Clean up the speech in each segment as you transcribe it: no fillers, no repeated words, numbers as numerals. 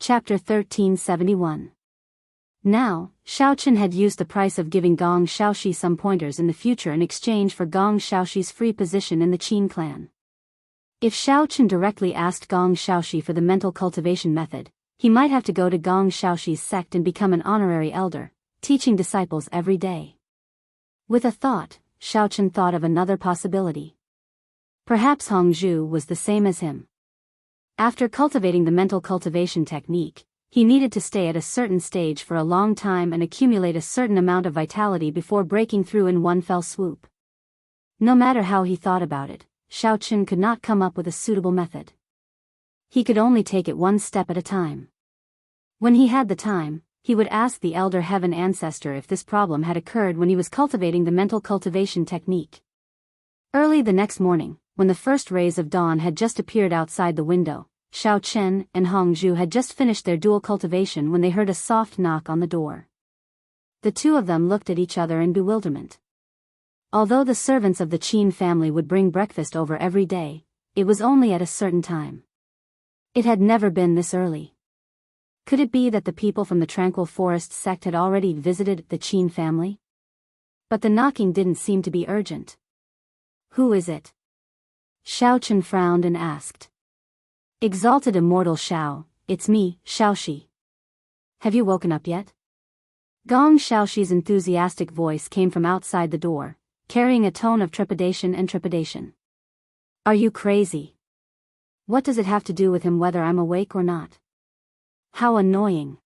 Chapter 1371. Now, Xiaochen had used the price of giving Gong Xiaoxi some pointers in the future in exchange for Gong Xiaoxi's free position in the Qin clan. If Xiaochen directly asked Gong Xiaoxi for the mental cultivation method, he might have to go to Gong Xiaoxi's sect and become an honorary elder, teaching disciples every day. With a thought, Xiaochen thought of another possibility. Perhaps Hongzhu was the same as him. After cultivating the mental cultivation technique, he needed to stay at a certain stage for a long time and accumulate a certain amount of vitality before breaking through in one fell swoop. No matter how he thought about it, Xiaochen could not come up with a suitable method. He could only take it one step at a time. When he had the time, he would ask the Elder Heaven Ancestor if this problem had occurred when he was cultivating the mental cultivation technique. Early the next morning, when the first rays of dawn had just appeared outside the window, Xiaochen and Hongzhu had just finished their dual cultivation when they heard a soft knock on the door. The two of them looked at each other in bewilderment. Although the servants of the Qin family would bring breakfast over every day, it was only at a certain time. It had never been this early. Could it be that the people from the Tranquil Forest sect had already visited the Qin family? But the knocking didn't seem to be urgent. "Who is it?" Xiaochen frowned and asked. "Exalted Immortal Xiao, it's me, Xiaoxi. Have you woken up yet?" Gong Xiaoxi's enthusiastic voice came from outside the door, carrying a tone of trepidation. "Are you crazy? What does it have to do with him whether I'm awake or not? How annoying."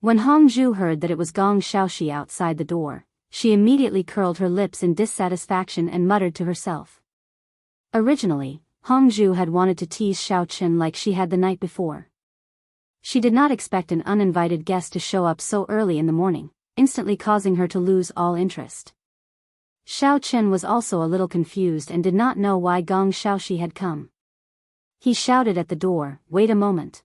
When Hongzhu heard that it was Gong Xiaoxi outside the door, she immediately curled her lips in dissatisfaction and muttered to herself. Originally, Hongzhu had wanted to tease Xiaochen like she had the night before. She did not expect an uninvited guest to show up so early in the morning, instantly causing her to lose all interest. Xiaochen was also a little confused and did not know why Gong Xiaoxi had come. He shouted at the door, "Wait a moment."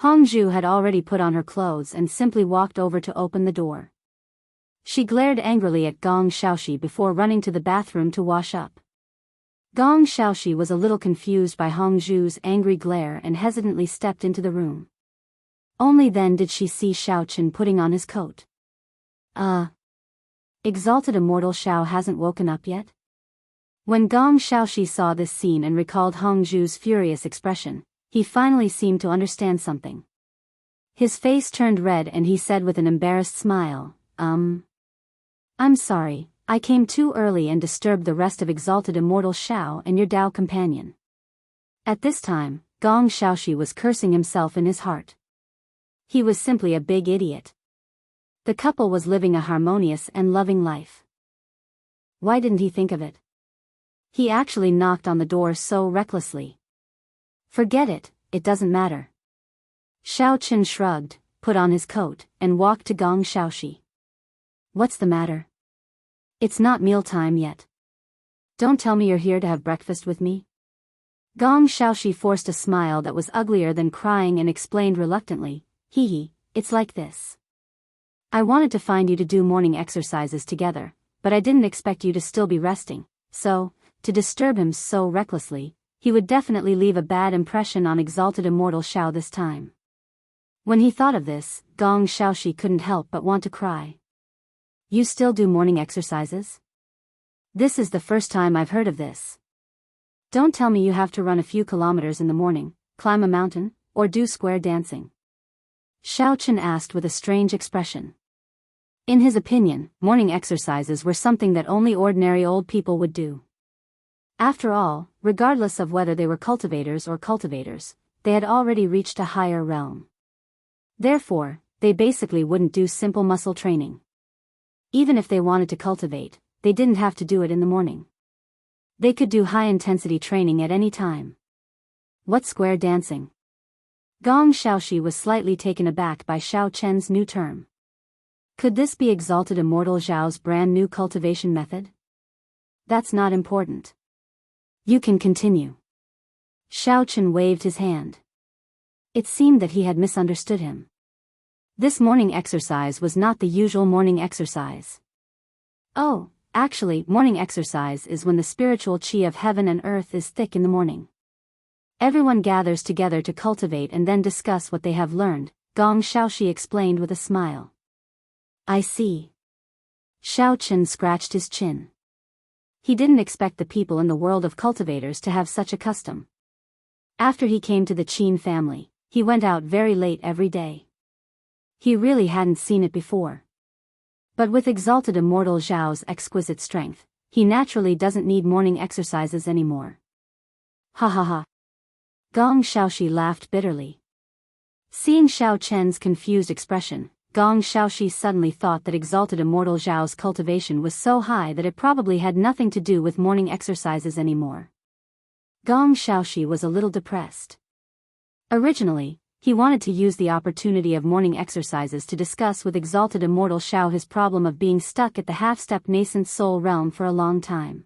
Hongzhu had already put on her clothes and simply walked over to open the door. She glared angrily at Gong Xiaoxi before running to the bathroom to wash up. Gong Xiaoxi was a little confused by Hongzhu's angry glare and hesitantly stepped into the room. Only then did she see Xiaochen putting on his coat. Exalted Immortal Xiao hasn't woken up yet? When Gong Xiaoxi saw this scene and recalled Hongzhu's furious expression, he finally seemed to understand something. His face turned red and he said with an embarrassed smile, "I'm sorry. I came too early and disturbed the rest of Exalted Immortal Xiao and your Dao companion." At this time, Gong Xiaoxi was cursing himself in his heart. He was simply a big idiot. The couple was living a harmonious and loving life. Why didn't he think of it? He actually knocked on the door so recklessly. Forget it, it doesn't matter. Xiaochen shrugged, put on his coat, and walked to Gong Xiaoxi. "What's the matter? It's not mealtime yet. Don't tell me you're here to have breakfast with me?" Gong Xiaoxi forced a smile that was uglier than crying and explained reluctantly, It's like this. I wanted to find you to do morning exercises together, but I didn't expect you to still be resting, so, to disturb him so recklessly, he would definitely leave a bad impression on Exalted Immortal Xiao this time." When he thought of this, Gong Xiaoxi couldn't help but want to cry. "You still do morning exercises? This is the first time I've heard of this. Don't tell me you have to run a few kilometers in the morning, climb a mountain, or do square dancing?" Xiaochen asked with a strange expression. In his opinion, morning exercises were something that only ordinary old people would do. After all, regardless of whether they were cultivators, they had already reached a higher realm. Therefore, they basically wouldn't do simple muscle training. Even if they wanted to cultivate, they didn't have to do it in the morning. They could do high-intensity training at any time. What square dancing? Gong Xiaoxi was slightly taken aback by Xiaochen's new term. Could this be Exalted Immortal Xiao's brand new cultivation method? That's not important. You can continue. Xiaochen waved his hand. It seemed that he had misunderstood him. This morning exercise was not the usual morning exercise. Oh, actually, morning exercise is when the spiritual qi of heaven and earth is thick in the morning. Everyone gathers together to cultivate and then discuss what they have learned, Gong Xiaoxi explained with a smile. I see. Xiao Chen scratched his chin. He didn't expect the people in the world of cultivators to have such a custom. After he came to the Qin family, he went out very late every day. He really hadn't seen it before. But with exalted immortal Zhao's exquisite strength, he naturally doesn't need morning exercises anymore. Ha ha ha. Gong Xiaoxi laughed bitterly. Seeing Xiao Chen's confused expression, Gong Xiaoxi suddenly thought that exalted immortal Zhao's cultivation was so high that it probably had nothing to do with morning exercises anymore. Gong Xiaoxi was a little depressed. Originally, he wanted to use the opportunity of morning exercises to discuss with exalted immortal Xiao his problem of being stuck at the half-step nascent soul realm for a long time.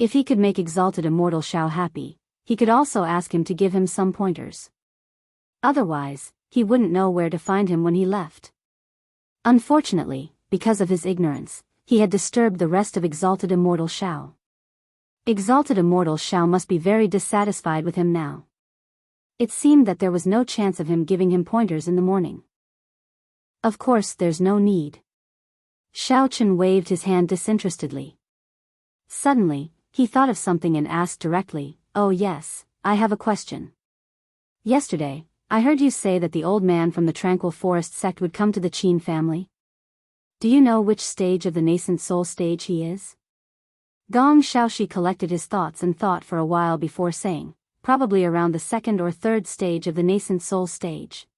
If he could make exalted immortal Xiao happy, he could also ask him to give him some pointers. Otherwise, he wouldn't know where to find him when he left. Unfortunately, because of his ignorance, he had disturbed the rest of exalted immortal Xiao. Exalted immortal Xiao must be very dissatisfied with him now. It seemed that there was no chance of him giving him pointers in the morning. Of course there's no need. Xiao Chen waved his hand disinterestedly. Suddenly, he thought of something and asked directly, "Oh yes, I have a question. Yesterday, I heard you say that the old man from the Tranquil Forest sect would come to the Qin family. Do you know which stage of the nascent soul stage he is?" Gong Xiaoxi collected his thoughts and thought for a while before saying, "Probably around the second or third stage of the nascent soul stage.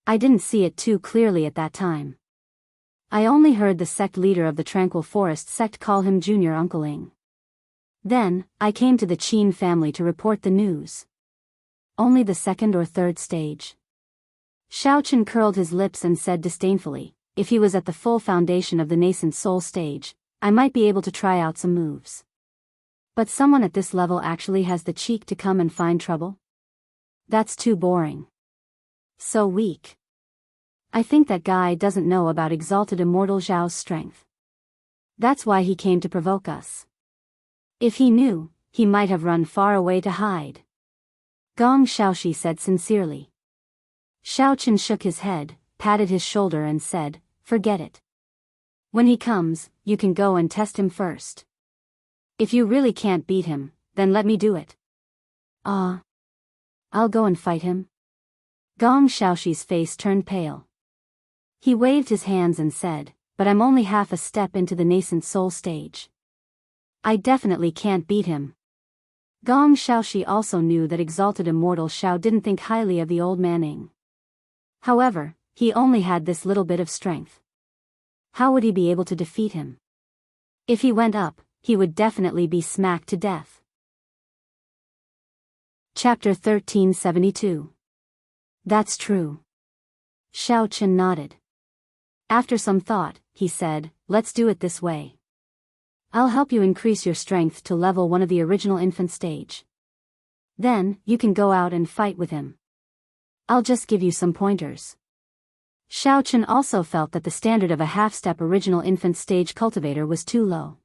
I didn't see it too clearly at that time. I only heard the sect leader of the Tranquil Forest sect call him Junior Uncle Ing. Then, I came to the Qin family to report the news. Only the second or third stage." Xiao Chen curled his lips and said disdainfully, "If he was at the full foundation of the nascent soul stage, I might be able to try out some moves. But someone at this level actually has the cheek to come and find trouble? That's too boring. So weak. I think that guy doesn't know about exalted immortal Zhao's strength. That's why he came to provoke us. If he knew, he might have run far away to hide." Gong Xiaoxi said sincerely. Xiao Chen shook his head, patted his shoulder and said, "Forget it. When he comes, you can go and test him first. If you really can't beat him, then let me do it." "Ah. I'll go and fight him?" Gong Xiaoxi's face turned pale. He waved his hands and said, "But I'm only half a step into the nascent soul stage. I definitely can't beat him." Gong Xiaoxi also knew that exalted immortal Xiao didn't think highly of the old man Ing. However, he only had this little bit of strength. How would he be able to defeat him? If he went up, he would definitely be smacked to death. Chapter 1372. That's true. Xiao Chen nodded. After some thought, he said, "Let's do it this way. I'll help you increase your strength to level 1 of the original infant stage. Then, you can go out and fight with him. I'll just give you some pointers." Xiao Chen also felt that the standard of a half-step original infant stage cultivator was too low.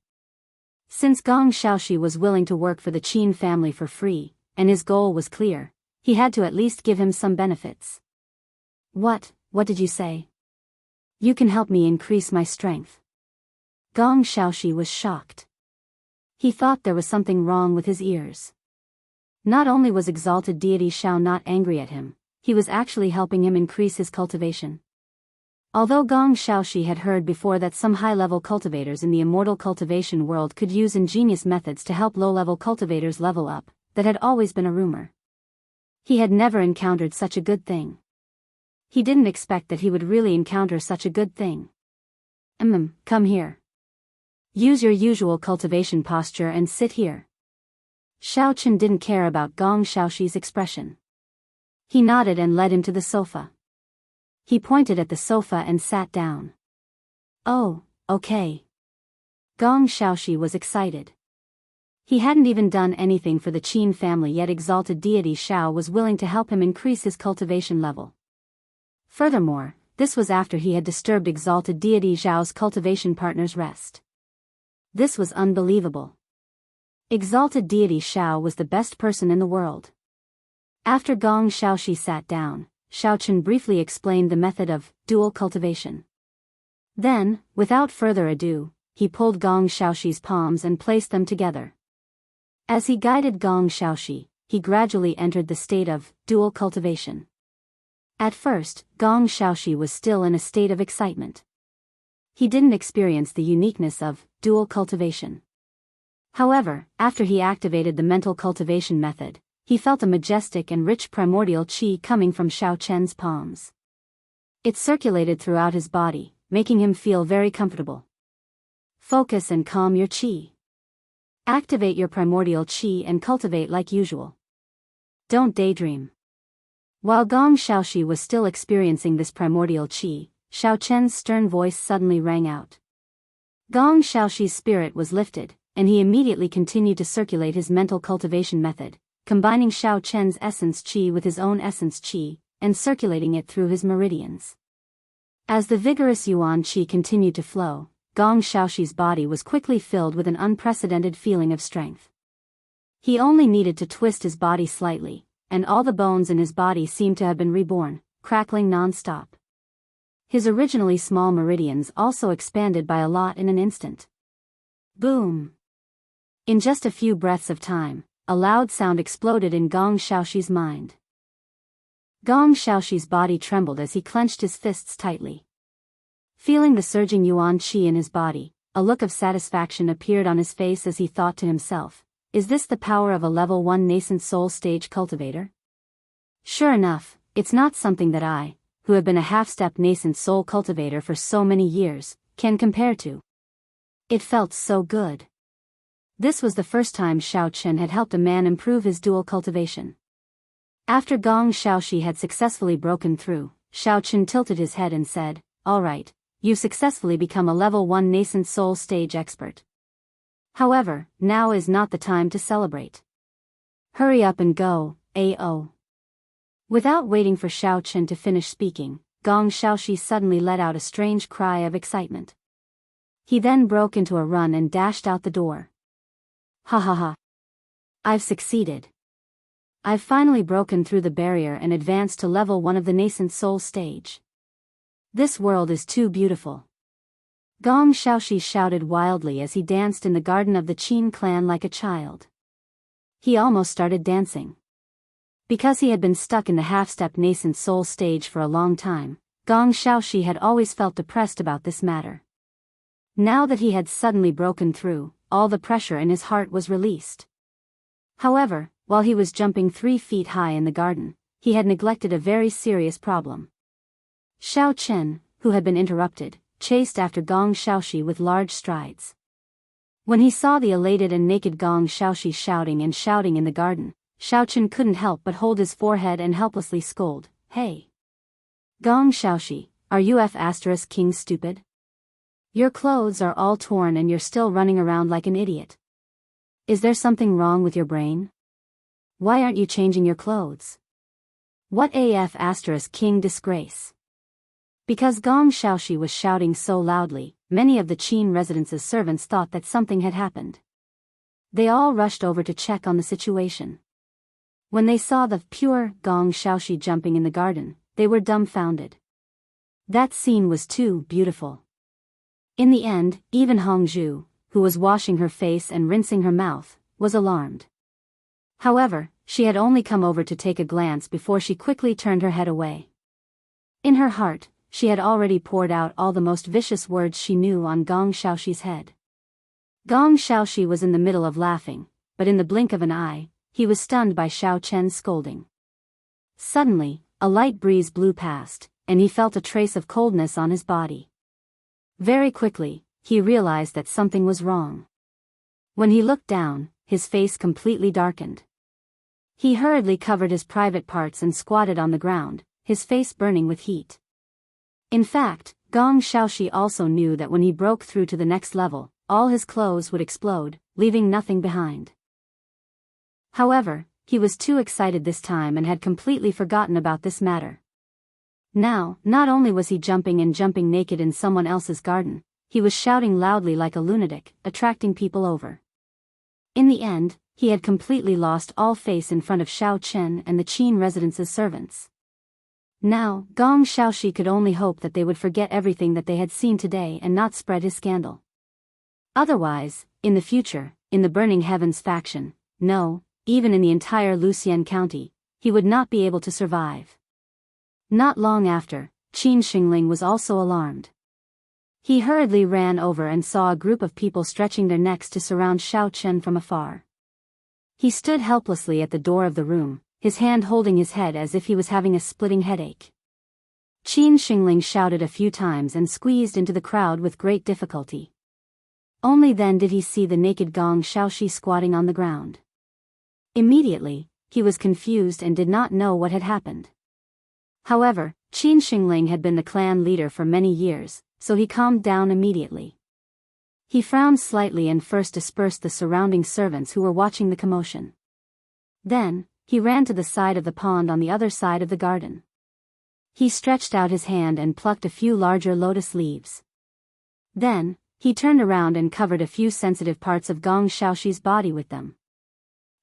Since Gong Xiaoxi was willing to work for the Qin family for free, and his goal was clear, he had to at least give him some benefits. What did you say?" "You can help me increase my strength." Gong Xiaoxi was shocked. He thought there was something wrong with his ears. Not only was exalted deity Xiao not angry at him, he was actually helping him increase his cultivation. Although Gong Xiaoxi had heard before that some high-level cultivators in the immortal cultivation world could use ingenious methods to help low-level cultivators level up, that had always been a rumor. He had never encountered such a good thing. He didn't expect that he would really encounter such a good thing. Come here. Use your usual cultivation posture and sit here." Xiao Chen didn't care about Gong Xiaoxi's expression. He nodded and led him to the sofa. He pointed at the sofa and sat down. "Oh, okay." Gong Xiaoxi was excited. He hadn't even done anything for the Qin family yet exalted deity Xiao was willing to help him increase his cultivation level. Furthermore, this was after he had disturbed exalted deity Zhao's cultivation partner's rest. This was unbelievable. Exalted deity Xiao was the best person in the world. After Gong Xiaoxi sat down, Xiaochen briefly explained the method of dual cultivation. Then, without further ado, he pulled Gong Xiaoxi's palms and placed them together. As he guided Gong Xiaoxi, he gradually entered the state of dual cultivation. At first, Gong Xiaoxi was still in a state of excitement. He didn't experience the uniqueness of dual cultivation. However, after he activated the mental cultivation method, he felt a majestic and rich primordial qi coming from Xiaochen's palms. It circulated throughout his body, making him feel very comfortable. Focus and calm your qi. Activate your primordial qi and cultivate like usual. Don't daydream. While Gong Xiaoxi was still experiencing this primordial qi, Xiaochen's stern voice suddenly rang out. Gong Xiaoxi's spirit was lifted, and he immediately continued to circulate his mental cultivation method, combining Xiaochen's essence qi with his own essence qi, and circulating it through his meridians. As the vigorous yuan qi continued to flow, Gong Xiaoxi's body was quickly filled with an unprecedented feeling of strength. He only needed to twist his body slightly, and all the bones in his body seemed to have been reborn, crackling non-stop. His originally small meridians also expanded by a lot in an instant. Boom! In just a few breaths of time, a loud sound exploded in Gong Xiaoxi's mind. Gong Xiaoxi's body trembled as he clenched his fists tightly. Feeling the surging yuan qi in his body, a look of satisfaction appeared on his face as he thought to himself, is this the power of a level 1 nascent soul stage cultivator? Sure enough, it's not something that I, who have been a half-step nascent soul cultivator for so many years, can compare to. It felt so good. This was the first time Xiaochen had helped a man improve his dual cultivation. After Gong Xiaoxi had successfully broken through, Xiaochen tilted his head and said, "All right, you've successfully become a level 1 nascent soul stage expert. However, now is not the time to celebrate. Hurry up and go, AO." Without waiting for Xiaochen to finish speaking, Gong Xiaoxi suddenly let out a strange cry of excitement. He then broke into a run and dashed out the door. Ha ha ha. I've succeeded. I've finally broken through the barrier and advanced to level 1 of the nascent soul stage. This world is too beautiful. Gong Xiaoxi shouted wildly as he danced in the garden of the Qin clan like a child. He almost started dancing. Because he had been stuck in the half-step nascent soul stage for a long time, Gong Xiaoxi had always felt depressed about this matter. Now that he had suddenly broken through, all the pressure in his heart was released. However, while he was jumping 3 feet high in the garden, he had neglected a very serious problem. Xiaochen, who had been interrupted, chased after Gong Xiaoxi with large strides. When he saw the elated and naked Gong Xiaoxi shouting in the garden, Xiaochen couldn't help but hold his forehead and helplessly scold, "Hey! Gong Xiaoxi, are you *king stupid? Your clothes are all torn and you're still running around like an idiot. Is there something wrong with your brain? Why aren't you changing your clothes? What *king disgrace?" Because Gong Xiaoxi was shouting so loudly, many of the Qin residence's servants thought that something had happened. They all rushed over to check on the situation. When they saw the pure Gong Xiaoxi jumping in the garden, they were dumbfounded. That scene was too beautiful. In the end, even Hongzhu, who was washing her face and rinsing her mouth, was alarmed. However, she had only come over to take a glance before she quickly turned her head away. In her heart, she had already poured out all the most vicious words she knew on Gong Xiaoxi's head. Gong Xiaoxi was in the middle of laughing, but in the blink of an eye, he was stunned by Xiaochen's scolding. Suddenly, a light breeze blew past, and he felt a trace of coldness on his body. Very quickly, he realized that something was wrong. When he looked down, his face completely darkened. He hurriedly covered his private parts and squatted on the ground, his face burning with heat. In fact, Gong Xiaoxi also knew that when he broke through to the next level, all his clothes would explode, leaving nothing behind. However, he was too excited this time and had completely forgotten about this matter. Now, not only was he jumping naked in someone else's garden, he was shouting loudly like a lunatic, attracting people over. In the end, he had completely lost all face in front of Xiao Chen and the Qin residence's servants. Now, Gong Xiaoxi could only hope that they would forget everything that they had seen today and not spread his scandal. Otherwise, in the future, in the Burning Heavens faction, no, even in the entire Lucian County, he would not be able to survive. Not long after, Qin Xingling was also alarmed. He hurriedly ran over and saw a group of people stretching their necks to surround Xiao Chen from afar. He stood helplessly at the door of the room, his hand holding his head as if he was having a splitting headache. Qin Xingling shouted a few times and squeezed into the crowd with great difficulty. Only then did he see the naked Gong Xiaoxi squatting on the ground. Immediately, he was confused and did not know what had happened. However, Qin Xingling had been the clan leader for many years, so he calmed down immediately. He frowned slightly and first dispersed the surrounding servants who were watching the commotion. Then, he ran to the side of the pond on the other side of the garden. He stretched out his hand and plucked a few larger lotus leaves. Then, he turned around and covered a few sensitive parts of Gong Xiaoxi's body with them.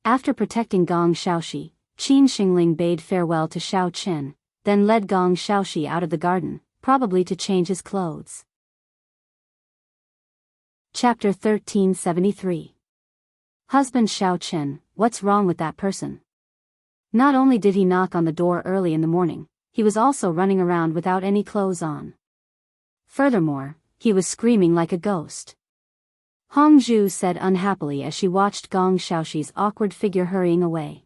After protecting Gong Xiaoxi, Qin Xingling bade farewell to Xiao Chen, then led Gong Xiaoxi out of the garden, probably to change his clothes. Chapter 1373. Husband Xiao Chen, what's wrong with that person? Not only did he knock on the door early in the morning, he was also running around without any clothes on. Furthermore, he was screaming like a ghost. Hongzhu said unhappily as she watched Gong Xiaoxi's awkward figure hurrying away.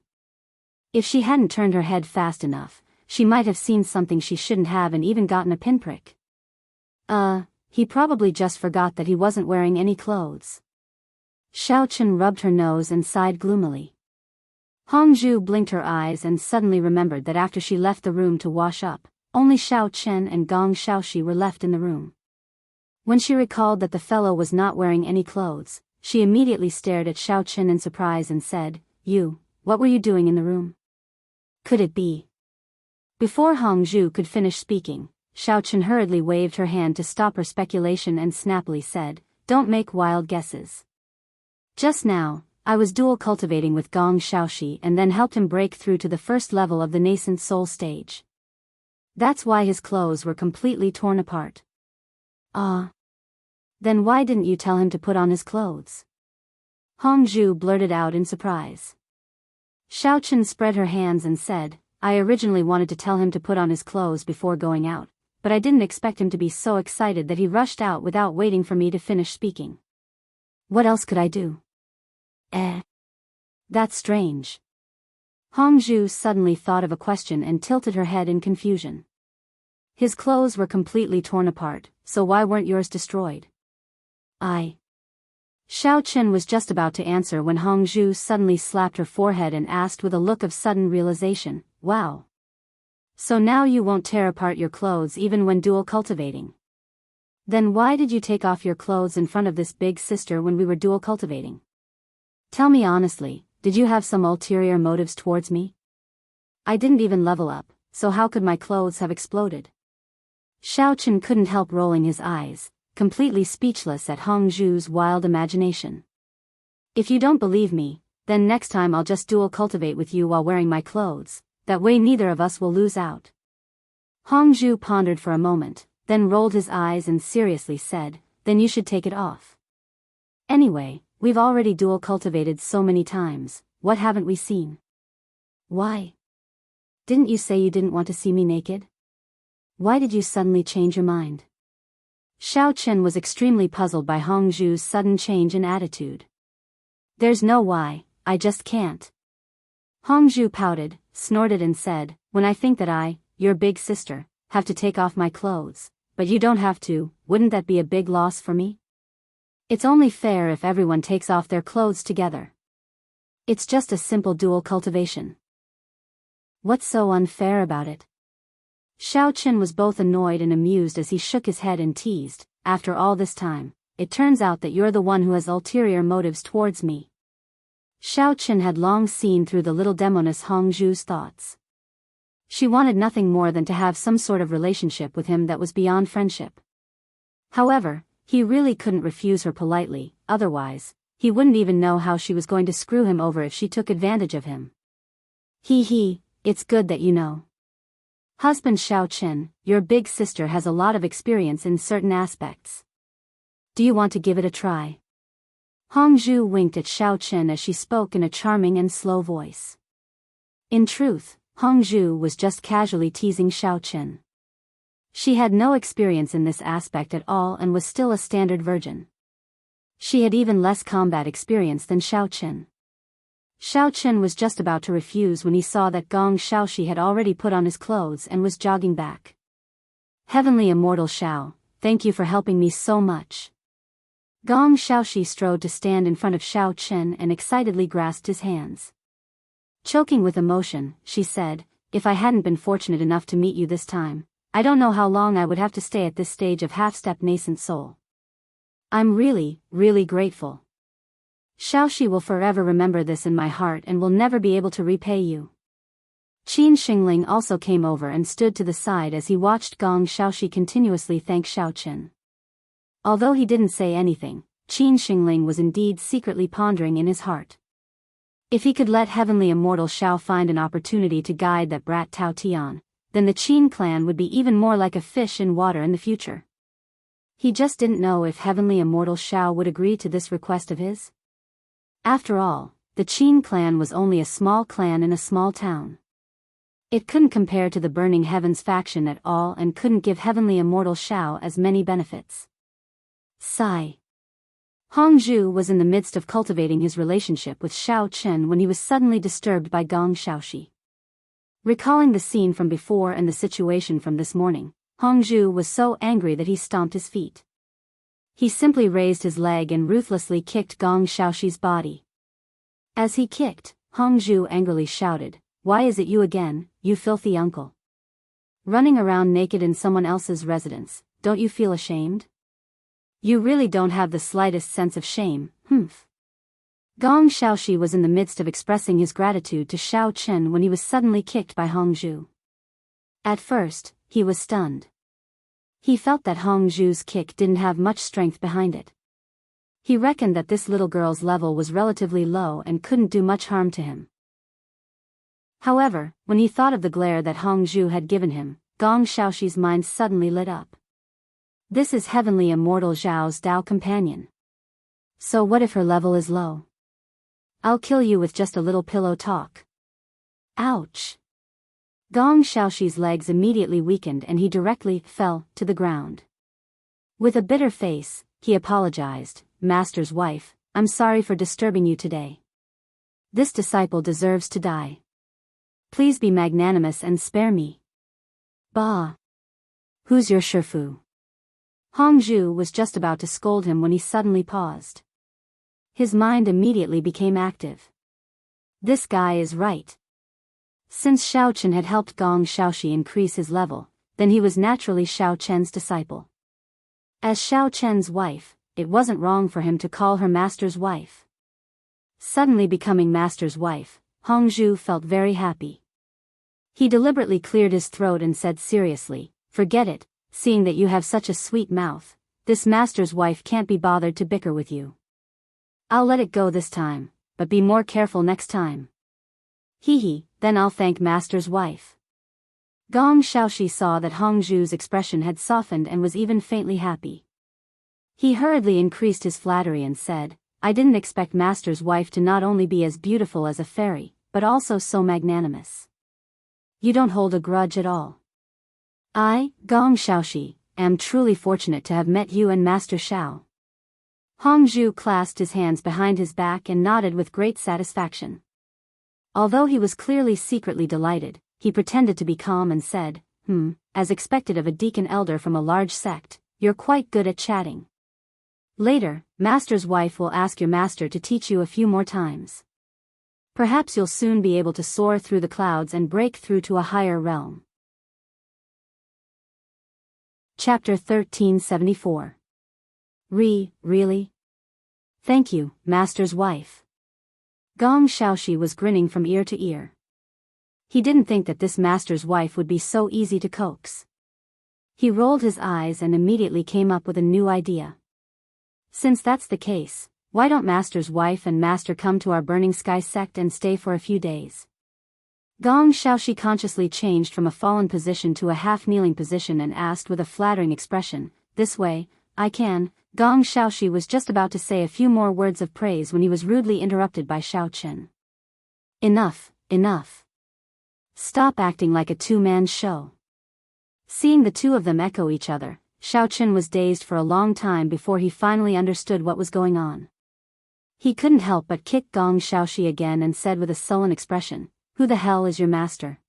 If she hadn't turned her head fast enough, she might have seen something she shouldn't have and even gotten a pinprick. He probably just forgot that he wasn't wearing any clothes. Xiao Chen rubbed her nose and sighed gloomily. Hongzhu blinked her eyes and suddenly remembered that after she left the room to wash up, only Xiao Chen and Gong Xiaoxi were left in the room. When she recalled that the fellow was not wearing any clothes, she immediately stared at Xiao Chen in surprise and said, what were you doing in the room? Could it be? Before Hongzhu could finish speaking, Xiao Chen hurriedly waved her hand to stop her speculation and snappily said, don't make wild guesses. Just now, I was dual cultivating with Gong Xiaoxi and then helped him break through to the first level of the nascent soul stage. That's why his clothes were completely torn apart. Then why didn't you tell him to put on his clothes? Hongzhu blurted out in surprise. Xiao Chen spread her hands and said, I originally wanted to tell him to put on his clothes before going out, but I didn't expect him to be so excited that he rushed out without waiting for me to finish speaking. What else could I do? That's strange. Hongzhu suddenly thought of a question and tilted her head in confusion. His clothes were completely torn apart, so why weren't yours destroyed? Xiao Chen was just about to answer when Hongzhu suddenly slapped her forehead and asked with a look of sudden realization, wow. So now you won't tear apart your clothes even when dual cultivating. Then why did you take off your clothes in front of this big sister when we were dual cultivating? Tell me honestly, did you have some ulterior motives towards me? I didn't even level up, so how could my clothes have exploded? Xiao Chen couldn't help rolling his eyes, completely speechless at Hongzhu's wild imagination. If you don't believe me, then next time I'll just dual cultivate with you while wearing my clothes, that way neither of us will lose out. Hongzhu pondered for a moment, then rolled his eyes and seriously said, then you should take it off. Anyway, we've already dual cultivated so many times, what haven't we seen? Why? Didn't you say you didn't want to see me naked? Why did you suddenly change your mind? Xiao Chen was extremely puzzled by Hongzhu's sudden change in attitude. There's no why, I just can't. Hongzhu pouted, snorted and said, when I think that I, your big sister, have to take off my clothes, but you don't have to, wouldn't that be a big loss for me? It's only fair if everyone takes off their clothes together. It's just a simple dual cultivation. What's so unfair about it? Xiao Chen was both annoyed and amused as he shook his head and teased, after all this time, it turns out that you're the one who has ulterior motives towards me. Xiao Chen had long seen through the little demoness Hongzhu's thoughts. She wanted nothing more than to have some sort of relationship with him that was beyond friendship. However, he really couldn't refuse her politely, otherwise, He wouldn't even know how she was going to screw him over if she took advantage of him. He, it's good that you know. Husband Xiao Chen, your big sister has a lot of experience in certain aspects. Do you want to give it a try? Hongzhu winked at Xiao Chen as she spoke in a charming and slow voice. In truth, Hongzhu was just casually teasing Xiao Chen. She had no experience in this aspect at all and was still a standard virgin. She had even less combat experience than Xiao Chen. Xiao Chen was just about to refuse when he saw that Gong Xiaoxi had already put on his clothes and was jogging back. Heavenly Immortal Xiao, thank you for helping me so much. Gong Xiaoxi strode to stand in front of Xiao Chen and excitedly grasped his hands. Choking with emotion, she said, if I hadn't been fortunate enough to meet you this time, I don't know how long I would have to stay at this stage of half-step nascent soul. I'm really, really grateful. Xiaoxi will forever remember this in my heart and will never be able to repay you. Qin Xingling also came over and stood to the side as he watched Gong Xiaoxi continuously thank Xiao Chen. Although he didn't say anything, Qin Xingling was indeed secretly pondering in his heart. If he could let Heavenly Immortal Xiao find an opportunity to guide that brat Tao Tian, then the Qin clan would be even more like a fish in water in the future. He just didn't know if Heavenly Immortal Xiao would agree to this request of his. After all, the Qin clan was only a small clan in a small town. It couldn't compare to the Burning Heavens faction at all and couldn't give Heavenly Immortal Xiao as many benefits. Sigh. Hongzhu was in the midst of cultivating his relationship with Xiao Chen when he was suddenly disturbed by Gong Xiaoxi. Recalling the scene from before and the situation from this morning, Hongzhu was so angry that he stomped his feet. He simply raised his leg and ruthlessly kicked Gong Xiaoxi's body. As he kicked, Hongzhu angrily shouted, "Why is it you again, you filthy uncle? Running around naked in someone else's residence, don't you feel ashamed? You really don't have the slightest sense of shame, humph." Gong Xiaoxi was in the midst of expressing his gratitude to Xiao Chen when he was suddenly kicked by Hongzhu. At first, he was stunned. He felt that Hongzhu's kick didn't have much strength behind it. He reckoned that this little girl's level was relatively low and couldn't do much harm to him. However, when he thought of the glare that Hongzhu had given him, Gong Xiaoxi's mind suddenly lit up. This is Heavenly Immortal Zhao's Dao companion. So what if her level is low? I'll kill you with just a little pillow talk. Ouch! Gong Xiaoxi's legs immediately weakened and he directly fell to the ground. With a bitter face, he apologized, "Master's wife, I'm sorry for disturbing you today. This disciple deserves to die. Please be magnanimous and spare me." Bah! Who's your Shifu? Hongzhu was just about to scold him when he suddenly paused. His mind immediately became active. This guy is right. Since Xiao Chen had helped Gong Xiaoxi increase his level, then he was naturally Xiao Chen's disciple. As Xiao Chen's wife, it wasn't wrong for him to call her master's wife. Suddenly becoming master's wife, Hongzhu felt very happy. He deliberately cleared his throat and said seriously, "Forget it, seeing that you have such a sweet mouth, this master's wife can't be bothered to bicker with you. I'll let it go this time, but be more careful next time." Hee, then I'll thank master's wife. Gong Xiaoxi saw that Hongzhu's expression had softened and was even faintly happy. He hurriedly increased his flattery and said, "I didn't expect master's wife to not only be as beautiful as a fairy, but also so magnanimous. You don't hold a grudge at all. I, Gong Xiaoxi, am truly fortunate to have met you and Master Xiao." Hongzhu clasped his hands behind his back and nodded with great satisfaction. Although he was clearly secretly delighted, he pretended to be calm and said, as expected of a deacon elder from a large sect, "You're quite good at chatting. Later, master's wife will ask your master to teach you a few more times. Perhaps you'll soon be able to soar through the clouds and break through to a higher realm." Chapter 1374. Really? Thank you, master's wife. Gong Xiaoxi was grinning from ear to ear. He didn't think that this master's wife would be so easy to coax. He rolled his eyes and immediately came up with a new idea. Since that's the case, why don't Master's wife and Master come to our burning sky sect and stay for a few days? Gong Xiaoxi consciously changed from a fallen position to a half-kneeling position and asked with a flattering expression, "This way, I can." Gong Xiaoxi was just about to say a few more words of praise when he was rudely interrupted by Xiao Chen. "Enough, enough. Stop acting like a two-man show." Seeing the two of them echo each other, Xiao Chen was dazed for a long time before he finally understood what was going on. He couldn't help but kick Gong Xiaoxi again and said with a sullen expression, "Who the hell is your master?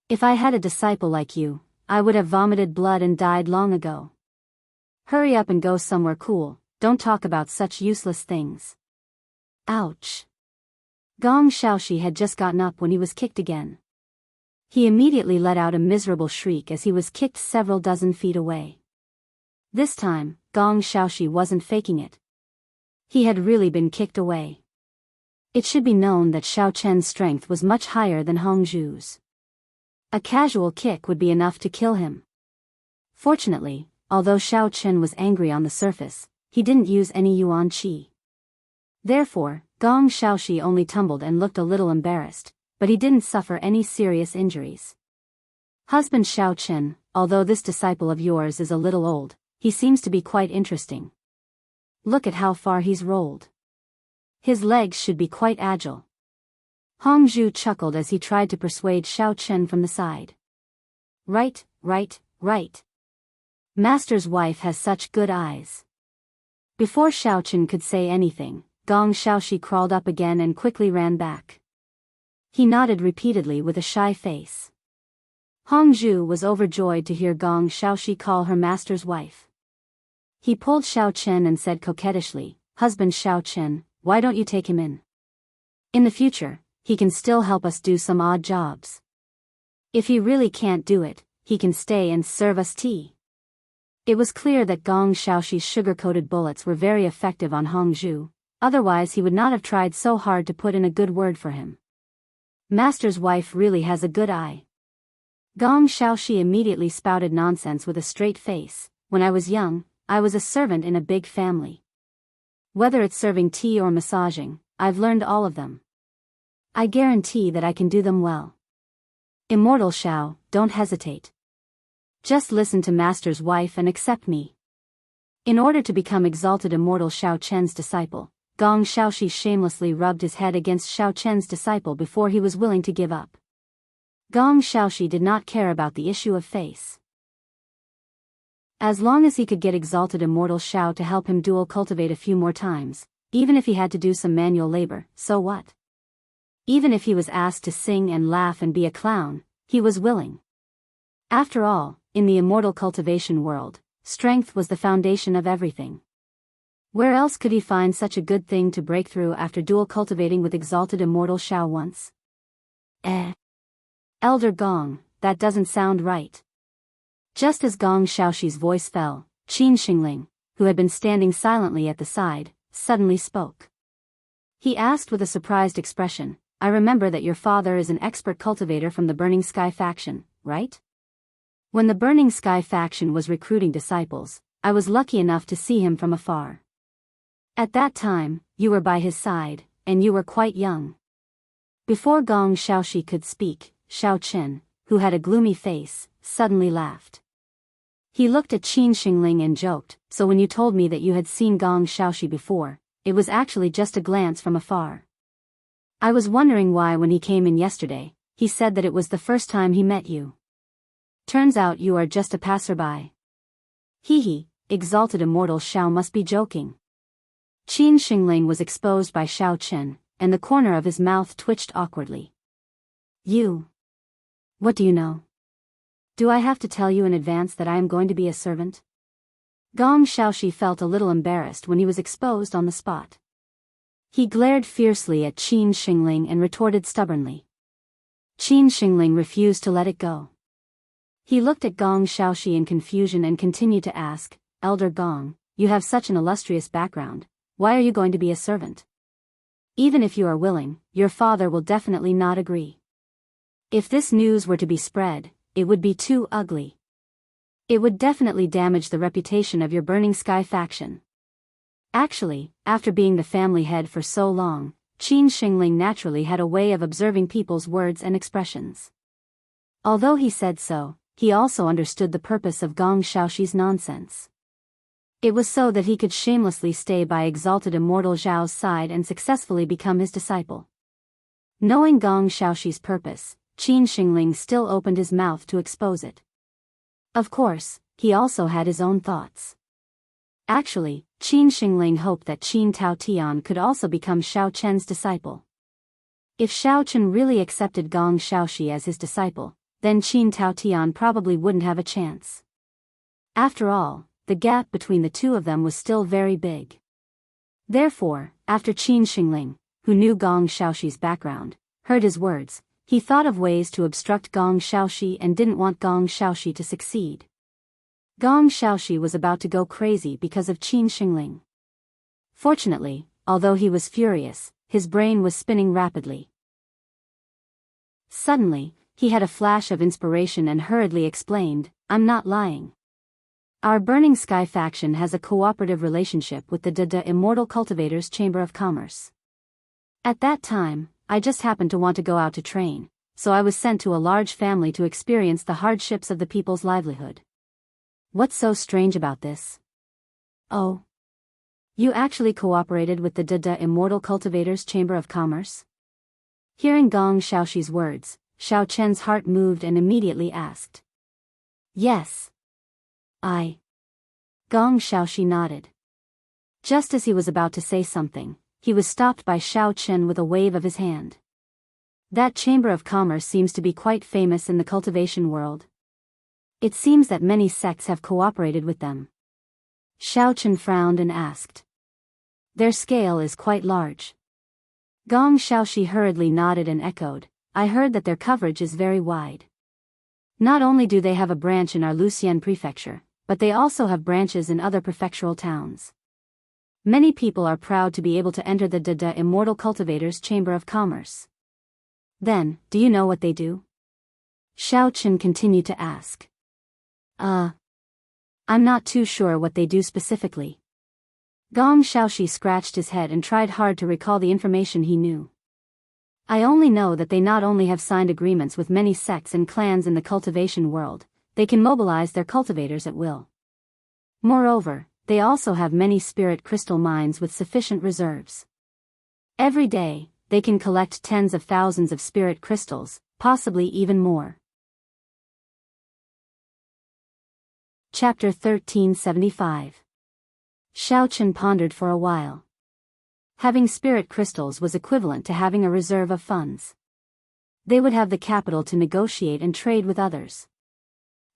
If I had a disciple like you, I would have vomited blood and died long ago. Hurry up and go somewhere cool, don't talk about such useless things." Ouch. Gong Xiaoxi had just gotten up when he was kicked again. He immediately let out a miserable shriek as he was kicked several dozen feet away. This time, Gong Xiaoxi wasn't faking it. He had really been kicked away. It should be known that Xiao Chen's strength was much higher than Hongzhu's. A casual kick would be enough to kill him. Fortunately, although Xiao Chen was angry on the surface, he didn't use any yuan qi. Therefore, Gong Xiaoxi only tumbled and looked a little embarrassed, but he didn't suffer any serious injuries. "Husband Xiao Chen, although this disciple of yours is a little old, he seems to be quite interesting. Look at how far he's rolled. His legs should be quite agile." Hongzhu chuckled as he tried to persuade Xiao Chen from the side. Right. Master's wife has such good eyes." Before Xiao Chen could say anything, Gong Xiaoxi crawled up again and quickly ran back. He nodded repeatedly with a shy face. Hongzhu was overjoyed to hear Gong Xiaoxi call her master's wife. He pulled Xiao Chen and said coquettishly, "Husband Xiao Chen, why don't you take him in? In the future, he can still help us do some odd jobs. If he really can't do it, he can stay and serve us tea." It was clear that Gong Xiaoxi's sugar-coated bullets were very effective on Hongzhu, otherwise he would not have tried so hard to put in a good word for him. Master's wife really has a good eye. Gong Xiaoxi immediately spouted nonsense with a straight face. "When I was young, I was a servant in a big family. Whether it's serving tea or massaging, I've learned all of them. I guarantee that I can do them well. Immortal Xiao, don't hesitate. Just listen to Master's wife and accept me." In order to become exalted Immortal Xiao Chen's disciple, Gong Xiaoxi shamelessly rubbed his head against Xiao Chen's disciple before he was willing to give up. Gong Xiaoxi did not care about the issue of face. As long as he could get exalted Immortal Xiao to help him dual cultivate a few more times, even if he had to do some manual labor, so what? Even if he was asked to sing and laugh and be a clown, he was willing. After all, in the immortal cultivation world, strength was the foundation of everything. Where else could he find such a good thing to break through after dual cultivating with exalted Immortal Xiao once? Elder Gong, that doesn't sound right. Just as Gong Xiaoxi's voice fell, Qin Xingling, who had been standing silently at the side, suddenly spoke. He asked with a surprised expression, "I remember that your father is an expert cultivator from the Burning Sky faction, right? When the Burning Sky faction was recruiting disciples, I was lucky enough to see him from afar. At that time, you were by his side, and you were quite young." Before Gong Xiaoxi could speak, Xiao Chen, who had a gloomy face, suddenly laughed. He looked at Qin Xingling and joked, "So when you told me that you had seen Gong Xiaoxi before, it was actually just a glance from afar. I was wondering why when he came in yesterday, he said that it was the first time he met you. Turns out you are just a passerby." Hee, exalted Immortal Xiao must be joking. Qin Xingling was exposed by Xiao Chen, and the corner of his mouth twitched awkwardly. "You. What do you know? Do I have to tell you in advance that I am going to be a servant?" Gong Xiaoxi felt a little embarrassed when he was exposed on the spot. He glared fiercely at Qin Xingling and retorted stubbornly. Qin Xingling refused to let it go. He looked at Gong Xiaoxi in confusion and continued to ask, "Elder Gong, you have such an illustrious background, why are you going to be a servant? Even if you are willing, your father will definitely not agree. If this news were to be spread, it would be too ugly. It would definitely damage the reputation of your Burning Sky faction." Actually, after being the family head for so long, Qin Xingling naturally had a way of observing people's words and expressions. Although he said so, he also understood the purpose of Gong Xiaoxi's nonsense. It was so that he could shamelessly stay by exalted immortal Zhao's side and successfully become his disciple. Knowing Gong Xiaoxi's purpose, Qin Xingling still opened his mouth to expose it. Of course, he also had his own thoughts. Actually, Qin Xingling hoped that Qin Taotian could also become Xiao Chen's disciple. If Xiao Chen really accepted Gong Xiaoxi as his disciple, then Qin Taotian probably wouldn't have a chance. After all, the gap between the two of them was still very big. Therefore, after Qin Xingling, who knew Gong Xiaoxi's background, heard his words, he thought of ways to obstruct Gong Xiaoxi and didn't want Gong Xiaoxi to succeed. Gong Xiaoxi was about to go crazy because of Qin Xingling. Fortunately, although he was furious, his brain was spinning rapidly. Suddenly, he had a flash of inspiration and hurriedly explained, "I'm not lying. Our Burning Sky faction has a cooperative relationship with the Immortal Cultivators Chamber of Commerce. At that time, I just happened to want to go out to train, so I was sent to a large family to experience the hardships of the people's livelihood." What's so strange about this? Oh. You actually cooperated with the Immortal Cultivators Chamber of Commerce? Hearing Gong Xiaoxi's words, Xiao Chen's heart moved and immediately asked. Yes. Gong Xiaoxi nodded. Just as he was about to say something, he was stopped by Xiao Chen with a wave of his hand. That Chamber of Commerce seems to be quite famous in the cultivation world. It seems that many sects have cooperated with them. Xiao Chen frowned and asked. Their scale is quite large. Gong Xiaoxi hurriedly nodded and echoed, I heard that their coverage is very wide. Not only do they have a branch in our Lucian prefecture, but they also have branches in other prefectural towns. Many people are proud to be able to enter the Immortal Cultivators Chamber of Commerce. Then, do you know what they do? Xiao Chen continued to ask. I'm not too sure what they do specifically. Gong Xiaoxi scratched his head and tried hard to recall the information he knew. I only know that they not only have signed agreements with many sects and clans in the cultivation world, they can mobilize their cultivators at will. Moreover, they also have many spirit crystal mines with sufficient reserves. Every day, they can collect tens of thousands of spirit crystals, possibly even more. Chapter 1375. Xiao Chen pondered for a while. Having spirit crystals was equivalent to having a reserve of funds. They would have the capital to negotiate and trade with others.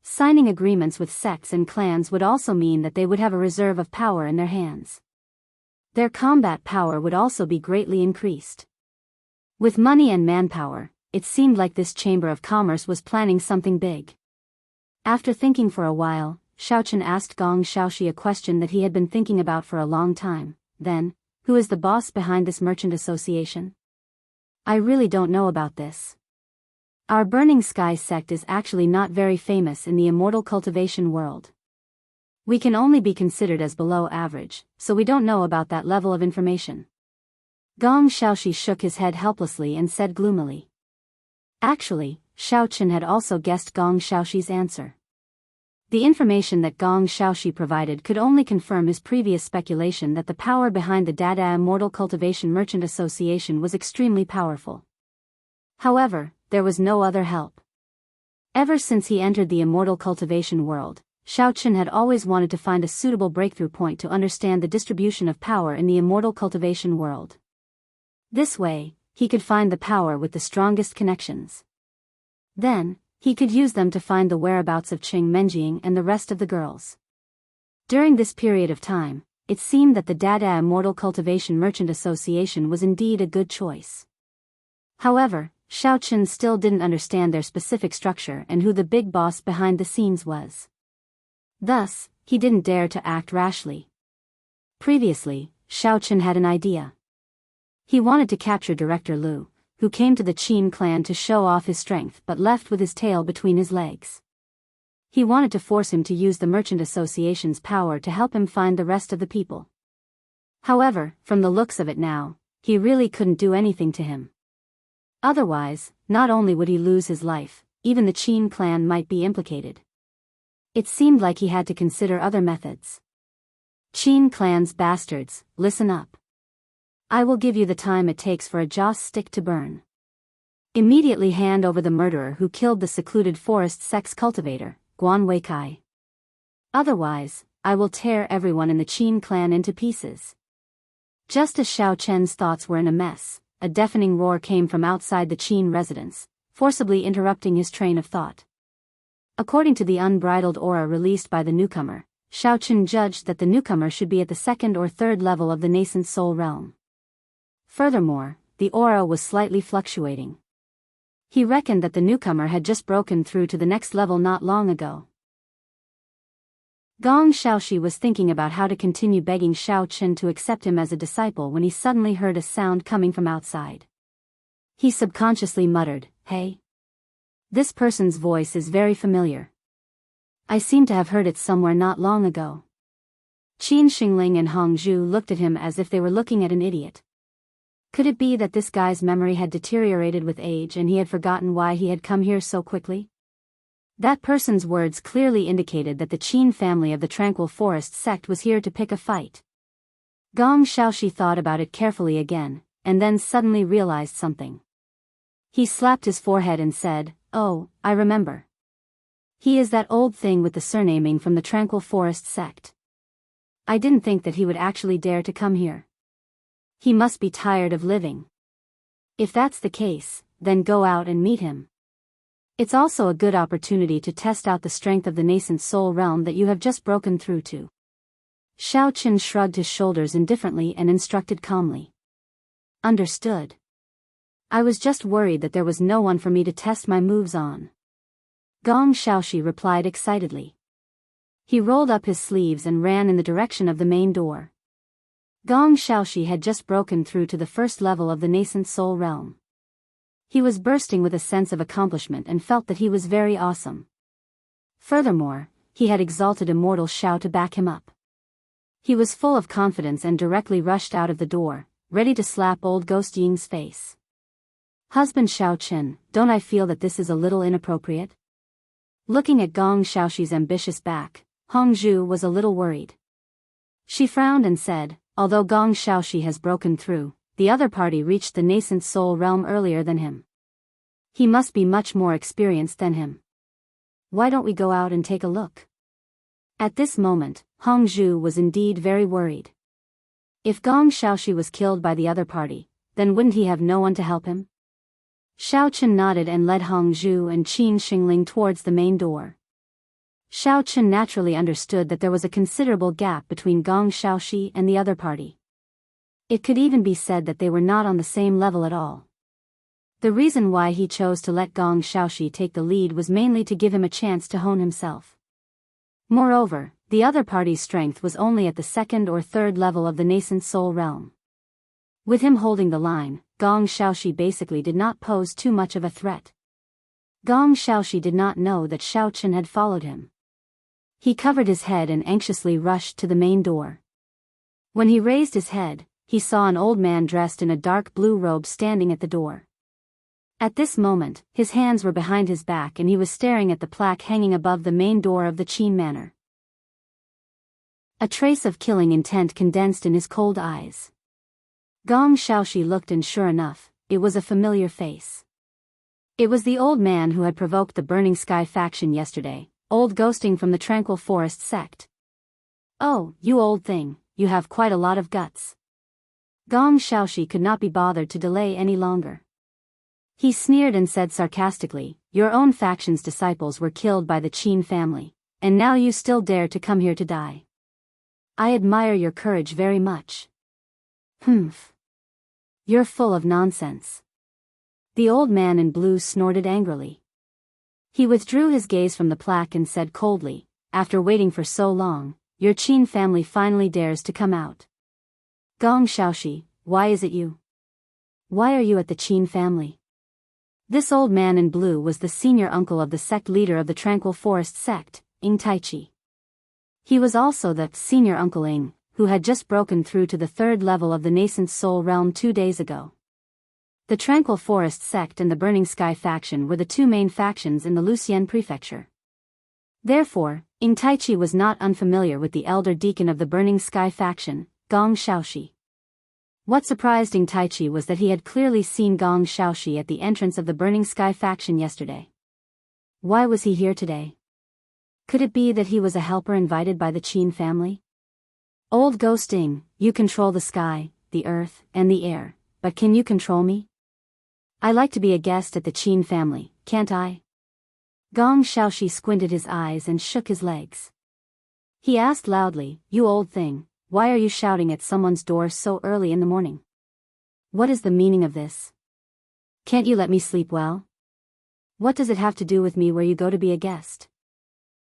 Signing agreements with sects and clans would also mean that they would have a reserve of power in their hands. Their combat power would also be greatly increased. With money and manpower, it seemed like this Chamber of Commerce was planning something big. After thinking for a while, Xiao Chen asked Gong Xiaoxi a question that he had been thinking about for a long time. Then, who is the boss behind this merchant association? I really don't know about this. Our Burning Sky sect is actually not very famous in the immortal cultivation world. We can only be considered as below average, so we don't know about that level of information. Gong Xiaoxi shook his head helplessly and said gloomily. Actually, Xiao Chen had also guessed Gong Xiaoxi's answer. The information that Gong Xiaoxi provided could only confirm his previous speculation that the power behind the Dada Immortal Cultivation Merchant Association was extremely powerful. However, there was no other help. Ever since he entered the immortal cultivation world, Xiao Chen had always wanted to find a suitable breakthrough point to understand the distribution of power in the immortal cultivation world. This way, he could find the power with the strongest connections. Then, he could use them to find the whereabouts of Qing Menjing and the rest of the girls. During this period of time, it seemed that the Dada Immortal Cultivation Merchant Association was indeed a good choice. However, Xiao Chen still didn't understand their specific structure and who the big boss behind the scenes was. Thus, he didn't dare to act rashly. Previously, Xiao Chen had an idea. He wanted to capture Director Lu, who came to the Qin clan to show off his strength but left with his tail between his legs. He wanted to force him to use the Merchant Association's power to help him find the rest of the people. However, from the looks of it now, he really couldn't do anything to him. Otherwise, not only would he lose his life, even the Qin clan might be implicated. It seemed like he had to consider other methods. Qin clan's bastards, listen up. I will give you the time it takes for a joss stick to burn. Immediately hand over the murderer who killed the secluded forest sex cultivator, Guan Weikai. Otherwise, I will tear everyone in the Qin clan into pieces. Just as Xiao Chen's thoughts were in a mess, a deafening roar came from outside the Qin residence, forcibly interrupting his train of thought. According to the unbridled aura released by the newcomer, Xiao Chen judged that the newcomer should be at the second or third level of the nascent soul realm. Furthermore, the aura was slightly fluctuating. He reckoned that the newcomer had just broken through to the next level not long ago. Gong Xiaoxi was thinking about how to continue begging Xiao Chen to accept him as a disciple when he suddenly heard a sound coming from outside. He subconsciously muttered, "Hey. This person's voice is very familiar. I seem to have heard it somewhere not long ago." Qin Xingling and Hong Zhu looked at him as if they were looking at an idiot. Could it be that this guy's memory had deteriorated with age and he had forgotten why he had come here so quickly? That person's words clearly indicated that the Qin family of the Tranquil Forest sect was here to pick a fight. Gong Xiaoxi thought about it carefully again, and then suddenly realized something. He slapped his forehead and said, "Oh, I remember. He is that old thing with the surnaming from the Tranquil Forest sect. I didn't think that he would actually dare to come here. He must be tired of living. If that's the case, then go out and meet him. It's also a good opportunity to test out the strength of the nascent soul realm that you have just broken through to." Xiao Chen shrugged his shoulders indifferently and instructed calmly. "Understood. I was just worried that there was no one for me to test my moves on." Gong Xiaoxi replied excitedly. He rolled up his sleeves and ran in the direction of the main door. Gong Xiaoxi had just broken through to the first level of the nascent soul realm. He was bursting with a sense of accomplishment and felt that he was very awesome. Furthermore, he had exalted immortal Xiao to back him up. He was full of confidence and directly rushed out of the door, ready to slap old Ghost Ying's face. "Husband Xiao Chen, don't I feel that this is a little inappropriate?" Looking at Gong Xiaoxi's ambitious back, Hong Zhu was a little worried. She frowned and said, "Although Gong Xiaoxi has broken through, the other party reached the nascent soul realm earlier than him. He must be much more experienced than him. Why don't we go out and take a look?" At this moment, Hong Zhu was indeed very worried. If Gong Xiaoxi was killed by the other party, then wouldn't he have no one to help him? Xiao Chen nodded and led Hong Zhu and Qin Xingling towards the main door. Xiao Chen naturally understood that there was a considerable gap between Gong Xiaoxi and the other party. It could even be said that they were not on the same level at all. The reason why he chose to let Gong Xiaoxi take the lead was mainly to give him a chance to hone himself. Moreover, the other party's strength was only at the second or third level of the nascent soul realm. With him holding the line, Gong Xiaoxi basically did not pose too much of a threat. Gong Xiaoxi did not know that Xiao Chen had followed him. He covered his head and anxiously rushed to the main door. When he raised his head, he saw an old man dressed in a dark blue robe standing at the door. At this moment, his hands were behind his back and he was staring at the plaque hanging above the main door of the Qin manor. A trace of killing intent condensed in his cold eyes. Gong Xiaoxi looked and sure enough, it was a familiar face. It was the old man who had provoked the Burning Sky faction yesterday, old Ghosting from the Tranquil Forest sect. "Oh, you old thing, you have quite a lot of guts." Gong Xiaoxi could not be bothered to delay any longer. He sneered and said sarcastically, "Your own faction's disciples were killed by the Qin family, and now you still dare to come here to die. I admire your courage very much." "Humph. You're full of nonsense." The old man in blue snorted angrily. He withdrew his gaze from the plaque and said coldly, "After waiting for so long, your Qin family finally dares to come out. Gong Xiaoxi, why is it you? Why are you at the Qin family?" This old man in blue was the senior uncle of the sect leader of the Tranquil Forest sect, Ing Taichi. He was also the senior uncle Ing, who had just broken through to the third level of the nascent soul realm 2 days ago. The Tranquil Forest sect and the Burning Sky faction were the two main factions in the Lucienne prefecture. Therefore, Ing Taichi was not unfamiliar with the elder deacon of the Burning Sky faction, Gong Shaoxi. What surprised Ing Taichi was that he had clearly seen Gong Shaoxi at the entrance of the Burning Sky faction yesterday. Why was he here today? Could it be that he was a helper invited by the Qin family? Old Ghost Ing, you control the sky, the earth, and the air, but can you control me? I like to be a guest at the Qin family, can't I? Gong Shaoxi squinted his eyes and shook his legs. He asked loudly, "You old thing, why are you shouting at someone's door so early in the morning? What is the meaning of this? Can't you let me sleep well? What does it have to do with me where you go to be a guest?"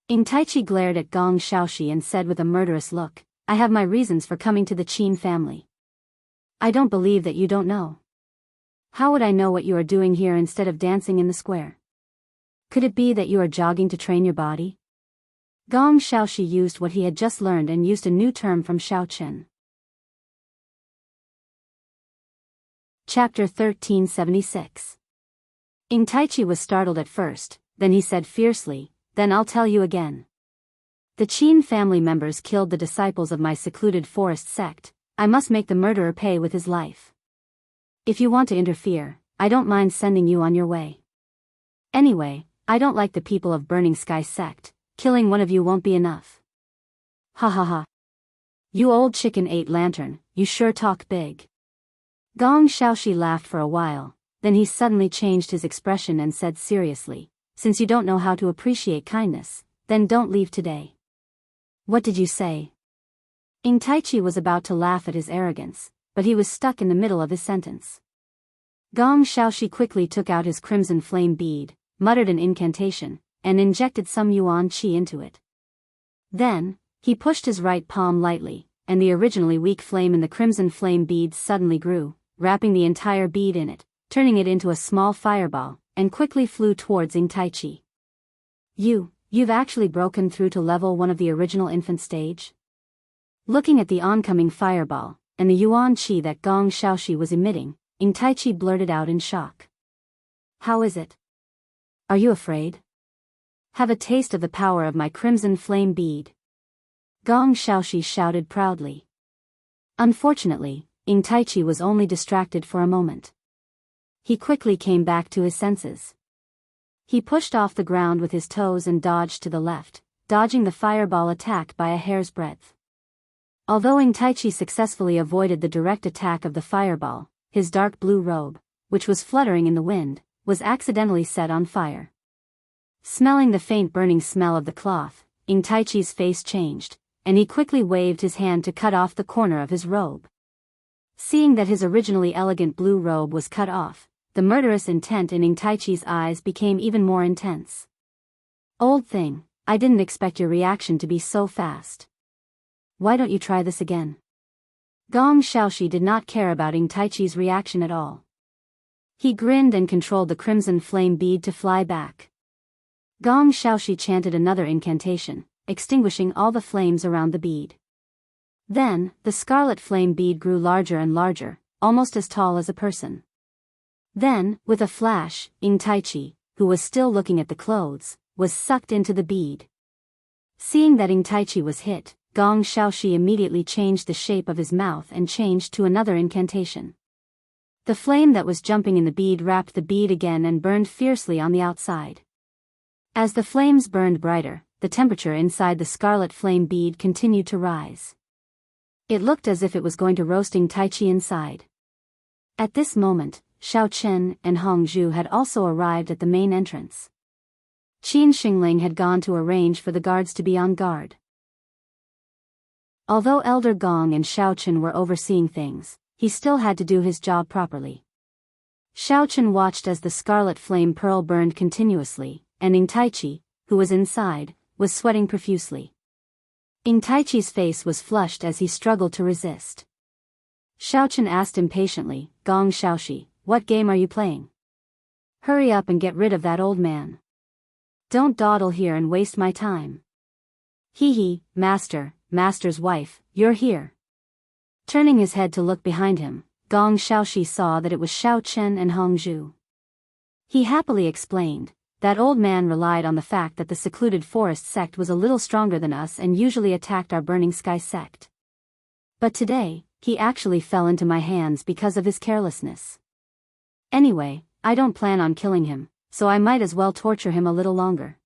Ing Taichi glared at Gong Shaoxi and said with a murderous look, "I have my reasons for coming to the Qin family. I don't believe that you don't know. How would I know what you are doing here instead of dancing in the square? Could it be that you are jogging to train your body?" Gong Shaoxi used what he had just learned and used a new term from Xiao Chen. Chapter 1376. Ing Taichi was startled at first, then he said fiercely, "Then I'll tell you again. The Qin family members killed the disciples of my secluded forest sect. I must make the murderer pay with his life. If you want to interfere, I don't mind sending you on your way. Anyway, I don't like the people of Burning Sky sect. Killing one of you won't be enough." "Ha ha ha. You old chicken ate lantern, you sure talk big." Gong Shaoxi laughed for a while, then he suddenly changed his expression and said seriously, "Since you don't know how to appreciate kindness, then don't leave today." "What did you say?" Ing Taichi was about to laugh at his arrogance, but he was stuck in the middle of his sentence. Gong Shaoxi quickly took out his crimson flame bead, muttered an incantation, and injected some yuan qi into it. Then, he pushed his right palm lightly, and the originally weak flame in the crimson flame bead suddenly grew, wrapping the entire bead in it, turning it into a small fireball, and quickly flew towards Ing Taichi. You've actually broken through to level 1 of the original infant stage?" Looking at the oncoming fireball, and the yuan qi that Gong Shaoxi was emitting, Ing Taichi blurted out in shock. "How is it? Are you afraid? Have a taste of the power of my crimson flame bead." Gong Shaoxi shouted proudly. Unfortunately, Ing Taichi was only distracted for a moment. He quickly came back to his senses. He pushed off the ground with his toes and dodged to the left, dodging the fireball attack by a hair's breadth. Although Ing Taichi successfully avoided the direct attack of the fireball, his dark blue robe, which was fluttering in the wind, was accidentally set on fire. Smelling the faint burning smell of the cloth, Ing Taichi's face changed, and he quickly waved his hand to cut off the corner of his robe. Seeing that his originally elegant blue robe was cut off, the murderous intent in Ing Taichi's eyes became even more intense. "Old thing, I didn't expect your reaction to be so fast. Why don't you try this again?" Gong Shaoxi did not care about Ing Taichi's reaction at all. He grinned and controlled the crimson flame bead to fly back. Gong Shaoxi chanted another incantation, extinguishing all the flames around the bead. Then, the scarlet flame bead grew larger and larger, almost as tall as a person. Then, with a flash, Ing Taichi, who was still looking at the clothes, was sucked into the bead. Seeing that Ing Taichi was hit, Gong Shaoxi immediately changed the shape of his mouth and changed to another incantation. The flame that was jumping in the bead wrapped the bead again and burned fiercely on the outside. As the flames burned brighter, the temperature inside the scarlet flame bead continued to rise. It looked as if it was going to roast Ing Taichi inside. At this moment, Xiao Chen and Hong Zhu had also arrived at the main entrance. Qin Xingling had gone to arrange for the guards to be on guard. Although Elder Gong and Xiao Chen were overseeing things, he still had to do his job properly. Xiao Chen watched as the scarlet flame pearl burned continuously, and Ing Taichi, who was inside, was sweating profusely. Ing Taichi's face was flushed as he struggled to resist. Xiao Chen asked impatiently, "Gong Shaoxi, what game are you playing? Hurry up and get rid of that old man. Don't dawdle here and waste my time." Hee, master's wife, you're here. Turning his head to look behind him, Gong Xiaoxi saw that it was Xiao Chen and Hong Zhu. He happily explained, that old man relied on the fact that the secluded forest sect was a little stronger than us and usually attacked our burning sky sect. But today, he actually fell into my hands because of his carelessness. Anyway, I don't plan on killing him, so I might as well torture him a little longer.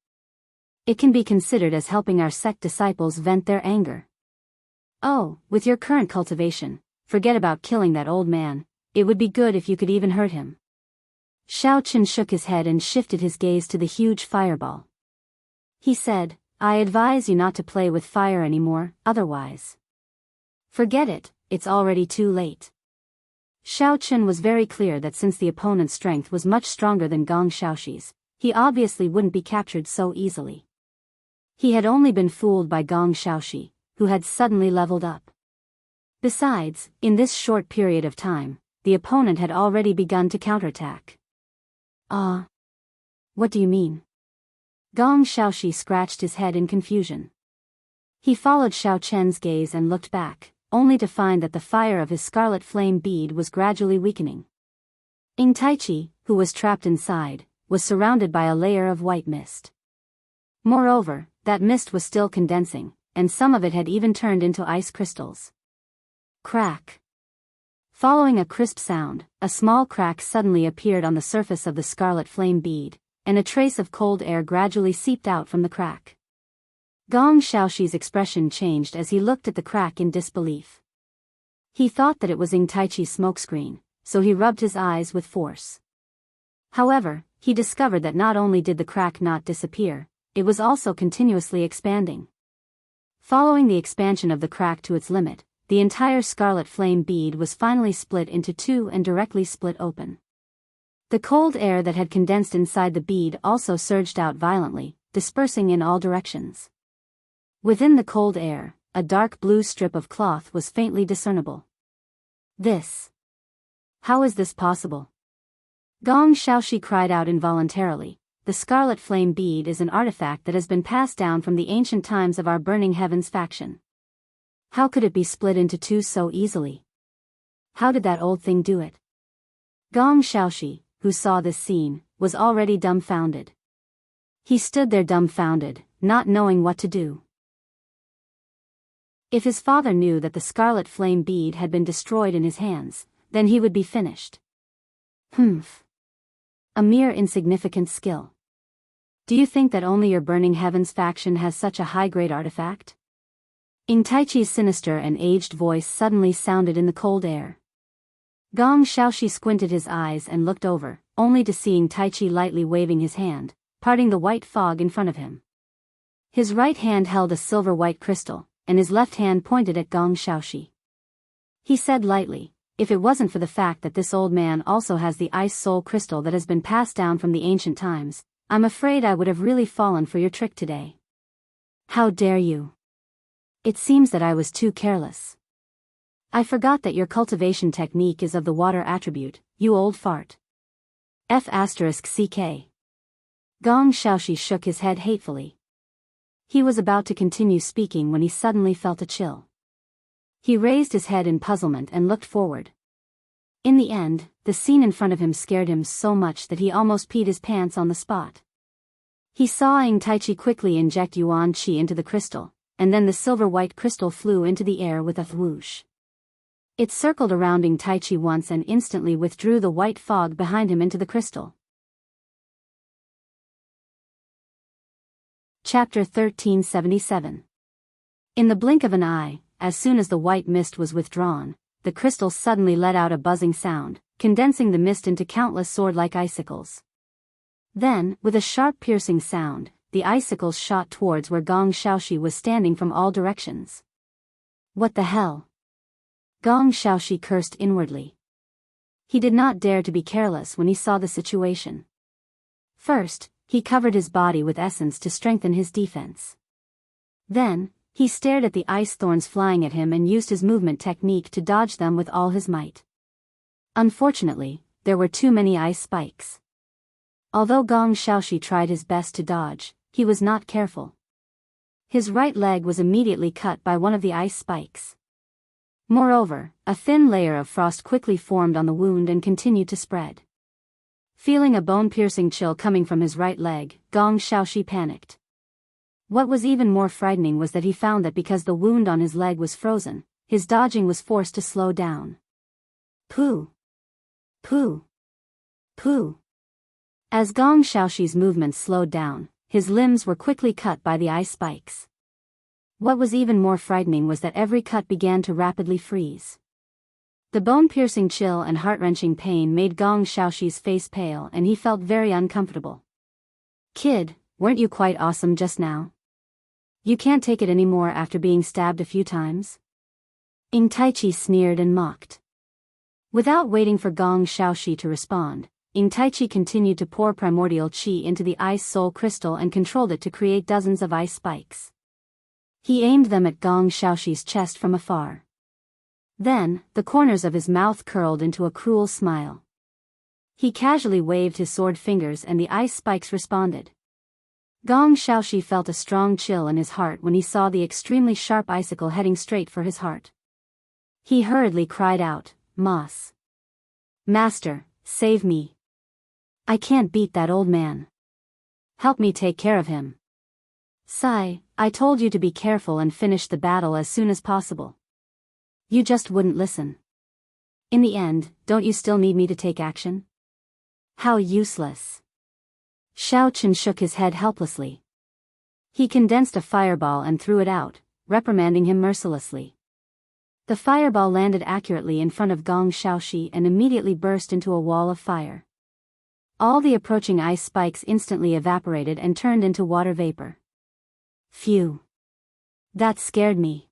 It can be considered as helping our sect disciples vent their anger. Oh, with your current cultivation, forget about killing that old man, it would be good if you could even hurt him. Xiao Chen shook his head and shifted his gaze to the huge fireball. He said, I advise you not to play with fire anymore, otherwise. Forget it, it's already too late. Xiao Chen was very clear that since the opponent's strength was much stronger than Gong Xiaoxi's, he obviously wouldn't be captured so easily. He had only been fooled by Gong Xiaoxi, who had suddenly leveled up. Besides, in this short period of time, the opponent had already begun to counterattack. What do you mean? Gong Xiaoxi scratched his head in confusion. He followed Xiao Chen's gaze and looked back, only to find that the fire of his scarlet flame bead was gradually weakening. Ing Taichi, who was trapped inside, was surrounded by a layer of white mist. Moreover, that mist was still condensing, and some of it had even turned into ice crystals. Crack. Following a crisp sound, a small crack suddenly appeared on the surface of the scarlet flame bead, and a trace of cold air gradually seeped out from the crack. Gong Xiaoxi's expression changed as he looked at the crack in disbelief. He thought that it was Ing Taichi's smokescreen, so he rubbed his eyes with force. However, he discovered that not only did the crack not disappear, it was also continuously expanding. Following the expansion of the crack to its limit, the entire scarlet flame bead was finally split into two and directly split open. The cold air that had condensed inside the bead also surged out violently, dispersing in all directions. Within the cold air, a dark blue strip of cloth was faintly discernible. How is this possible? Gong Xiaoxi cried out involuntarily. The scarlet flame bead is an artifact that has been passed down from the ancient times of our Burning Heavens faction. How could it be split into two so easily? How did that old thing do it? Gong Xiaoxi, who saw this scene, was already dumbfounded. He stood there dumbfounded, not knowing what to do. If his father knew that the scarlet flame bead had been destroyed in his hands, then he would be finished. A mere insignificant skill. Do you think that only your Burning Heavens faction has such a high-grade artifact? Ing Taichi's sinister and aged voice suddenly sounded in the cold air. Gong Xiaoxi squinted his eyes and looked over, only to see Ing Taichi lightly waving his hand, parting the white fog in front of him. His right hand held a silver-white crystal, and his left hand pointed at Gong Xiaoxi. He said lightly, if it wasn't for the fact that this old man also has the ice soul crystal that has been passed down from the ancient times, I'm afraid I would have really fallen for your trick today. How dare you? It seems that I was too careless. I forgot that your cultivation technique is of the water attribute, you old fart. F***ck. Gong Xiaoxi shook his head hatefully. He was about to continue speaking when he suddenly felt a chill. He raised his head in puzzlement and looked forward. In the end, the scene in front of him scared him so much that he almost peed his pants on the spot. He saw Ing Taichi quickly inject yuan qi into the crystal, and then the silver-white crystal flew into the air with a whoosh. It circled around Ing Taichi once and instantly withdrew the white fog behind him into the crystal. Chapter 1377. In the blink of an eye, as soon as the white mist was withdrawn, the crystal suddenly let out a buzzing sound, condensing the mist into countless sword-like icicles. Then, with a sharp piercing sound, the icicles shot towards where Gong Xiaoxi was standing from all directions. What the hell? Gong Xiaoxi cursed inwardly. He did not dare to be careless when he saw the situation. First, he covered his body with essence to strengthen his defense. Then, he stared at the ice thorns flying at him and used his movement technique to dodge them with all his might. Unfortunately, there were too many ice spikes. Although Gong Xiaoxi tried his best to dodge, he was not careful. His right leg was immediately cut by one of the ice spikes. Moreover, a thin layer of frost quickly formed on the wound and continued to spread. Feeling a bone-piercing chill coming from his right leg, Gong Xiaoxi panicked. What was even more frightening was that he found that because the wound on his leg was frozen, his dodging was forced to slow down. Pooh! Pooh! Pooh! As Gong Xiaoxi's movements slowed down, his limbs were quickly cut by the ice spikes. What was even more frightening was that every cut began to rapidly freeze. The bone-piercing chill and heart-wrenching pain made Gong Xiaoxi's face pale and he felt very uncomfortable. Kid, weren't you quite awesome just now? You can't take it anymore after being stabbed a few times? Ing Taichi sneered and mocked. Without waiting for Gong Xiaoxi to respond, Ing Taichi continued to pour primordial qi into the ice soul crystal and controlled it to create dozens of ice spikes. He aimed them at Gong Xiaoxi's chest from afar. Then, the corners of his mouth curled into a cruel smile. He casually waved his sword fingers and the ice spikes responded. Gong Xiaoxi felt a strong chill in his heart when he saw the extremely sharp icicle heading straight for his heart. He hurriedly cried out, "Moss! Master, save me! I can't beat that old man. Help me take care of him. Sai, I told you to be careful and finish the battle as soon as possible. You just wouldn't listen. In the end, don't you still need me to take action? How useless." Xiao Chen shook his head helplessly. He condensed a fireball and threw it out, reprimanding him mercilessly. The fireball landed accurately in front of Gong Xiaoxi and immediately burst into a wall of fire. All the approaching ice spikes instantly evaporated and turned into water vapor. Phew! That scared me.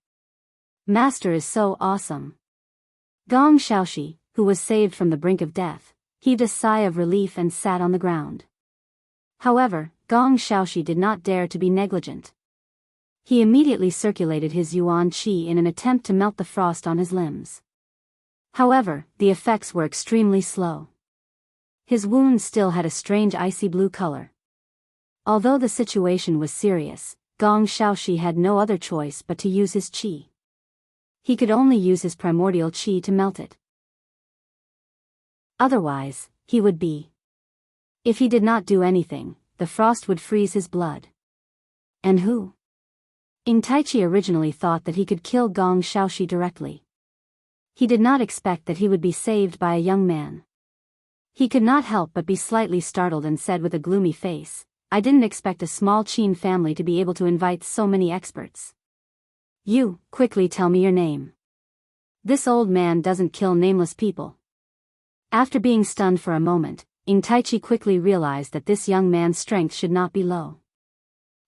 Master is so awesome. Gong Xiaoxi, who was saved from the brink of death, heaved a sigh of relief and sat on the ground. However, Gong Xiaoxi did not dare to be negligent. He immediately circulated his yuan qi in an attempt to melt the frost on his limbs. However, the effects were extremely slow. His wound still had a strange icy blue color. Although the situation was serious, Gong Xiaoxi had no other choice but to use his qi. He could only use his primordial qi to melt it. Otherwise, he would be. If he did not do anything, the frost would freeze his blood. And who? Ing Taichi originally thought that he could kill Gong Xiaoxi directly. He did not expect that he would be saved by a young man. He could not help but be slightly startled and said with a gloomy face, "I didn't expect a small Qin family to be able to invite so many experts. You, quickly tell me your name. This old man doesn't kill nameless people." After being stunned for a moment, Ing Taichi quickly realized that this young man's strength should not be low.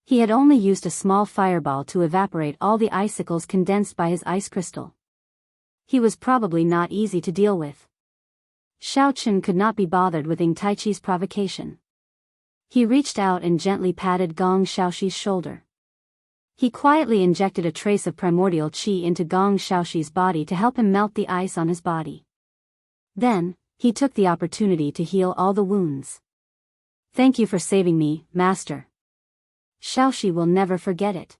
He had only used a small fireball to evaporate all the icicles condensed by his ice crystal. He was probably not easy to deal with. Xiao Chen could not be bothered with Ing Taichi's provocation. He reached out and gently patted Gong Xiaoxi's shoulder. He quietly injected a trace of primordial qi into Gong Xiaoxi's body to help him melt the ice on his body. Then, he took the opportunity to heal all the wounds. "Thank you for saving me, master. Xiaoxi will never forget it."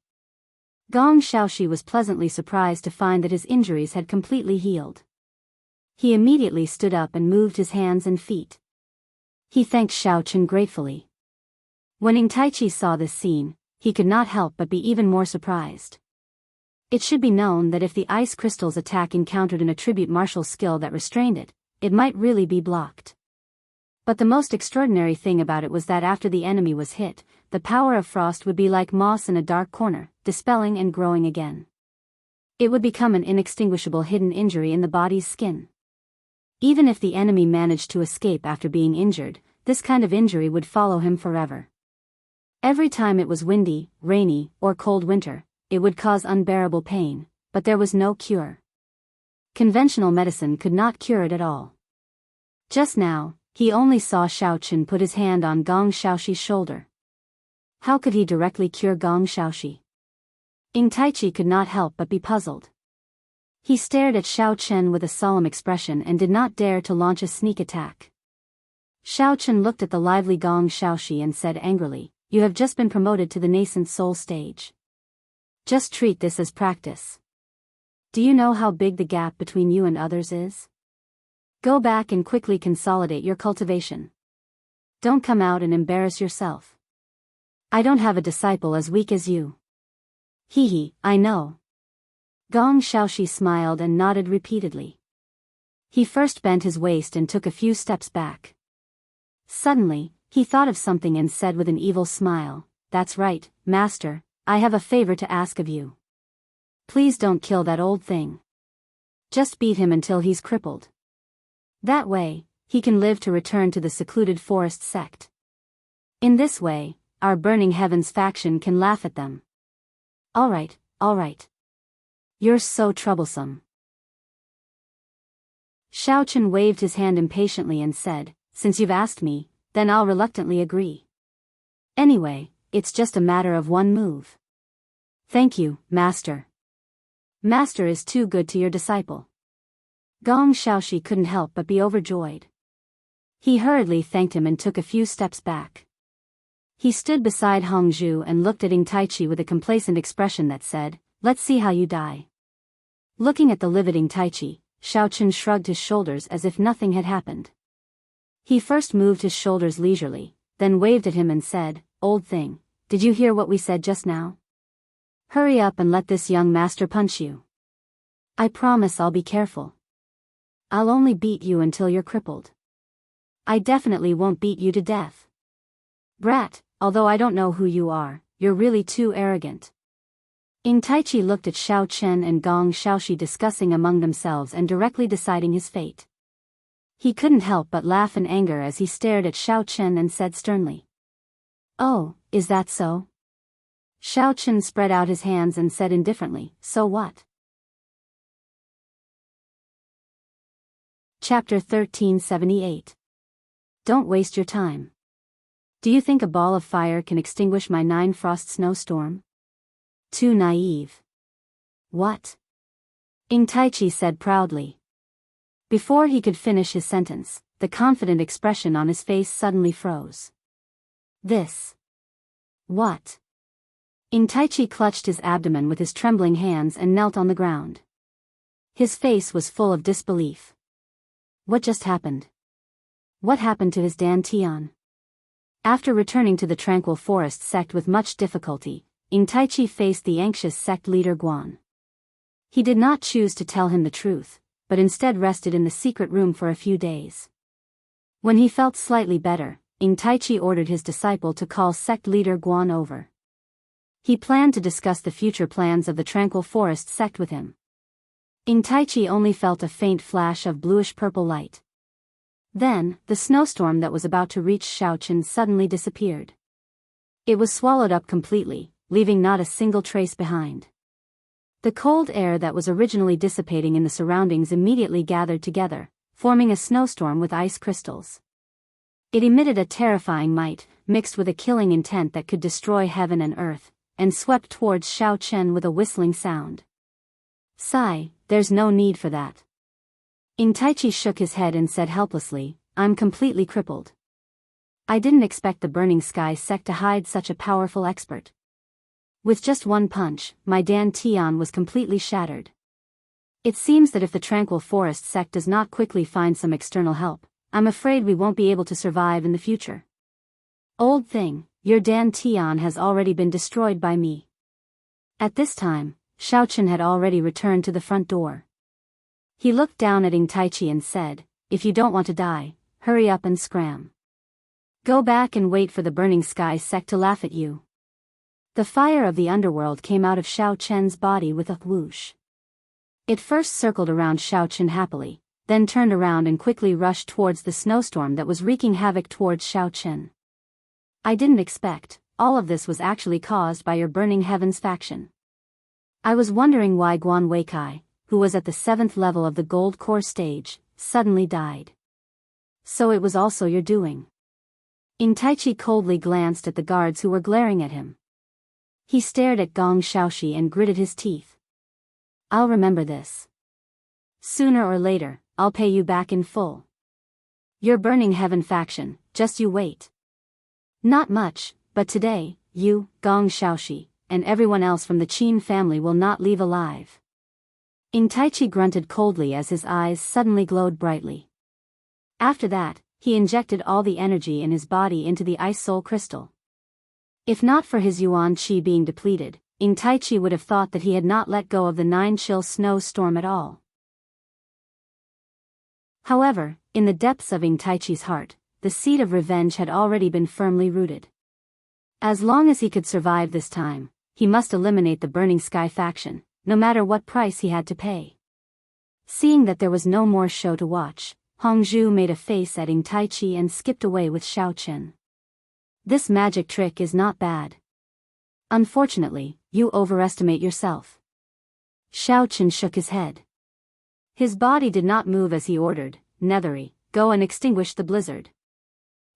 Gong Xiaoxi was pleasantly surprised to find that his injuries had completely healed. He immediately stood up and moved his hands and feet. He thanked Xiao Chen gratefully. When Ing Taichi saw this scene, he could not help but be even more surprised. It should be known that if the ice crystal's attack encountered an attribute martial skill that restrained it, it might really be blocked. But the most extraordinary thing about it was that after the enemy was hit, the power of frost would be like moss in a dark corner, dispelling and growing again. It would become an inextinguishable hidden injury in the body's skin. Even if the enemy managed to escape after being injured, this kind of injury would follow him forever. Every time it was windy, rainy, or cold winter, it would cause unbearable pain, but there was no cure. Conventional medicine could not cure it at all. Just now, he only saw Xiao Chen put his hand on Gong Xiaoxi's shoulder. How could he directly cure Gong Xiaoxi? Ing Taichi could not help but be puzzled. He stared at Xiao Chen with a solemn expression and did not dare to launch a sneak attack. Xiao Chen looked at the lively Gong Xiaoxi and said angrily, "You have just been promoted to the nascent soul stage. Just treat this as practice. Do you know how big the gap between you and others is? Go back and quickly consolidate your cultivation. Don't come out and embarrass yourself. I don't have a disciple as weak as you. Hee, I know. Gong Xiaoxi smiled and nodded repeatedly. He first bent his waist and took a few steps back. Suddenly, he thought of something and said with an evil smile, "That's right, master, I have a favor to ask of you. Please don't kill that old thing. Just beat him until he's crippled. That way, he can live to return to the secluded forest sect. In this way, our Burning Heavens faction can laugh at them." All right. You're so troublesome. Xiaochen waved his hand impatiently and said, "Since you've asked me, then I'll reluctantly agree. Anyway, it's just a matter of one move." "Thank you, master. Master is too good to your disciple." Gong Xiaoxi couldn't help but be overjoyed. He hurriedly thanked him and took a few steps back. He stood beside Hongzhu and looked at Ing Taichi with a complacent expression that said, "Let's see how you die." Looking at the livid Ing Taichi, Xiaochen shrugged his shoulders as if nothing had happened. He first moved his shoulders leisurely, then waved at him and said, "Old thing, did you hear what we said just now? Hurry up and let this young master punch you. I promise I'll be careful. I'll only beat you until you're crippled. I definitely won't beat you to death. Brat, although I don't know who you are, you're really too arrogant." Ing Taichi looked at Xiao Chen and Gong Xiaoxi discussing among themselves and directly deciding his fate. He couldn't help but laugh in anger as he stared at Xiao Chen and said sternly, "Oh, is that so?" Xiao Chen spread out his hands and said indifferently, "So what?" Chapter 1378. Don't waste your time. Do you think a ball of fire can extinguish my 9-frost snowstorm? Too naive. What? Ing Taichi said proudly. Before he could finish his sentence, the confident expression on his face suddenly froze. This. What? Ing Taichi clutched his abdomen with his trembling hands and knelt on the ground. His face was full of disbelief. What just happened? What happened to his Dan Tian? After returning to the tranquil forest sect with much difficulty, Ing Taichi faced the anxious sect leader Guan. He did not choose to tell him the truth, but instead rested in the secret room for a few days. When he felt slightly better, Ing Taichi ordered his disciple to call sect leader Guan over. He planned to discuss the future plans of the tranquil forest sect with him. Ing Taichi only felt a faint flash of bluish-purple light. Then, the snowstorm that was about to reach Xiaochen suddenly disappeared. It was swallowed up completely, leaving not a single trace behind. The cold air that was originally dissipating in the surroundings immediately gathered together, forming a snowstorm with ice crystals. It emitted a terrifying might, mixed with a killing intent that could destroy heaven and earth, and swept towards Xiao Chen with a whistling sound. "Sigh, there's no need for that." Ing Taichi shook his head and said helplessly, "I'm completely crippled. I didn't expect the Burning Sky sect to hide such a powerful expert. With just one punch, my Dan Tian was completely shattered. It seems that if the Tranquil Forest sect does not quickly find some external help, I'm afraid we won't be able to survive in the future. Old thing, your Dan Tian has already been destroyed by me." At this time, Xiaochen had already returned to the front door. He looked down at Ing Taichi and said, "If you don't want to die, hurry up and scram. Go back and wait for the Burning Sky sect to laugh at you." The fire of the underworld came out of Xiao Chen's body with a whoosh. It first circled around Xiao Chen happily, then turned around and quickly rushed towards the snowstorm that was wreaking havoc towards Xiao Chen. "I didn't expect, all of this was actually caused by your Burning Heavens faction. I was wondering why Guan Weikai, who was at the 7th level of the Gold Core stage, suddenly died. So it was also your doing." Ing Taichi coldly glanced at the guards who were glaring at him. He stared at Gong Xiaoxi and gritted his teeth. "I'll remember this. Sooner or later, I'll pay you back in full. Your Burning Heaven faction, just you wait. Not much, but today, you, Gong Xiaoxi, and everyone else from the Qin family will not leave alive. Taichi grunted coldly as his eyes suddenly glowed brightly. After that, he injected all the energy in his body into the ice soul crystal. If not for his yuan qi being depleted, Taichi would have thought that he had not let go of the 9-chill snow storm at all. However, in the depths of Taichi's heart, the seed of revenge had already been firmly rooted. As long as he could survive this time, he must eliminate the Burning Sky faction, no matter what price he had to pay. Seeing that there was no more show to watch, Hongzhu made a face at Taichi and skipped away with Xiaochen. This magic trick is not bad. Unfortunately, you overestimate yourself. Xiaochen shook his head. His body did not move as he ordered. Nethery, go and extinguish the blizzard.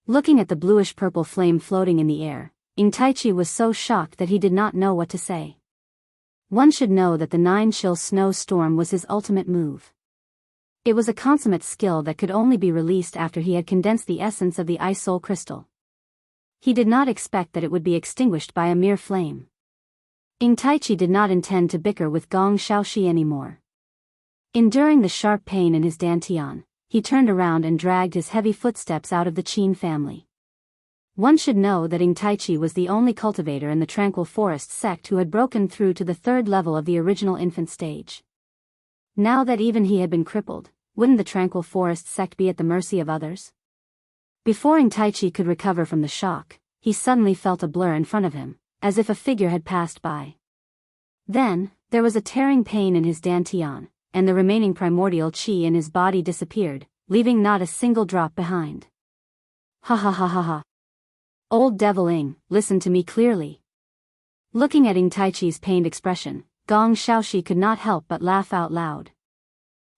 Looking at the bluish-purple flame floating in the air, Taichi was so shocked that he did not know what to say. One should know that the 9-chill snow storm was his ultimate move. It was a consummate skill that could only be released after he had condensed the essence of the ice soul crystal. He did not expect that it would be extinguished by a mere flame. Taichi did not intend to bicker with Gong Xiaoxi anymore. Enduring the sharp pain in his dantian, he turned around and dragged his heavy footsteps out of the Qin family. One should know that Taichi was the only cultivator in the Tranquil Forest sect who had broken through to the 3rd level of the original infant stage. Now that even he had been crippled, wouldn't the Tranquil Forest sect be at the mercy of others? Before Taichi could recover from the shock, he suddenly felt a blur in front of him, as if a figure had passed by. Then, there was a tearing pain in his dantian, and the remaining primordial qi in his body disappeared, leaving not a single drop behind. Ha ha ha ha ha. Old devil Ing, listen to me clearly. Looking at Taichi's pained expression, Gong Xiaoxi could not help but laugh out loud.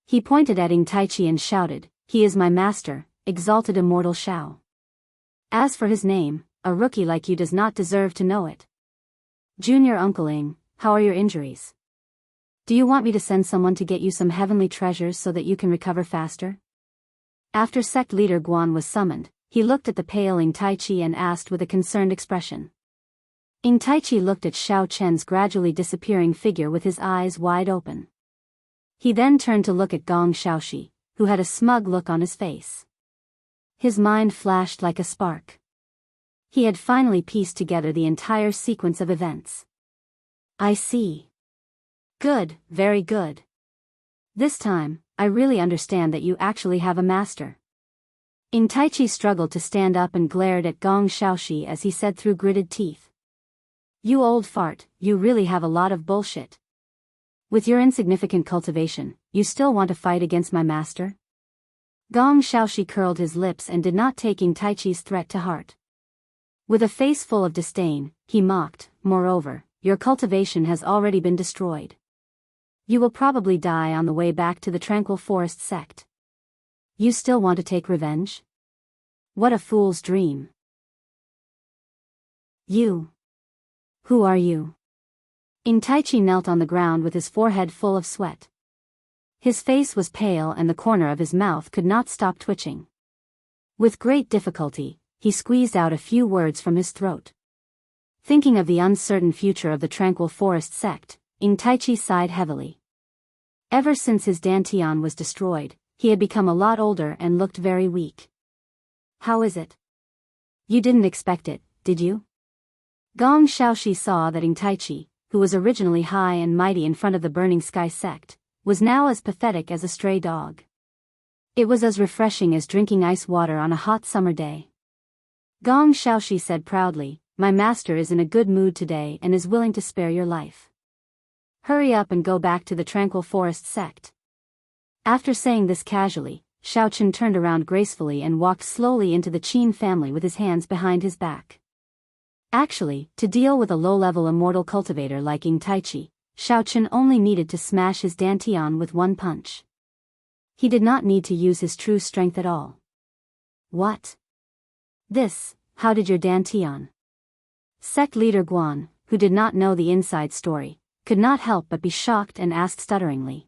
He pointed at Taichi and shouted, "He is my master, exalted immortal Xiao. As for his name, a rookie like you does not deserve to know it. Junior Uncle Ing, how are your injuries? Do you want me to send someone to get you some heavenly treasures so that you can recover faster?" After sect leader Guan was summoned, he looked at the pale Taichi and asked with a concerned expression. Taichi looked at Xiao Chen's gradually disappearing figure with his eyes wide open. He then turned to look at Gong Xiaoxi, who had a smug look on his face. His mind flashed like a spark. He had finally pieced together the entire sequence of events. I see. Good, very good. This time, I really understand that you actually have a master. Taichi struggled to stand up and glared at Gong Xiaoxi as he said through gritted teeth. You old fart, you really have a lot of bullshit. With your insignificant cultivation, you still want to fight against my master? Gong Xiaoxi curled his lips and did not take Taichi's threat to heart. With a face full of disdain, he mocked, moreover, your cultivation has already been destroyed. You will probably die on the way back to the Tranquil Forest sect. You still want to take revenge? What a fool's dream. You. Who are you? Taichi knelt on the ground with his forehead full of sweat. His face was pale and the corner of his mouth could not stop twitching. With great difficulty, he squeezed out a few words from his throat. Thinking of the uncertain future of the Tranquil Forest sect, Taichi sighed heavily. Ever since his dantian was destroyed, he had become a lot older and looked very weak. How is it? You didn't expect it, did you? Gong Xiaoxi saw that Taichi, who was originally high and mighty in front of the Burning Sky sect, was now as pathetic as a stray dog. It was as refreshing as drinking ice water on a hot summer day. Gong Xiaoxi said proudly, my master is in a good mood today and is willing to spare your life. Hurry up and go back to the Tranquil Forest sect. After saying this casually, Xiaochen turned around gracefully and walked slowly into the Qin family with his hands behind his back. Actually, to deal with a low-level immortal cultivator like Taichi, Xiaochen only needed to smash his dantian with one punch. He did not need to use his true strength at all. What? How did your dantian? Sect leader Guan, who did not know the inside story, could not help but be shocked and asked stutteringly.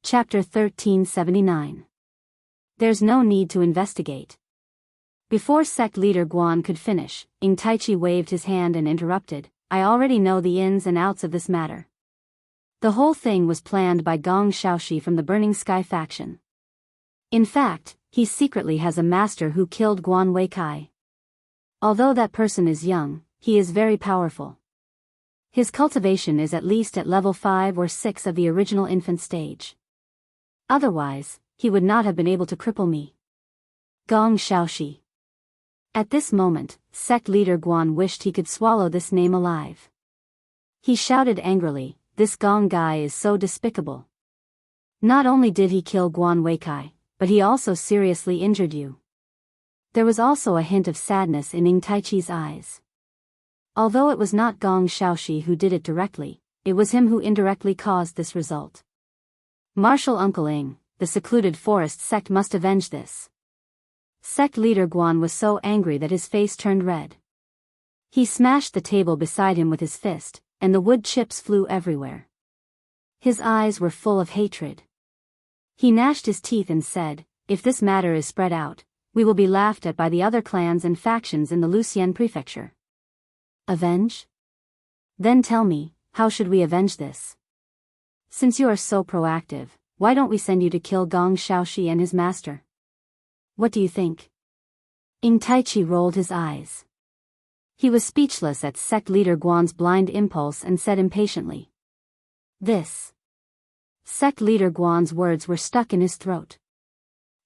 Chapter 1379. There's no need to investigate. Before sect leader Guan could finish, Ing Taichi waved his hand and interrupted, I already know the ins and outs of this matter. The whole thing was planned by Gong Shaoxi from the Burning Sky faction. In fact, he secretly has a master who killed Guan Weikai. Although that person is young, he is very powerful. His cultivation is at least at level 5 or 6 of the original infant stage. Otherwise, he would not have been able to cripple me. Gong Shaoxi. At this moment, sect leader Guan wished he could swallow this name alive. He shouted angrily, this Gong guy is so despicable. Not only did he kill Guan Weikai, but he also seriously injured you. There was also a hint of sadness in Ing Taichi's eyes. Although it was not Gong Shaoxi who did it directly, it was him who indirectly caused this result. Martial Uncle Ing, the secluded forest sect must avenge this. Sect leader Guan was so angry that his face turned red. He smashed the table beside him with his fist, and the wood chips flew everywhere. His eyes were full of hatred. He gnashed his teeth and said, if this matter is spread out, we will be laughed at by the other clans and factions in the Lucian prefecture. Avenge? Then tell me, how should we avenge this? Since you are so proactive, why don't we send you to kill Gong Shaoxi and his master? What do you think? Ing Taichi rolled his eyes. He was speechless at sect leader Guan's blind impulse and said impatiently. This. Sect leader Guan's words were stuck in his throat.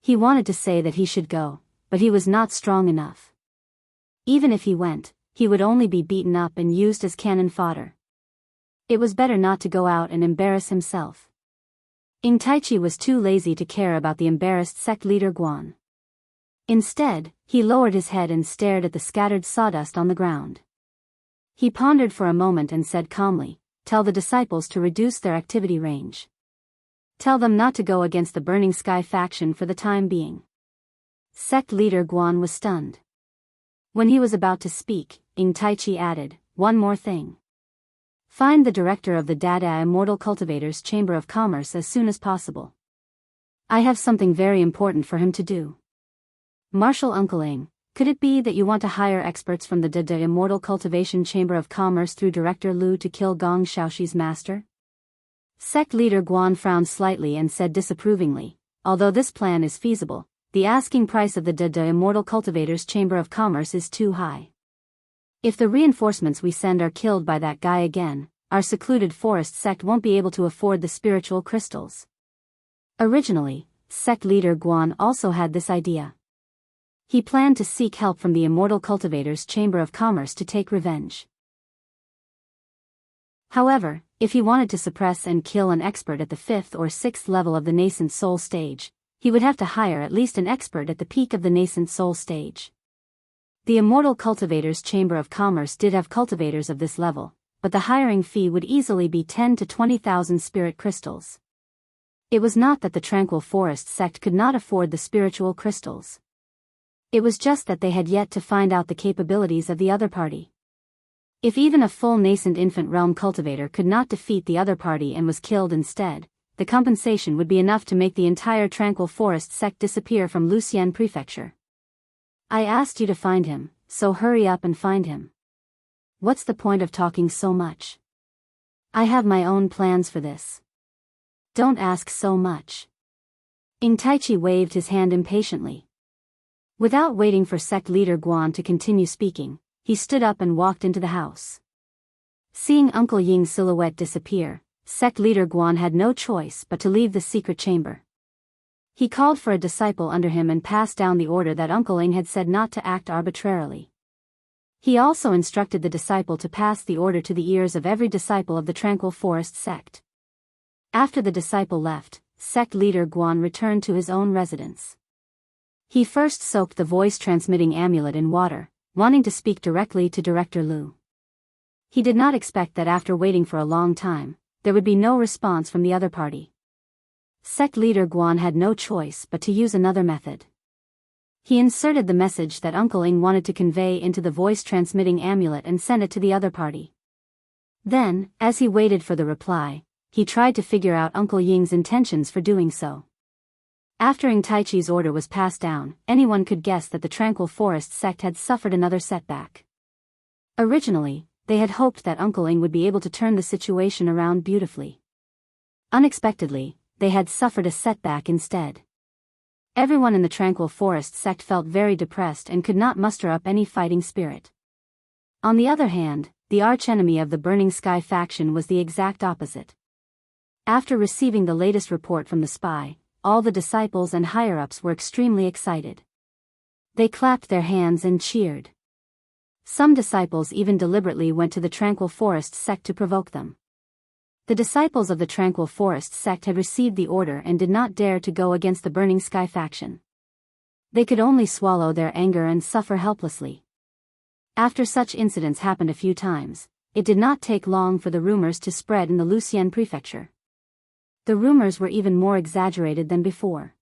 He wanted to say that he should go, but he was not strong enough. Even if he went, he would only be beaten up and used as cannon fodder. It was better not to go out and embarrass himself. Ing Taichi was too lazy to care about the embarrassed sect leader Guan. Instead, he lowered his head and stared at the scattered sawdust on the ground. He pondered for a moment and said calmly, tell the disciples to reduce their activity range. Tell them not to go against the Burning Sky faction for the time being. Sect leader Guan was stunned. When he was about to speak, Ing Taichi added, one more thing. Find the director of the Dada Immortal Cultivators Chamber of Commerce as soon as possible. I have something very important for him to do. Martial Uncle Ing, could it be that you want to hire experts from the Dada Immortal Cultivation Chamber of Commerce through Director Lu to kill Gong Shaoxi's master? Sect leader Guan frowned slightly and said disapprovingly, although this plan is feasible, the asking price of the Dada Immortal Cultivators Chamber of Commerce is too high. If the reinforcements we send are killed by that guy again, our secluded forest sect won't be able to afford the spiritual crystals. Originally, sect leader Guan also had this idea. He planned to seek help from the Immortal Cultivators Chamber of Commerce to take revenge. However, if he wanted to suppress and kill an expert at the 5th or 6th level of the nascent soul stage, he would have to hire at least an expert at the peak of the nascent soul stage. The Immortal Cultivators Chamber of Commerce did have cultivators of this level, but the hiring fee would easily be 10 to 20,000 spirit crystals. It was not that the Tranquil Forest sect could not afford the spiritual crystals. It was just that they had yet to find out the capabilities of the other party. If even a full nascent infant realm cultivator could not defeat the other party and was killed instead, the compensation would be enough to make the entire Tranquil Forest sect disappear from Lucian Prefecture. I asked you to find him, so hurry up and find him. What's the point of talking so much? I have my own plans for this. Don't ask so much. Ing Taichi waved his hand impatiently. Without waiting for sect leader Guan to continue speaking, he stood up and walked into the house. Seeing Uncle Ying's silhouette disappear, sect leader Guan had no choice but to leave the secret chamber. He called for a disciple under him and passed down the order that Uncle Ing had said not to act arbitrarily. He also instructed the disciple to pass the order to the ears of every disciple of the Tranquil Forest sect. After the disciple left, sect leader Guan returned to his own residence. He first soaked the voice-transmitting amulet in water, wanting to speak directly to Director Lu. He did not expect that after waiting for a long time, there would be no response from the other party. Sect leader Guan had no choice but to use another method. He inserted the message that Uncle Ing wanted to convey into the voice-transmitting amulet and sent it to the other party. Then, as he waited for the reply, he tried to figure out Uncle Ying's intentions for doing so. After Ing Taichi's order was passed down, anyone could guess that the Tranquil Forest sect had suffered another setback. Originally, they had hoped that Uncle Ing would be able to turn the situation around beautifully. Unexpectedly, they had suffered a setback instead. Everyone in the Tranquil Forest sect felt very depressed and could not muster up any fighting spirit. On the other hand, the archenemy of the Burning Sky faction was the exact opposite. After receiving the latest report from the spy, all the disciples and higher-ups were extremely excited. They clapped their hands and cheered. Some disciples even deliberately went to the Tranquil Forest sect to provoke them. The disciples of the Tranquil Forest sect had received the order and did not dare to go against the Burning Sky faction. They could only swallow their anger and suffer helplessly. After such incidents happened a few times, it did not take long for the rumors to spread in the Lucian prefecture. The rumors were even more exaggerated than before.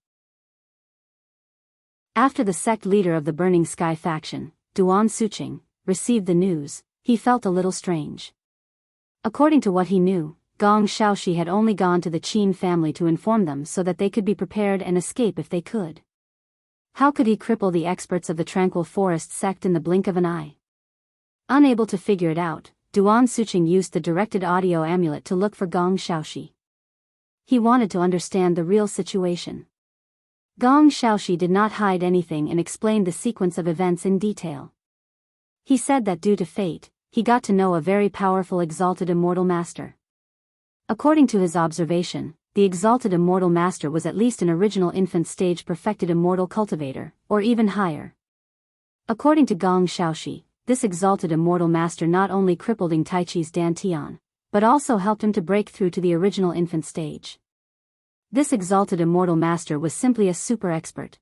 After the sect leader of the Burning Sky faction, Duan Suqing, received the news, he felt a little strange. According to what he knew, Gong Shaoxi had only gone to the Qin family to inform them so that they could be prepared and escape if they could. How could he cripple the experts of the Tranquil Forest sect in the blink of an eye? Unable to figure it out, Duan Suqing used the directed audio amulet to look for Gong Shaoxi. He wanted to understand the real situation. Gong Shaoxi did not hide anything and explained the sequence of events in detail. He said that due to fate, he got to know a very powerful exalted immortal master. According to his observation, the exalted immortal master was at least an original infant stage perfected immortal cultivator, or even higher. According to Gong Shaoxi, this exalted immortal master not only crippled Ing Taichi's Dantian, but also helped him to break through to the original infant stage. This exalted immortal master was simply a super expert.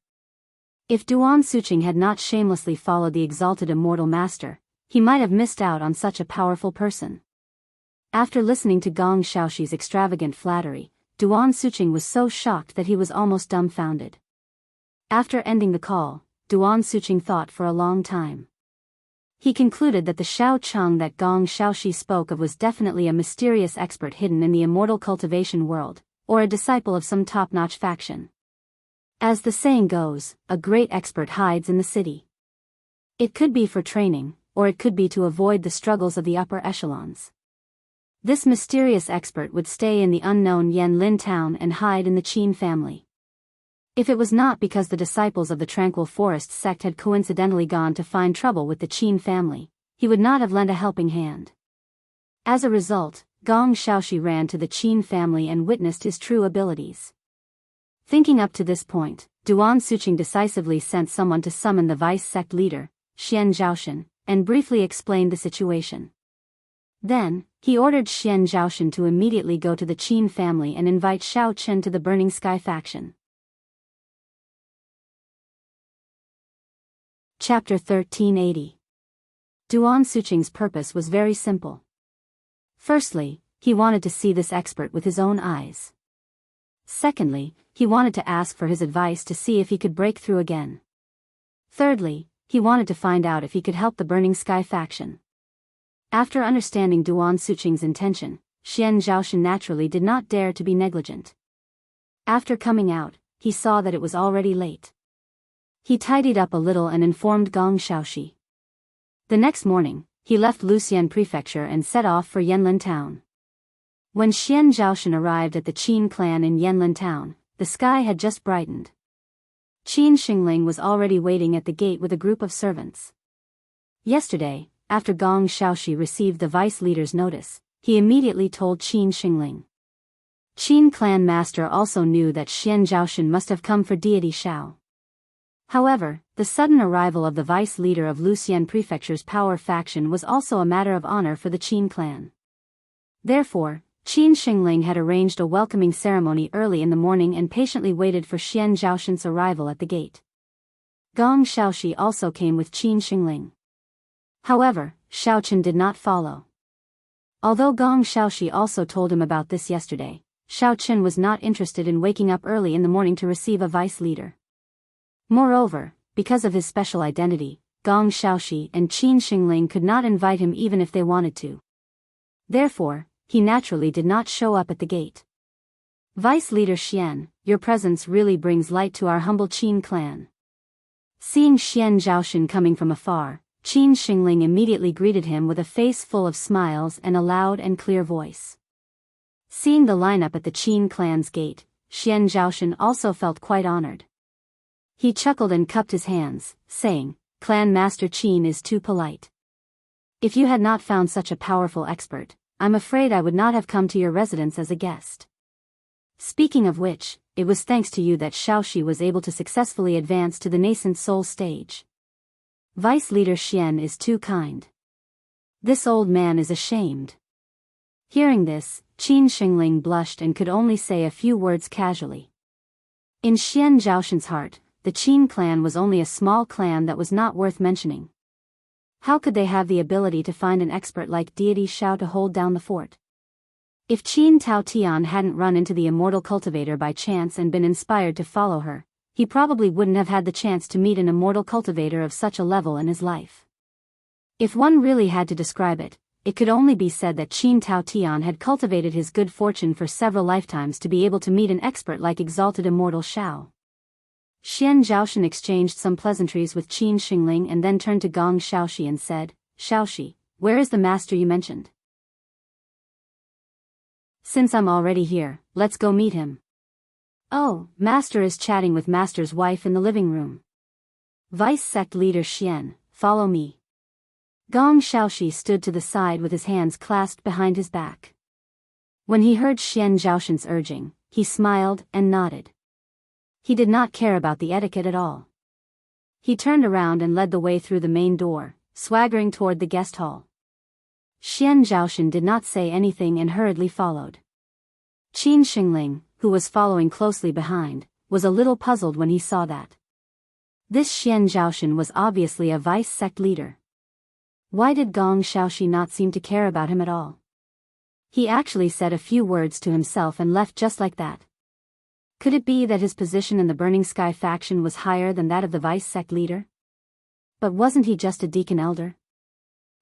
If Duan Suqing had not shamelessly followed the exalted immortal master, he might have missed out on such a powerful person. After listening to Gong Shaoxi's extravagant flattery, Duan Suqing was so shocked that he was almost dumbfounded. After ending the call, Duan Suqing thought for a long time. He concluded that the Shao Cheng that Gong Shaoxi spoke of was definitely a mysterious expert hidden in the immortal cultivation world, or a disciple of some top-notch faction. As the saying goes, a great expert hides in the city. It could be for training, or it could be to avoid the struggles of the upper echelons. This mysterious expert would stay in the unknown Yanlin town and hide in the Qin family. If it was not because the disciples of the Tranquil Forest sect had coincidentally gone to find trouble with the Qin family, he would not have lent a helping hand. As a result, Gong Shaoxi ran to the Qin family and witnessed his true abilities. Thinking up to this point, Duan Suqing decisively sent someone to summon the vice sect leader, Xian Zhaoshan, and briefly explained the situation. Then, he ordered Xian Zhaoshan to immediately go to the Qin family and invite Shao Chen to the Burning Sky faction. Chapter 1380. Duan Suqing's purpose was very simple. Firstly, he wanted to see this expert with his own eyes. Secondly, he wanted to ask for his advice to see if he could break through again. Thirdly, he wanted to find out if he could help the Burning Sky faction. After understanding Duan Suqing's intention, Xian Zhaoshan naturally did not dare to be negligent. After coming out, he saw that it was already late. He tidied up a little and informed Gong Shaoxi. The next morning, he left Lucian prefecture and set off for Yanlin town. When Xian Zhaoshan arrived at the Qin clan in Yanlin town, the sky had just brightened. Qin Xingling was already waiting at the gate with a group of servants. Yesterday, after Gong Shaoxi received the vice leader's notice, he immediately told Qin Xingling. Qin clan master also knew that Xian Zhaoshan must have come for deity Shao. However, the sudden arrival of the vice leader of Lucian prefecture's power faction was also a matter of honor for the Qin clan. Therefore, Qin Xingling had arranged a welcoming ceremony early in the morning and patiently waited for Xian Zhaoshan's arrival at the gate. Gong Shaoxi also came with Qin Xingling. However, Shao Chen did not follow. Although Gong Shaoxi also told him about this yesterday, Shao Chen was not interested in waking up early in the morning to receive a vice leader. Moreover, because of his special identity, Gong Shaoxi and Qin Xingling could not invite him even if they wanted to. Therefore, he naturally did not show up at the gate. Vice leader Xian, your presence really brings light to our humble Qin clan. Seeing Xian Zhaoxun coming from afar, Qin Xingling immediately greeted him with a face full of smiles and a loud and clear voice. Seeing the lineup at the Qin clan's gate, Xian Zhaoxun also felt quite honored. He chuckled and cupped his hands, saying, "Clan Master Qin is too polite. If you had not found such a powerful expert, I'm afraid I would not have come to your residence as a guest. Speaking of which, it was thanks to you that Xiaoxi was able to successfully advance to the nascent soul stage. Vice Leader Xian is too kind. This old man is ashamed." Hearing this, Qin Xingling blushed and could only say a few words casually. In Xian Zhaoxun's heart, the Qin clan was only a small clan that was not worth mentioning. How could they have the ability to find an expert like deity Xiao to hold down the fort? If Qin Tao Tian hadn't run into the immortal cultivator by chance and been inspired to follow her, he probably wouldn't have had the chance to meet an immortal cultivator of such a level in his life. If one really had to describe it, it could only be said that Qin Tao Tian had cultivated his good fortune for several lifetimes to be able to meet an expert like exalted immortal Xiao. Xian Zhaoxun exchanged some pleasantries with Qin Xingling and then turned to Gong Xiaoxi and said, "Xiaoxi, where is the master you mentioned? Since I'm already here, let's go meet him." "Oh, master is chatting with master's wife in the living room. Vice sect leader Xian, follow me." Gong Xiaoxi stood to the side with his hands clasped behind his back. When he heard Xian Zhaoxun's urging, he smiled and nodded. He did not care about the etiquette at all. He turned around and led the way through the main door, swaggering toward the guest hall. Xian Zhaoxun did not say anything and hurriedly followed. Qin Xingling, who was following closely behind, was a little puzzled when he saw that. This Xian Zhaoxun was obviously a vice sect leader. Why did Gong Xiaoxi not seem to care about him at all? He actually said a few words to himself and left just like that. Could it be that his position in the Burning Sky faction was higher than that of the vice sect leader? But wasn't he just a deacon elder?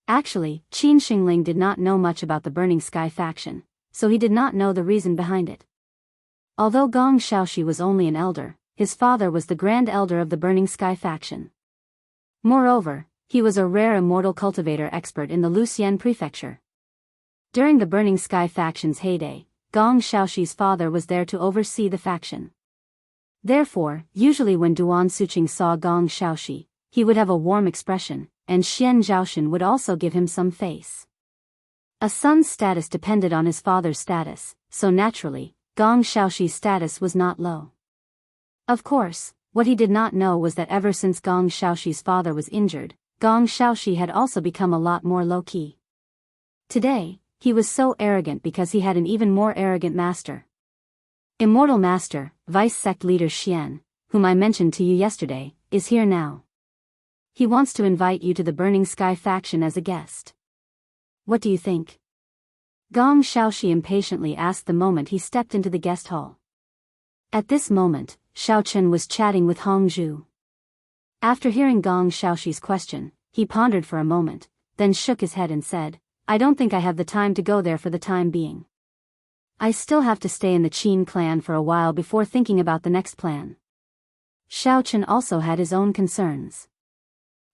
Actually, Qin Xingling did not know much about the Burning Sky faction, so he did not know the reason behind it. Although Gong Xiaoxi was only an elder, his father was the Grand Elder of the Burning Sky faction. Moreover, he was a rare immortal cultivator expert in the Luxian prefecture. During the Burning Sky faction's heyday, Gong Xiaoxi's father was there to oversee the faction. Therefore, usually when Duan Suqing saw Gong Xiaoxi, he would have a warm expression, and Xian Zhaoxun would also give him some face. A son's status depended on his father's status, so naturally, Gong Xiaoxi's status was not low. Of course, what he did not know was that ever since Gong Xiaoxi's father was injured, Gong Xiaoxi had also become a lot more low-key. Today, he was so arrogant because he had an even more arrogant master. Immortal Master, Vice Sect Leader Xian, whom I mentioned to you yesterday, is here now. He wants to invite you to the Burning Sky faction as a guest. What do you think? Gong Xiaoxi impatiently asked the moment he stepped into the guest hall. At this moment, Xiao Chen was chatting with Hong Zhu. After hearing Gong Xiaoxi's question, he pondered for a moment, then shook his head and said, "I don't think I have the time to go there for the time being. I still have to stay in the Qin clan for a while before thinking about the next plan." Xiao Chen also had his own concerns.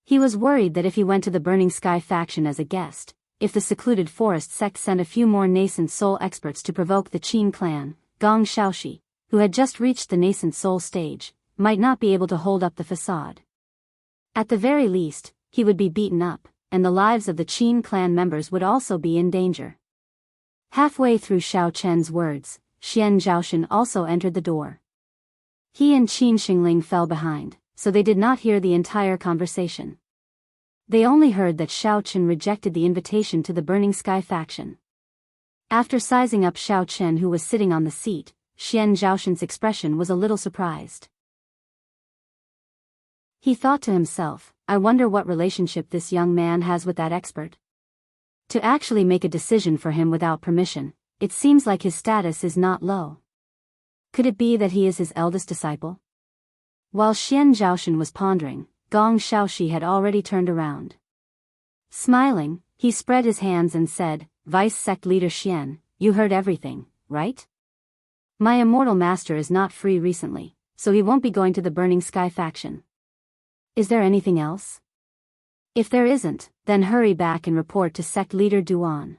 He was worried that if he went to the Burning Sky faction as a guest, if the secluded forest sect sent a few more nascent soul experts to provoke the Qin clan, Gong Xiaoxi, who had just reached the nascent soul stage, might not be able to hold up the facade. At the very least, he would be beaten up, and the lives of the Qin clan members would also be in danger. Halfway through Xiao Chen's words, Xian Zhaoxun also entered the door. He and Qin Xingling fell behind, so they did not hear the entire conversation. They only heard that Xiao Chen rejected the invitation to the Burning Sky faction. After sizing up Xiao Chen, who was sitting on the seat, Xian Zhaoxun's expression was a little surprised. He thought to himself, "I wonder what relationship this young man has with that expert. To actually make a decision for him without permission, it seems like his status is not low. Could it be that he is his eldest disciple?" While Xian Zhaoxun was pondering, Gong Xiaoxi had already turned around. Smiling, he spread his hands and said, "Vice Sect Leader Xian, you heard everything, right? My immortal master is not free recently, so he won't be going to the Burning Sky faction. Is there anything else? If there isn't, then hurry back and report to sect leader Duan.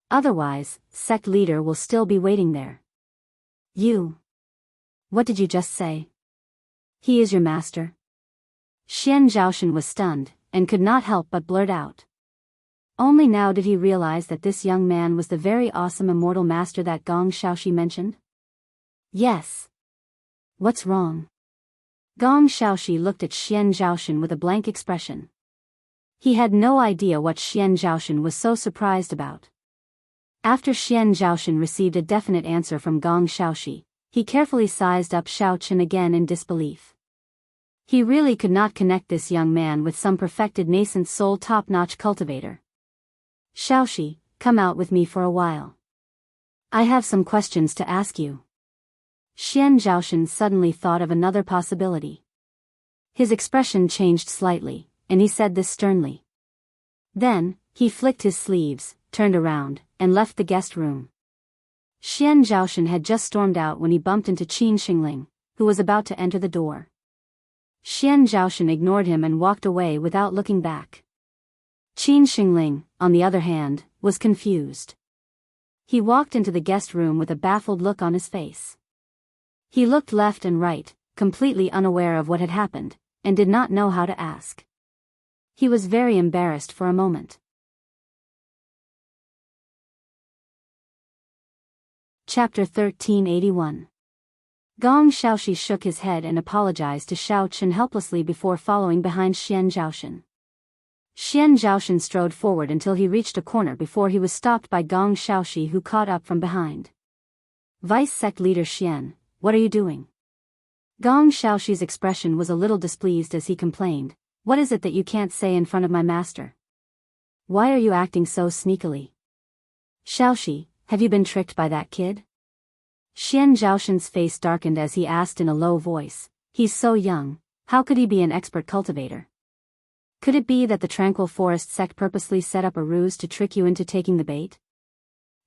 Otherwise, sect leader will still be waiting there. You. What did you just say? He is your master? Xian Zhaoshan was stunned, and could not help but blurt out. Only now did he realize that this young man was the very awesome immortal master that Gong Xiaoxi mentioned. Yes. What's wrong? Gong Xiaoxi looked at Xian Zhaoshan with a blank expression. He had no idea what Xian Zhaoshan was so surprised about. After Xian Zhaoshan received a definite answer from Gong Xiaoxi, he carefully sized up Xiao Chen again in disbelief. He really could not connect this young man with some perfected nascent soul top-notch cultivator. Xiaoxi, come out with me for a while. I have some questions to ask you. Xian Zhaoshan suddenly thought of another possibility. His expression changed slightly, and he said this sternly. Then, he flicked his sleeves, turned around, and left the guest room. Xian Zhaoshan had just stormed out when he bumped into Qin Xingling, who was about to enter the door. Xian Zhaoshan ignored him and walked away without looking back. Qin Xingling, on the other hand, was confused. He walked into the guest room with a baffled look on his face. He looked left and right, completely unaware of what had happened, and did not know how to ask. He was very embarrassed for a moment. Chapter 1381. Gong Xiaoxi shook his head and apologized to Xiao Chen helplessly before following behind Xian Zhaoshan. Xian Zhaoshan strode forward until he reached a corner before he was stopped by Gong Xiaoxi, who caught up from behind. Vice Sect Leader Xian, what are you doing? Gong Xiaoxi's expression was a little displeased as he complained, what is it that you can't say in front of my master? Why are you acting so sneakily? Xiaoxi, have you been tricked by that kid? Xian Zhaoshan's face darkened as he asked in a low voice, he's so young, how could he be an expert cultivator? Could it be that the Tranquil Forest sect purposely set up a ruse to trick you into taking the bait?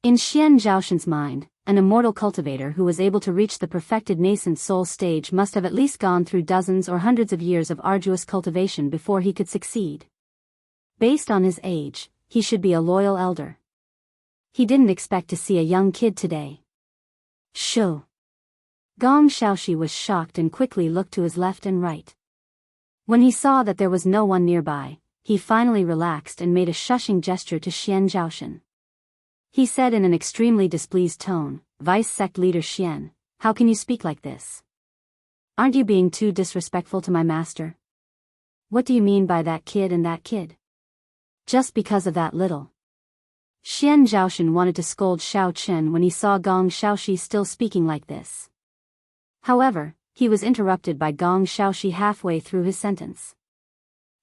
In Xian Zhaoshan's mind, an immortal cultivator who was able to reach the perfected nascent soul stage must have at least gone through dozens or hundreds of years of arduous cultivation before he could succeed. Based on his age, he should be a loyal elder. He didn't expect to see a young kid today. Shoo! Gong Xiaoxi was shocked and quickly looked to his left and right. When he saw that there was no one nearby, he finally relaxed and made a shushing gesture to Xian Zhaoshan. He said in an extremely displeased tone, Vice Sect Leader Xian, how can you speak like this? Aren't you being too disrespectful to my master? What do you mean by that kid and that kid? Just because of that little. Xian Zhaoshan wanted to scold Xiao Chen when he saw Gong Xiaoxi still speaking like this. However, he was interrupted by Gong Xiaoxi halfway through his sentence.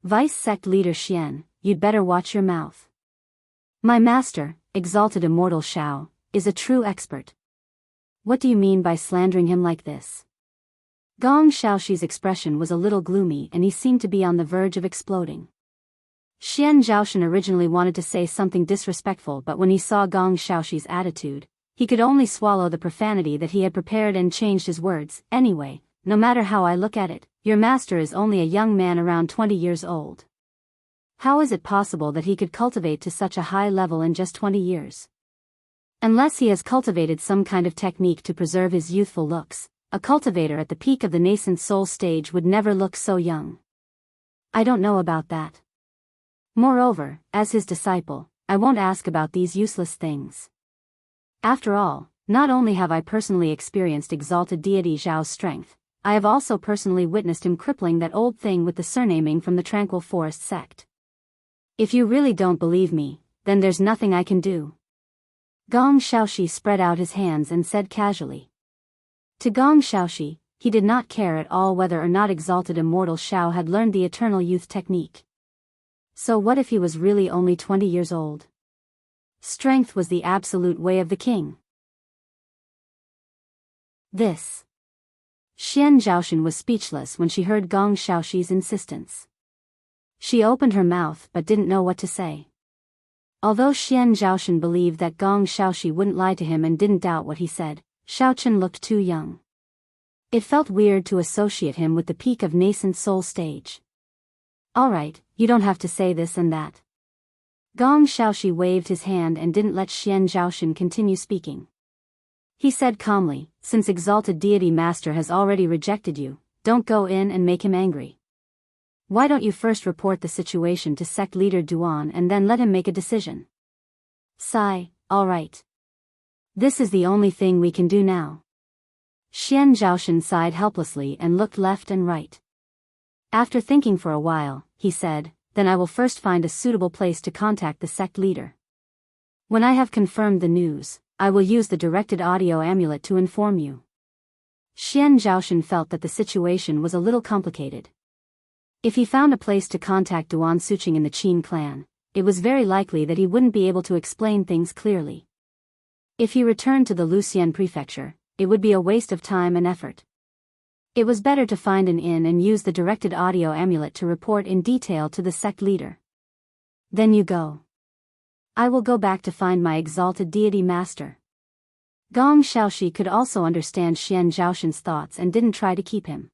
Vice Sect Leader Xian, you'd better watch your mouth. My master, exalted immortal Xiao, is a true expert. What do you mean by slandering him like this? Gong Xiaoxi's expression was a little gloomy and he seemed to be on the verge of exploding. Xian Zhaoshan originally wanted to say something disrespectful, but when he saw Gong Xiaoxi's attitude, he could only swallow the profanity that he had prepared and changed his words. Anyway, no matter how I look at it, your master is only a young man around 20 years old. How is it possible that he could cultivate to such a high level in just 20 years? Unless he has cultivated some kind of technique to preserve his youthful looks, a cultivator at the peak of the nascent soul stage would never look so young. I don't know about that. Moreover, as his disciple, I won't ask about these useless things. After all, not only have I personally experienced exalted deity Zhao's strength, I have also personally witnessed him crippling that old thing with the surnaming from the Tranquil Forest sect. If you really don't believe me, then there's nothing I can do. Gong Xiaoxi spread out his hands and said casually. To Gong Xiaoxi, he did not care at all whether or not exalted immortal Xiao had learned the eternal youth technique. So what if he was really only 20 years old? Strength was the absolute way of the king. This. Xian Zhaoshan was speechless when she heard Gong Xiaoxi's insistence. She opened her mouth but didn't know what to say. Although Xian Zhaoshan believed that Gong Xiaoxi wouldn't lie to him and didn't doubt what he said, Xiaochen looked too young. It felt weird to associate him with the peak of nascent soul stage. Alright, you don't have to say this and that. Gong Xiaoxi waved his hand and didn't let Xian Zhaoshan continue speaking. He said calmly, since Exalted Deity Master has already rejected you, don't go in and make him angry. Why don't you first report the situation to sect leader Duan and then let him make a decision? Sigh, alright. This is the only thing we can do now. Xian Zhaoshan sighed helplessly and looked left and right. After thinking for a while, he said, then I will first find a suitable place to contact the sect leader. When I have confirmed the news, I will use the directed audio amulet to inform you. Xian Zhaoshan felt that the situation was a little complicated. If he found a place to contact Duan Suqing in the Qin clan, it was very likely that he wouldn't be able to explain things clearly. If he returned to the Luxian prefecture, it would be a waste of time and effort. It was better to find an inn and use the directed audio amulet to report in detail to the sect leader. Then you go. I will go back to find my exalted deity master. Gong Xiaoxi could also understand Xian Zhaoshan's thoughts and didn't try to keep him.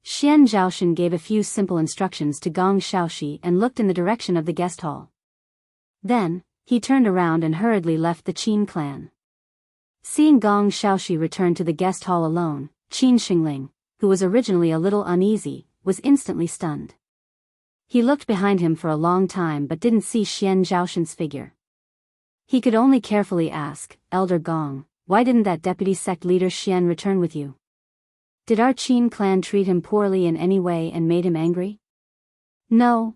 Xian Zhaoshan gave a few simple instructions to Gong Xiaoxi and looked in the direction of the guest hall. Then, he turned around and hurriedly left the Qin clan. Seeing Gong Xiaoxi return to the guest hall alone, Qin Xingling, who was originally a little uneasy, was instantly stunned. He looked behind him for a long time but didn't see Xian Zhaoshan's figure. He could only carefully ask, Elder Gong, why didn't that deputy sect leader Xian return with you? Did our Qin clan treat him poorly in any way and made him angry? No,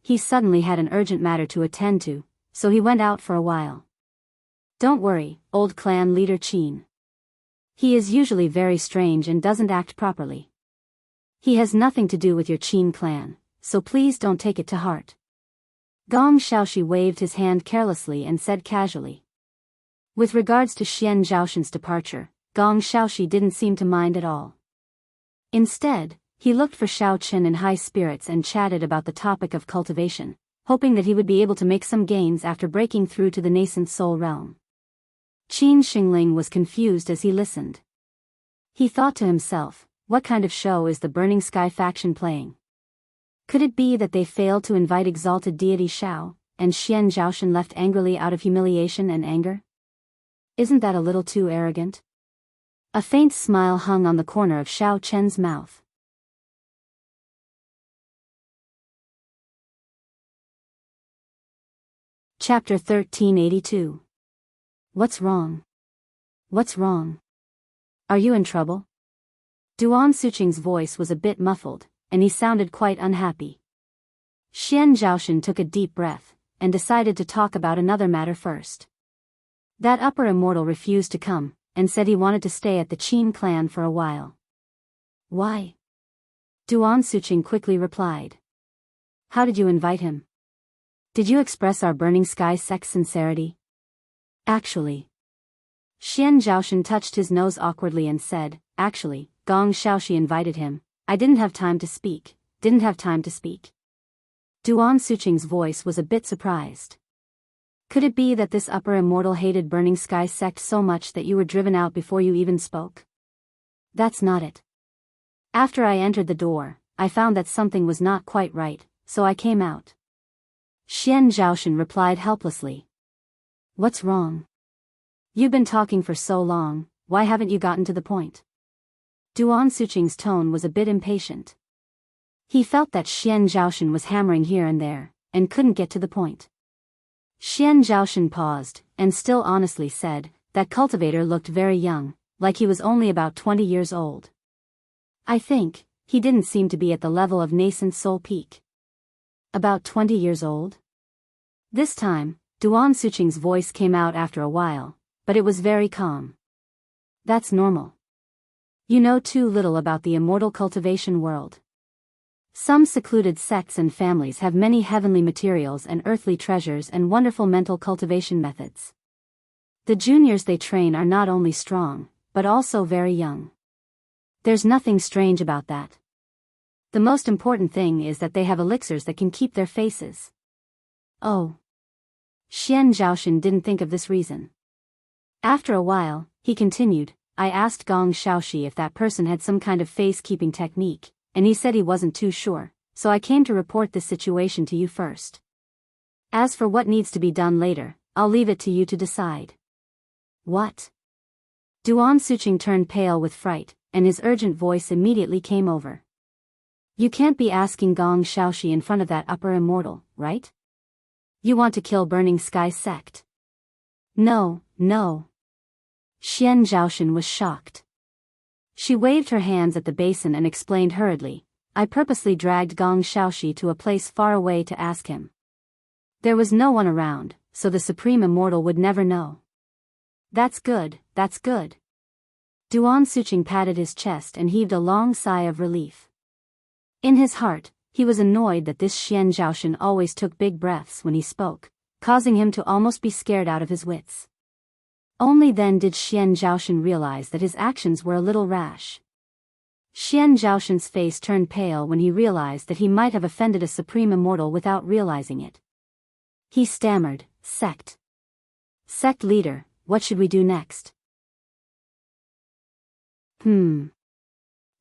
he suddenly had an urgent matter to attend to, so he went out for a while. Don't worry, old clan leader Qin. He is usually very strange and doesn't act properly. He has nothing to do with your Qin clan, so please don't take it to heart. Gong Xiaoxi waved his hand carelessly and said casually. With regards to Xian Zhaoshan's departure, Gong Xiaoxi didn't seem to mind at all. Instead, he looked for Xiaochen in high spirits and chatted about the topic of cultivation, hoping that he would be able to make some gains after breaking through to the nascent soul realm. Qin Xingling was confused as he listened. He thought to himself, what kind of show is the Burning Sky faction playing? Could it be that they failed to invite exalted deity Xiao, and Xian Zhaoshan left angrily out of humiliation and anger? Isn't that a little too arrogant? A faint smile hung on the corner of Xiao Chen's mouth. Chapter 1382. What's wrong? What's wrong? Are you in trouble? Duan Suqing's voice was a bit muffled, and he sounded quite unhappy. Xian Zhaoshan took a deep breath, and decided to talk about another matter first. That upper immortal refused to come, and said he wanted to stay at the Qin clan for a while. Why? Duan Suqing quickly replied. How did you invite him? Did you express our Burning Sky sect's sincerity? Actually. Xian Zhaoshan touched his nose awkwardly and said, actually, Gong Xiaoxi invited him. I didn't have time to speak. Duan Suqing's voice was a bit surprised. Could it be that this upper immortal hated Burning Sky sect so much that you were driven out before you even spoke? That's not it. After I entered the door, I found that something was not quite right, so I came out. Xian Zhaoshan replied helplessly. What's wrong? You've been talking for so long, why haven't you gotten to the point? Duan Suqing's tone was a bit impatient. He felt that Xian Zhaoshan was hammering here and there, and couldn't get to the point. Xian Zhaoshan paused, and still honestly said, that cultivator looked very young, like he was only about 20 years old. I think, he didn't seem to be at the level of nascent soul peak. About 20 years old? This time, Duan Suqing's voice came out after a while, but it was very calm. That's normal. You know too little about the immortal cultivation world. Some secluded sects and families have many heavenly materials and earthly treasures and wonderful mental cultivation methods. The juniors they train are not only strong, but also very young. There's nothing strange about that. The most important thing is that they have elixirs that can keep their faces. Oh. Xian Zhaoshan didn't think of this reason. After a while, he continued, I asked Gong Xiaoxi if that person had some kind of face-keeping technique, and he said he wasn't too sure, so I came to report this situation to you first. As for what needs to be done later, I'll leave it to you to decide. What? Duan Suqing turned pale with fright, and his urgent voice immediately came over. You can't be asking Gong Xiaoxi in front of that upper immortal, right? You want to kill Burning Sky sect? No, no. Xian Zhaoshan was shocked. She waved her hands at the basin and explained hurriedly, I purposely dragged Gong Xiaoxi to a place far away to ask him. There was no one around, so the Supreme Immortal would never know. That's good, that's good. Duan Suqing patted his chest and heaved a long sigh of relief. In his heart, he was annoyed that this Xian Zhaoshan always took big breaths when he spoke, causing him to almost be scared out of his wits. Only then did Xian Zhaoshan realize that his actions were a little rash. Xian Zhaoshan's face turned pale when he realized that he might have offended a Supreme Immortal without realizing it. He stammered, Sect leader, what should we do next? Duan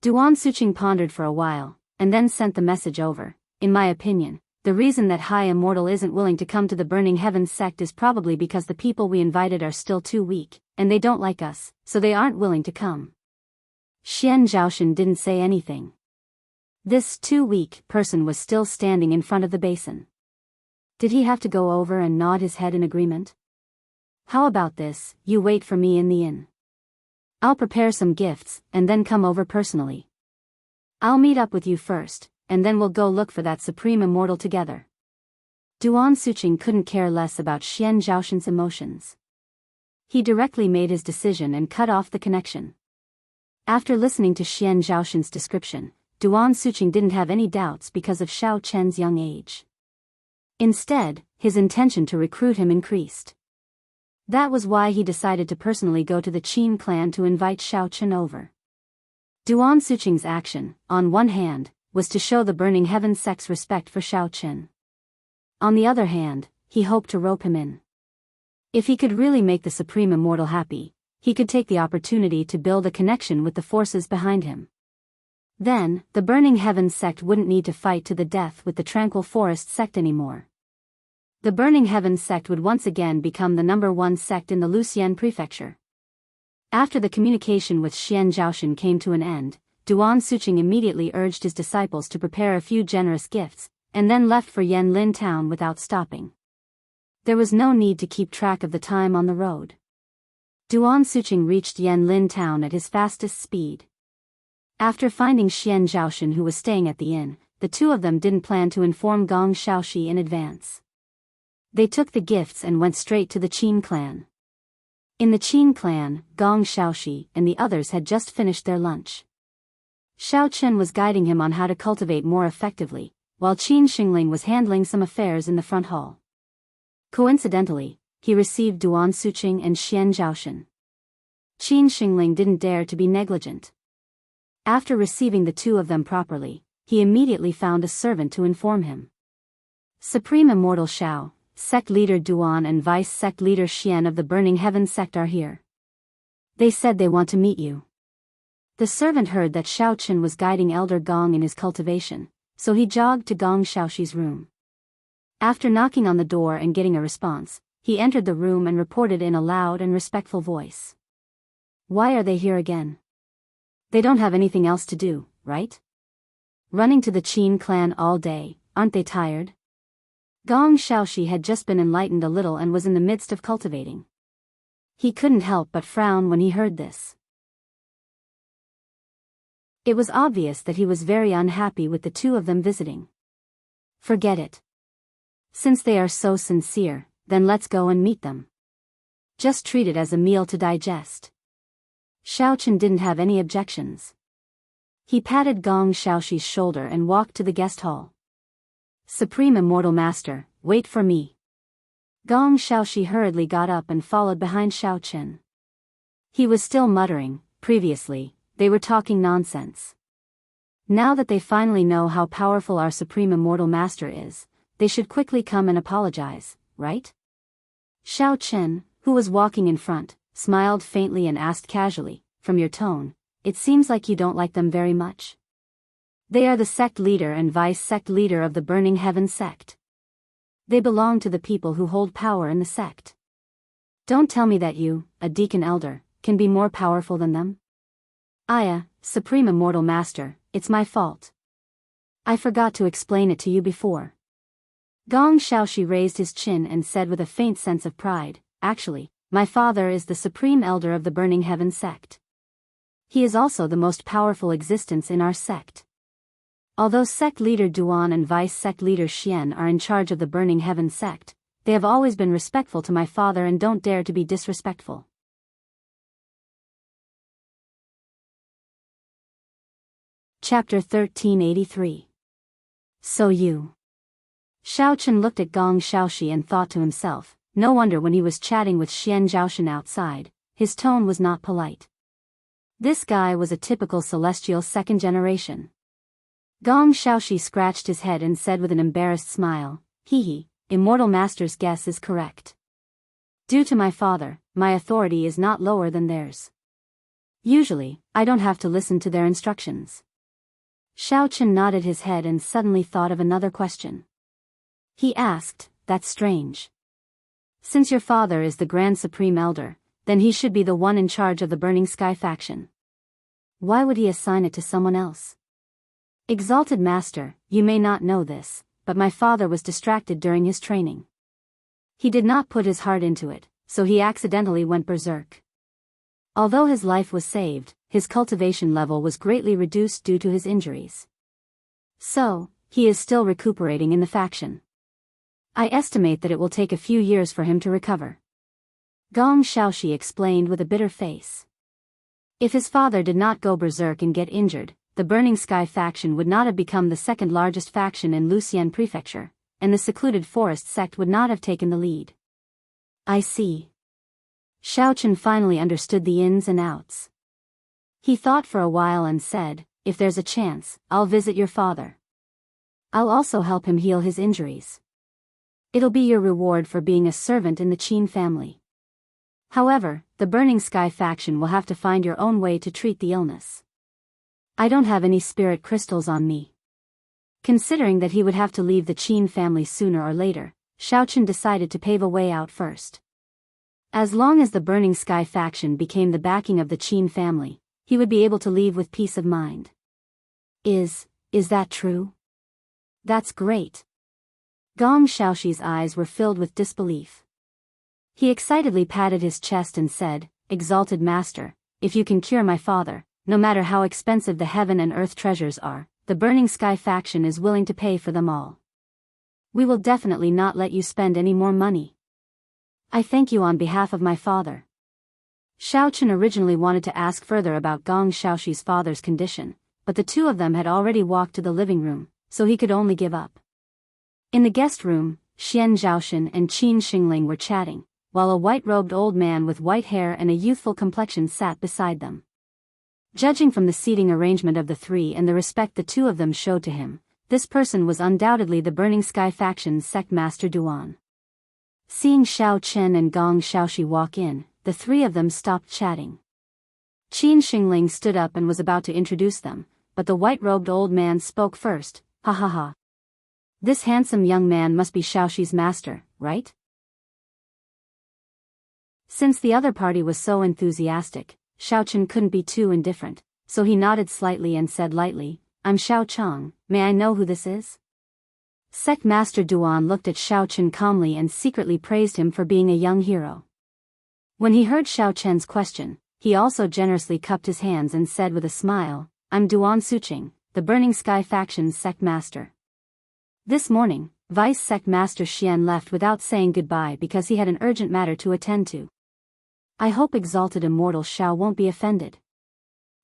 Suqing pondered for a while, and then sent the message over. In my opinion, the reason that High Immortal isn't willing to come to the Burning Heavens sect is probably because the people we invited are still too weak, and they don't like us, so they aren't willing to come. Xian Zhaoshan didn't say anything. This too weak person was still standing in front of the basin. Did he have to go over and nod his head in agreement? How about this, you wait for me in the inn. I'll prepare some gifts, and then come over personally. I'll meet up with you first, and then we'll go look for that Supreme Immortal together. Duan Suqing couldn't care less about Xian Zhaoshan's emotions. He directly made his decision and cut off the connection. After listening to Xian Zhaoshan's description, Duan Suqing didn't have any doubts because of Xiao Chen's young age. Instead, his intention to recruit him increased. That was why he decided to personally go to the Qin clan to invite Xiao Chen over. Duan Suqing's action, on one hand, was to show the Burning Heavens sect's respect for Xiao Chen. On the other hand, he hoped to rope him in. If he could really make the Supreme Immortal happy, he could take the opportunity to build a connection with the forces behind him. Then, the Burning Heavens sect wouldn't need to fight to the death with the Tranquil Forest sect anymore. The Burning Heavens sect would once again become the #1 sect in the Luxian prefecture. After the communication with Xian Zhaoshan came to an end, Duan Suqing immediately urged his disciples to prepare a few generous gifts, and then left for Yanlin town without stopping. There was no need to keep track of the time on the road. Duan Suqing reached Yanlin town at his fastest speed. After finding Xian Zhaoshan who was staying at the inn, the two of them didn't plan to inform Gong Xiaoxi in advance. They took the gifts and went straight to the Qin clan. In the Qin clan, Gong Xiaoxi and the others had just finished their lunch. Xiao Chen was guiding him on how to cultivate more effectively, while Qin Xingling was handling some affairs in the front hall. Coincidentally, he received Duan Suqing and Xian Zhaoshan. Qin Xingling didn't dare to be negligent. After receiving the two of them properly, he immediately found a servant to inform him. Supreme Immortal Xiao, Sect Leader Duan and Vice Sect Leader Xian of the Burning Heavens sect are here. They said they want to meet you. The servant heard that Xiao Chen was guiding Elder Gong in his cultivation, so he jogged to Gong Xiaoxi's room. After knocking on the door and getting a response, he entered the room and reported in a loud and respectful voice. Why are they here again? They don't have anything else to do, right? Running to the Qin clan all day, aren't they tired? Gong Xiaoxi had just been enlightened a little and was in the midst of cultivating. He couldn't help but frown when he heard this. It was obvious that he was very unhappy with the two of them visiting. Forget it. Since they are so sincere, then let's go and meet them. Just treat it as a meal to digest. Xiao Chen didn't have any objections. He patted Gong Xiaoxi's shoulder and walked to the guest hall. Supreme Immortal Master, wait for me. Gong Xiaoxi hurriedly got up and followed behind Xiao Chen. He was still muttering. Previously, they were talking nonsense. Now that they finally know how powerful our Supreme Immortal Master is, they should quickly come and apologize, right? Xiao Chen, who was walking in front, smiled faintly and asked casually, "From your tone, it seems like you don't like them very much." "They are the sect leader and vice-sect leader of the Burning Heaven sect. They belong to the people who hold power in the sect. Don't tell me that you, a deacon elder, can be more powerful than them." "Aya, Supreme Immortal Master, it's my fault. I forgot to explain it to you before." Gong Shaoxi raised his chin and said with a faint sense of pride, "Actually, my father is the Supreme Elder of the Burning Heaven sect. He is also the most powerful existence in our sect. Although sect leader Duan and vice-sect leader Xian are in charge of the Burning Heaven sect, they have always been respectful to my father and don't dare to be disrespectful." Chapter 1383. So you. Xiaochen looked at Gong Shaoxi and thought to himself, no wonder when he was chatting with Xian Zhaoshan outside, his tone was not polite. This guy was a typical celestial second generation. Gong Shaoxi scratched his head and said with an embarrassed smile, "Hee, Immortal Master's guess is correct. Due to my father, my authority is not lower than theirs. Usually, I don't have to listen to their instructions." Xiaochen nodded his head and suddenly thought of another question. He asked, "That's strange. Since your father is the Grand Supreme Elder, then he should be the one in charge of the Burning Sky faction. Why would he assign it to someone else?" "Exalted Master, you may not know this, but my father was distracted during his training. He did not put his heart into it, so he accidentally went berserk. Although his life was saved, his cultivation level was greatly reduced due to his injuries. So, he is still recuperating in the faction. I estimate that it will take a few years for him to recover." Gong Shaoxi explained with a bitter face. If his father did not go berserk and get injured, the Burning Sky faction would not have become the second largest faction in Luxian Prefecture, and the secluded forest sect would not have taken the lead. "I see." Xiaochen finally understood the ins and outs. He thought for a while and said, "If there's a chance, I'll visit your father. I'll also help him heal his injuries. It'll be your reward for being a servant in the Qin family. However, the Burning Sky faction will have to find your own way to treat the illness. I don't have any spirit crystals on me." Considering that he would have to leave the Qin family sooner or later, Xiaochen decided to pave a way out first. As long as the Burning Sky faction became the backing of the Qin family, he would be able to leave with peace of mind. Is that true? That's great." Gong Shaoxi's eyes were filled with disbelief. He excitedly patted his chest and said, "Exalted Master, if you can cure my father, no matter how expensive the heaven and earth treasures are, the Burning Sky faction is willing to pay for them all. We will definitely not let you spend any more money. I thank you on behalf of my father." Xiaochen originally wanted to ask further about Gong Shaoxi's father's condition, but the two of them had already walked to the living room, so he could only give up. In the guest room, Xian Zhaoshan and Qin Xingling were chatting, while a white-robed old man with white hair and a youthful complexion sat beside them. Judging from the seating arrangement of the three and the respect the two of them showed to him, this person was undoubtedly the Burning Sky faction's sect master Duan. Seeing Xiao Chen and Gong Shaoxi walk in, the three of them stopped chatting. Qin Xingling stood up and was about to introduce them, but the white-robed old man spoke first. "Ha ha ha. This handsome young man must be Shaoxi's master, right?" Since the other party was so enthusiastic, Xiaochen couldn't be too indifferent, so he nodded slightly and said lightly, "I'm Xiao Chang, may I know who this is?" Sect Master Duan looked at Xiaochen calmly and secretly praised him for being a young hero. When he heard Xiaochen's question, he also generously cupped his hands and said with a smile, "I'm Duan Suqing, the Burning Sky faction's sect master." This morning, Vice Sect Master Xian left without saying goodbye because he had an urgent matter to attend to. I hope Exalted Immortal Xiao won't be offended.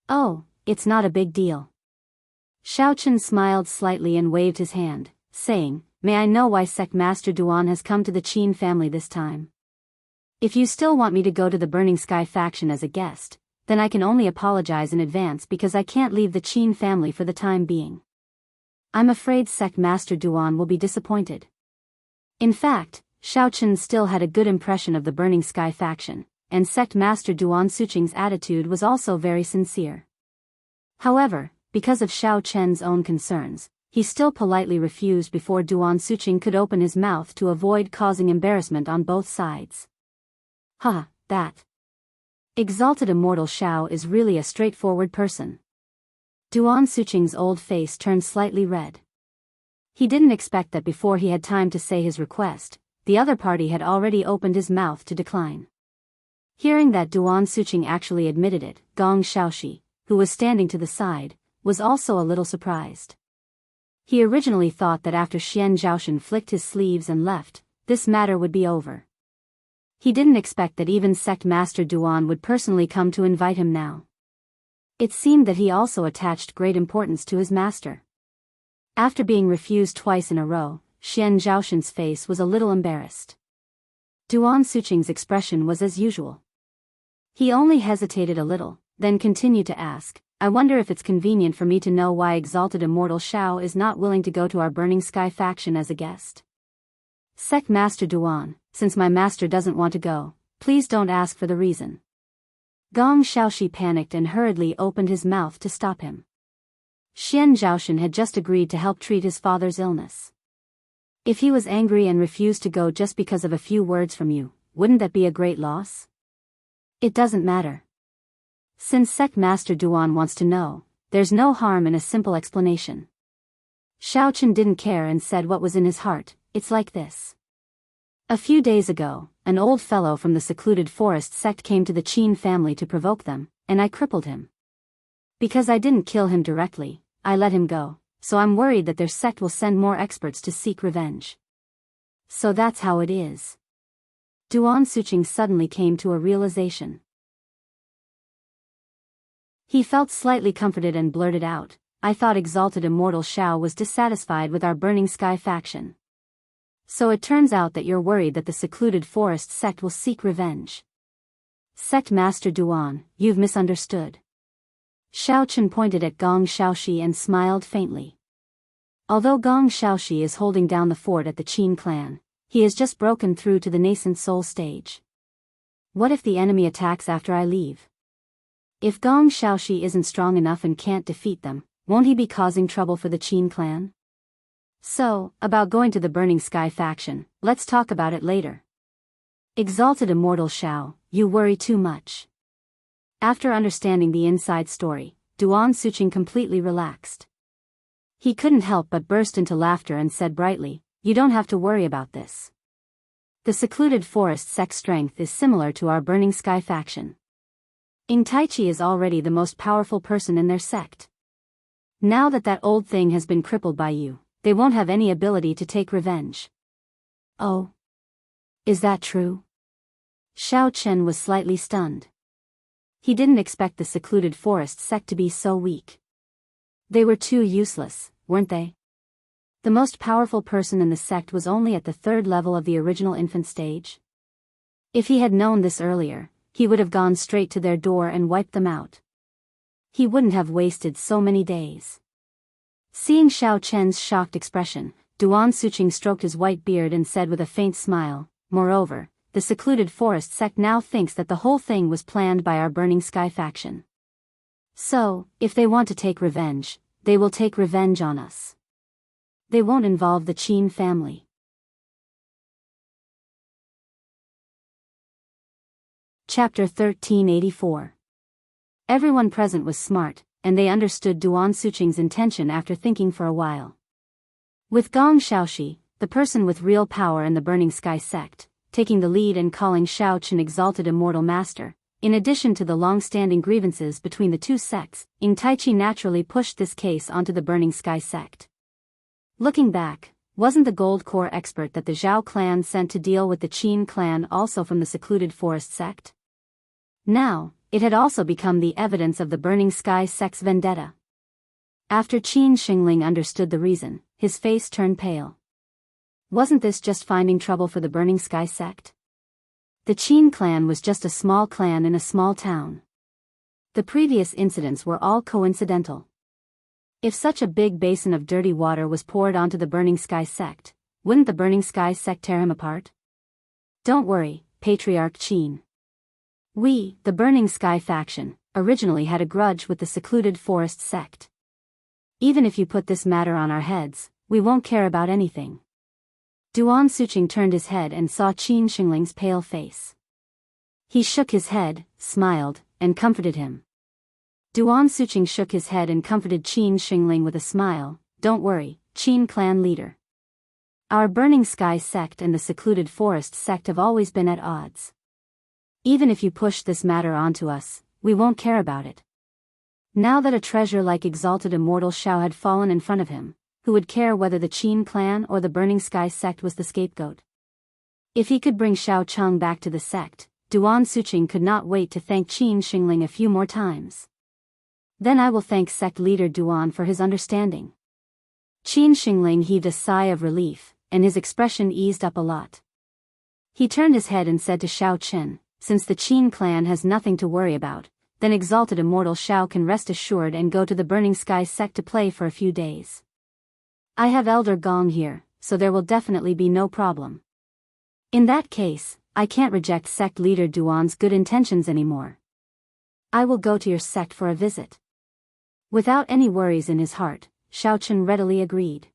Oh, it's not a big deal. Xiaochen smiled slightly and waved his hand, saying, "May I know why Sect Master Duan has come to the Qin family this time? If you still want me to go to the Burning Sky faction as a guest, then I can only apologize in advance because I can't leave the Qin family for the time being. I'm afraid Sect Master Duan will be disappointed." In fact, Xiaochen still had a good impression of the Burning Sky faction, and sect master Duan Suqing's attitude was also very sincere. However, because of Xiao Chen's own concerns, he still politely refused before Duan Suqing could open his mouth to avoid causing embarrassment on both sides. That exalted immortal Xiao is really a straightforward person. Duan Suqing's old face turned slightly red. He didn't expect that before he had time to say his request, the other party had already opened his mouth to decline. Hearing that Duan Suqing actually admitted it, Gong Xiaoxi, who was standing to the side, was also a little surprised. He originally thought that after Xian Zhaoshan flicked his sleeves and left, this matter would be over. He didn't expect that even sect master Duan would personally come to invite him now. It seemed that he also attached great importance to his master. After being refused twice in a row, Xian Zhaoshan's face was a little embarrassed. Duan Suqing's expression was as usual. He only hesitated a little, then continued to ask, I wonder if it's convenient for me to know why exalted immortal Xiao is not willing to go to our Burning Sky faction as a guest. Sect Master Duan, since my master doesn't want to go, please don't ask for the reason. Gong Xiaoxi panicked and hurriedly opened his mouth to stop him. Xian Zhaoshan had just agreed to help treat his father's illness. If he was angry and refused to go just because of a few words from you, wouldn't that be a great loss? It doesn't matter. Since Sect Master Duan wants to know, there's no harm in a simple explanation. Xiao Chen didn't care and said what was in his heart. It's like this. A few days ago, an old fellow from the secluded forest sect came to the Qin family to provoke them, and I crippled him. Because I didn't kill him directly, I let him go, so I'm worried that their sect will send more experts to seek revenge. So that's how it is. Duan Suqing suddenly came to a realization. He felt slightly comforted and blurted out, I thought exalted immortal Xiao was dissatisfied with our Burning Sky faction. So it turns out that you're worried that the secluded forest sect will seek revenge. Sect Master Duan, you've misunderstood. Xiao Chen pointed at Gong Xiaoxi and smiled faintly. Although Gong Xiaoxi is holding down the fort at the Qin clan, he has just broken through to the nascent soul stage. What if the enemy attacks after I leave? If Gong Xiaoxi isn't strong enough and can't defeat them, won't he be causing trouble for the Qin clan? So, about going to the Burning Sky faction, let's talk about it later. Exalted immortal Xiao, you worry too much. After understanding the inside story, Duan Suqing completely relaxed. He couldn't help but burst into laughter and said brightly, you don't have to worry about this. The secluded forest sect strength is similar to our Burning Sky faction. Ing Taichi is already the most powerful person in their sect. Now that old thing has been crippled by you, they won't have any ability to take revenge. Oh. Is that true? Xiao Chen was slightly stunned. He didn't expect the secluded forest sect to be so weak. They were too useless, weren't they? The most powerful person in the sect was only at the 3rd level of the original infant stage. If he had known this earlier, he would have gone straight to their door and wiped them out. He wouldn't have wasted so many days. Seeing Xiao Chen's shocked expression, Duan Suqing stroked his white beard and said with a faint smile, moreover, the secluded forest sect now thinks that the whole thing was planned by our Burning Sky faction. So, if they want to take revenge, they will take revenge on us. They won't involve the Qin family. Chapter 1384. Everyone present was smart, and they understood Duan Suqing's intention after thinking for a while. With Gong Xiaoxi, the person with real power in the Burning Sky sect, taking the lead and calling Xiao Chen exalted immortal master, in addition to the long-standing grievances between the two sects, Ing Taichi naturally pushed this case onto the Burning Sky sect. Looking back, wasn't the gold core expert that the Zhao clan sent to deal with the Qin clan also from the secluded forest sect? Now, it had also become the evidence of the Burning Sky sect's vendetta. After Qin Xingling understood the reason, his face turned pale. Wasn't this just finding trouble for the Burning Sky sect? The Qin clan was just a small clan in a small town. The previous incidents were all coincidental. If such a big basin of dirty water was poured onto the Burning Sky sect, wouldn't the Burning Sky sect tear him apart? Don't worry, Patriarch Qin. We, the Burning Sky faction, originally had a grudge with the secluded forest sect. Even if you put this matter on our heads, we won't care about anything. Duan Suqing turned his head and saw Qin Xingling's pale face. He shook his head, smiled, and comforted him. Duan Suqing shook his head and comforted Qin Xingling with a smile. Don't worry, Qin clan leader. Our Burning Sky sect and the secluded forest sect have always been at odds. Even if you push this matter onto us, we won't care about it. Now that a treasure like exalted immortal Xiao had fallen in front of him, who would care whether the Qin clan or the Burning Sky sect was the scapegoat? If he could bring Xiao Cheng back to the sect, Duan Suqing could not wait to thank Qin Xingling a few more times. Then I will thank sect leader Duan for his understanding. Qin Xingling heaved a sigh of relief, and his expression eased up a lot. He turned his head and said to Xiao Chen, since the Qin clan has nothing to worry about, then exalted immortal Xiao can rest assured and go to the Burning Sky sect to play for a few days. I have Elder Gong here, so there will definitely be no problem. In that case, I can't reject sect leader Duan's good intentions anymore. I will go to your sect for a visit. Without any worries in his heart, Xiao Chen readily agreed.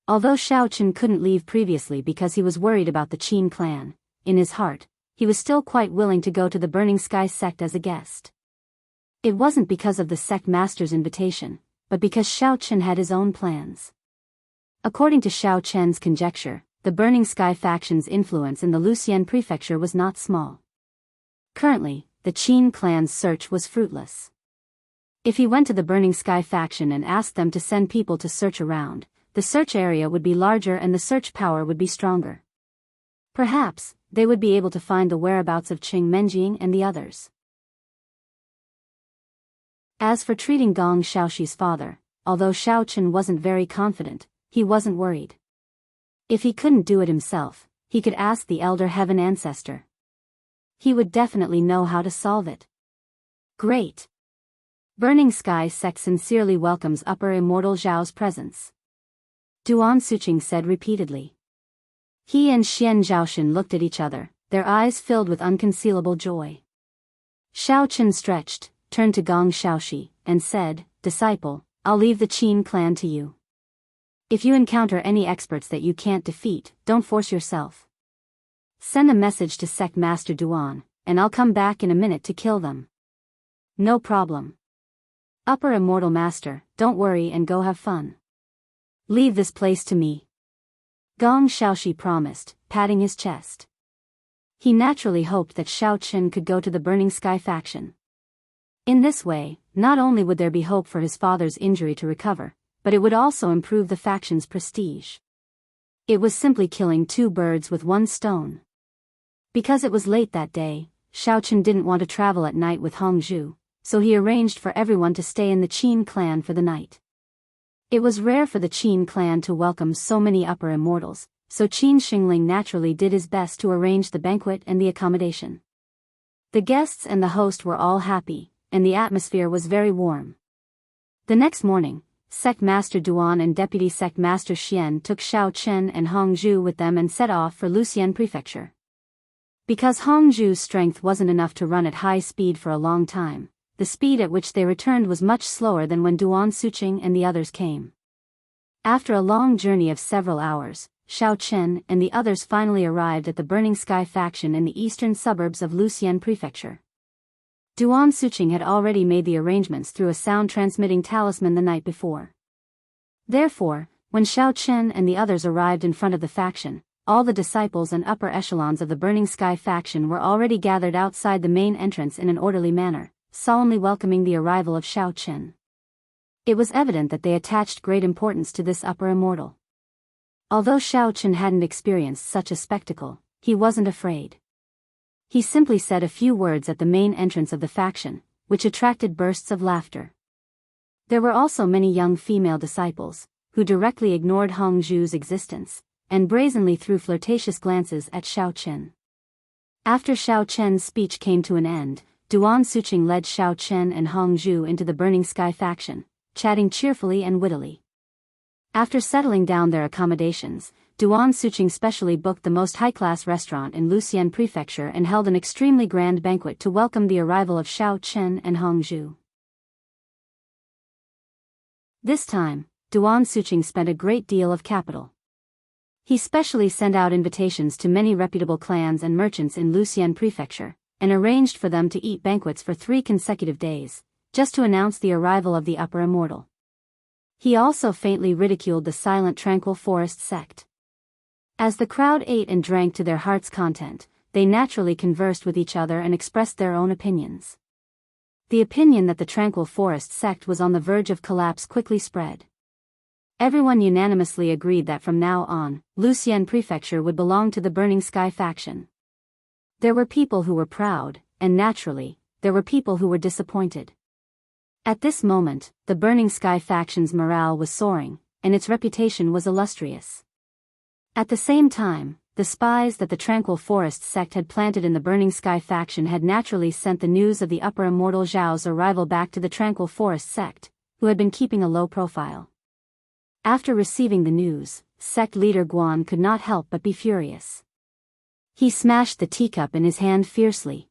Although Xiao Chen couldn't leave previously because he was worried about the Qin clan, in his heart, he was still quite willing to go to the Burning Sky sect as a guest. It wasn't because of the sect master's invitation, but because Xiao Chen had his own plans. According to Xiao Chen's conjecture, the Burning Sky faction's influence in the Luxian prefecture was not small. Currently, the Qin clan's search was fruitless. If he went to the Burning Sky faction and asked them to send people to search around, the search area would be larger and the search power would be stronger. Perhaps, they would be able to find the whereabouts of Qing Menjing and the others. As for treating Gong Xiaoxi's father, although Xiao Chen wasn't very confident, he wasn't worried. If he couldn't do it himself, he could ask the Elder Heaven Ancestor. He would definitely know how to solve it. Great! Burning Sky sect sincerely welcomes Upper Immortal Zhao's presence. Duan Suqing said repeatedly. He and Xian Zhaoxin looked at each other, their eyes filled with unconcealable joy. Xiao Chen stretched, turned to Gong Xiaoxi, and said, Disciple, I'll leave the Qin clan to you. If you encounter any experts that you can't defeat, don't force yourself. Send a message to Sect Master Duan, and I'll come back in a minute to kill them. No problem. Upper Immortal Master, don't worry and go have fun. Leave this place to me. Gong Xiaoxi promised, patting his chest. He naturally hoped that Xiao Chen could go to the Burning Sky faction. In this way, not only would there be hope for his father's injury to recover, but it would also improve the faction's prestige. It was simply killing two birds with one stone. Because it was late that day, Xiao Chen didn't want to travel at night with Hongzhu, so he arranged for everyone to stay in the Qin clan for the night. It was rare for the Qin clan to welcome so many upper immortals, so Qin Xingling naturally did his best to arrange the banquet and the accommodation. The guests and the host were all happy, and the atmosphere was very warm. The next morning, Sect Master Duan and Deputy Sect Master Xian took Xiao Chen and Hongzhu with them and set off for Luxian Prefecture. Because Hongzhu's strength wasn't enough to run at high speed for a long time, the speed at which they returned was much slower than when Duan Suqing and the others came. After a long journey of several hours, Xiao Chen and the others finally arrived at the Burning Sky faction in the eastern suburbs of Luxian Prefecture. Duan Suqing had already made the arrangements through a sound-transmitting talisman the night before. Therefore, when Xiao Chen and the others arrived in front of the faction, all the disciples and upper echelons of the Burning Sky faction were already gathered outside the main entrance in an orderly manner, solemnly welcoming the arrival of Xiao Chen. It was evident that they attached great importance to this upper immortal. Although Xiao Chen hadn't experienced such a spectacle, he wasn't afraid. He simply said a few words at the main entrance of the faction, which attracted bursts of laughter. There were also many young female disciples, who directly ignored Hongzhu's existence, and brazenly threw flirtatious glances at Xiao Chen. After Xiao Chen's speech came to an end, Duan Suqing led Xiao Chen and Hongzhu into the Burning Sky faction, chatting cheerfully and wittily. After settling down their accommodations, Duan Suqing specially booked the most high-class restaurant in Luxian Prefecture and held an extremely grand banquet to welcome the arrival of Xiao Chen and Hong Zhu. This time, Duan Suqing spent a great deal of capital. He specially sent out invitations to many reputable clans and merchants in Luxian Prefecture, and arranged for them to eat banquets for 3 consecutive days, just to announce the arrival of the upper immortal. He also faintly ridiculed the silent tranquil forest sect. As the crowd ate and drank to their heart's content, they naturally conversed with each other and expressed their own opinions. The opinion that the tranquil forest sect was on the verge of collapse quickly spread. Everyone unanimously agreed that from now on, Luxian Prefecture would belong to the Burning Sky faction. There were people who were proud, and naturally, there were people who were disappointed. At this moment, the Burning Sky faction's morale was soaring, and its reputation was illustrious. At the same time, the spies that the Tranquil Forest sect had planted in the Burning Sky faction had naturally sent the news of the upper immortal Zhao's arrival back to the Tranquil Forest sect, who had been keeping a low profile. After receiving the news, sect leader Guan could not help but be furious. He smashed the teacup in his hand fiercely.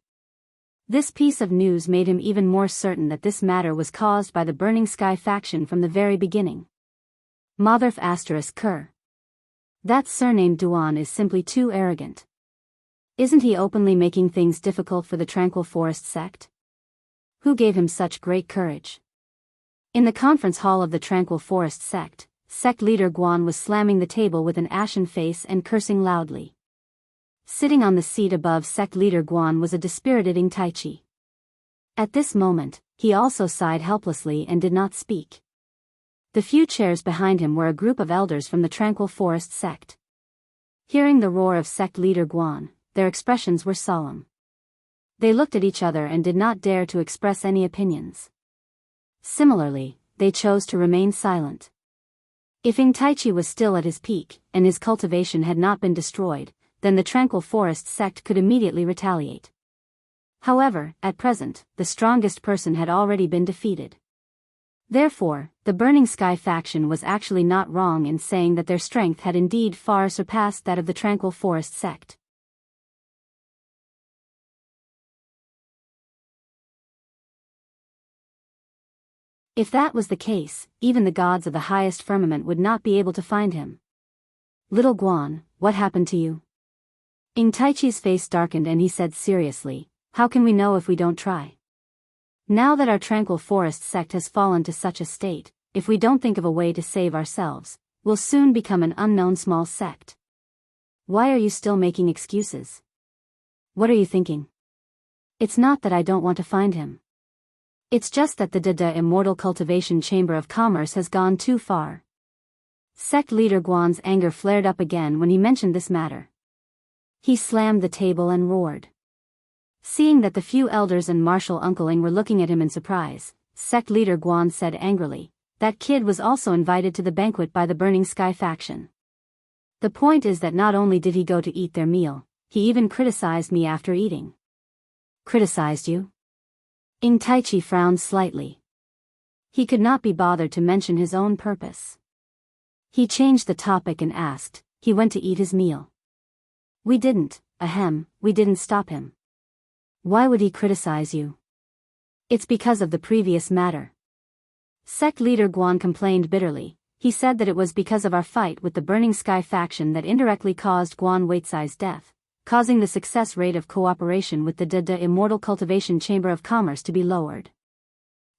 This piece of news made him even more certain that this matter was caused by the Burning Sky faction from the very beginning. Motherf *****. That surnamed Duan is simply too arrogant. Isn't he openly making things difficult for the Tranquil Forest sect? Who gave him such great courage? In the conference hall of the Tranquil Forest sect, sect leader Guan was slamming the table with an ashen face and cursing loudly. Sitting on the seat above sect leader Guan was a dispirited Ing Taichi. At this moment, he also sighed helplessly and did not speak. The few chairs behind him were a group of elders from the Tranquil Forest sect. Hearing the roar of sect leader Guan, their expressions were solemn. They looked at each other and did not dare to express any opinions. Similarly, they chose to remain silent. If Ing Taichi was still at his peak, and his cultivation had not been destroyed, then the Tranquil Forest sect could immediately retaliate. However, at present, the strongest person had already been defeated. Therefore, the Burning Sky faction was actually not wrong in saying that their strength had indeed far surpassed that of the Tranquil Forest sect. If that was the case, even the gods of the highest firmament would not be able to find him. Little Guan, what happened to you? Ing Taichi's face darkened and he said seriously, how can we know if we don't try? Now that our Tranquil Forest sect has fallen to such a state, if we don't think of a way to save ourselves, we'll soon become an unknown small sect. Why are you still making excuses? What are you thinking? It's not that I don't want to find him. It's just that the Immortal Cultivation Chamber of Commerce has gone too far. Sect leader Guan's anger flared up again when he mentioned this matter. He slammed the table and roared. Seeing that the few elders and Marshal Uncle Ing were looking at him in surprise, sect leader Guan said angrily, that kid was also invited to the banquet by the Burning Sky faction. The point is that not only did he go to eat their meal, he even criticized me after eating. Criticized you? Ing Taichi frowned slightly. He could not be bothered to mention his own purpose. He changed the topic and asked, he went to eat his meal. We didn't stop him. Why would he criticize you? It's because of the previous matter. Sect leader Guan complained bitterly. He said that it was because of our fight with the Burning Sky faction that indirectly caused Guan Weizai's death, causing the success rate of cooperation with the Immortal Cultivation Chamber of Commerce to be lowered.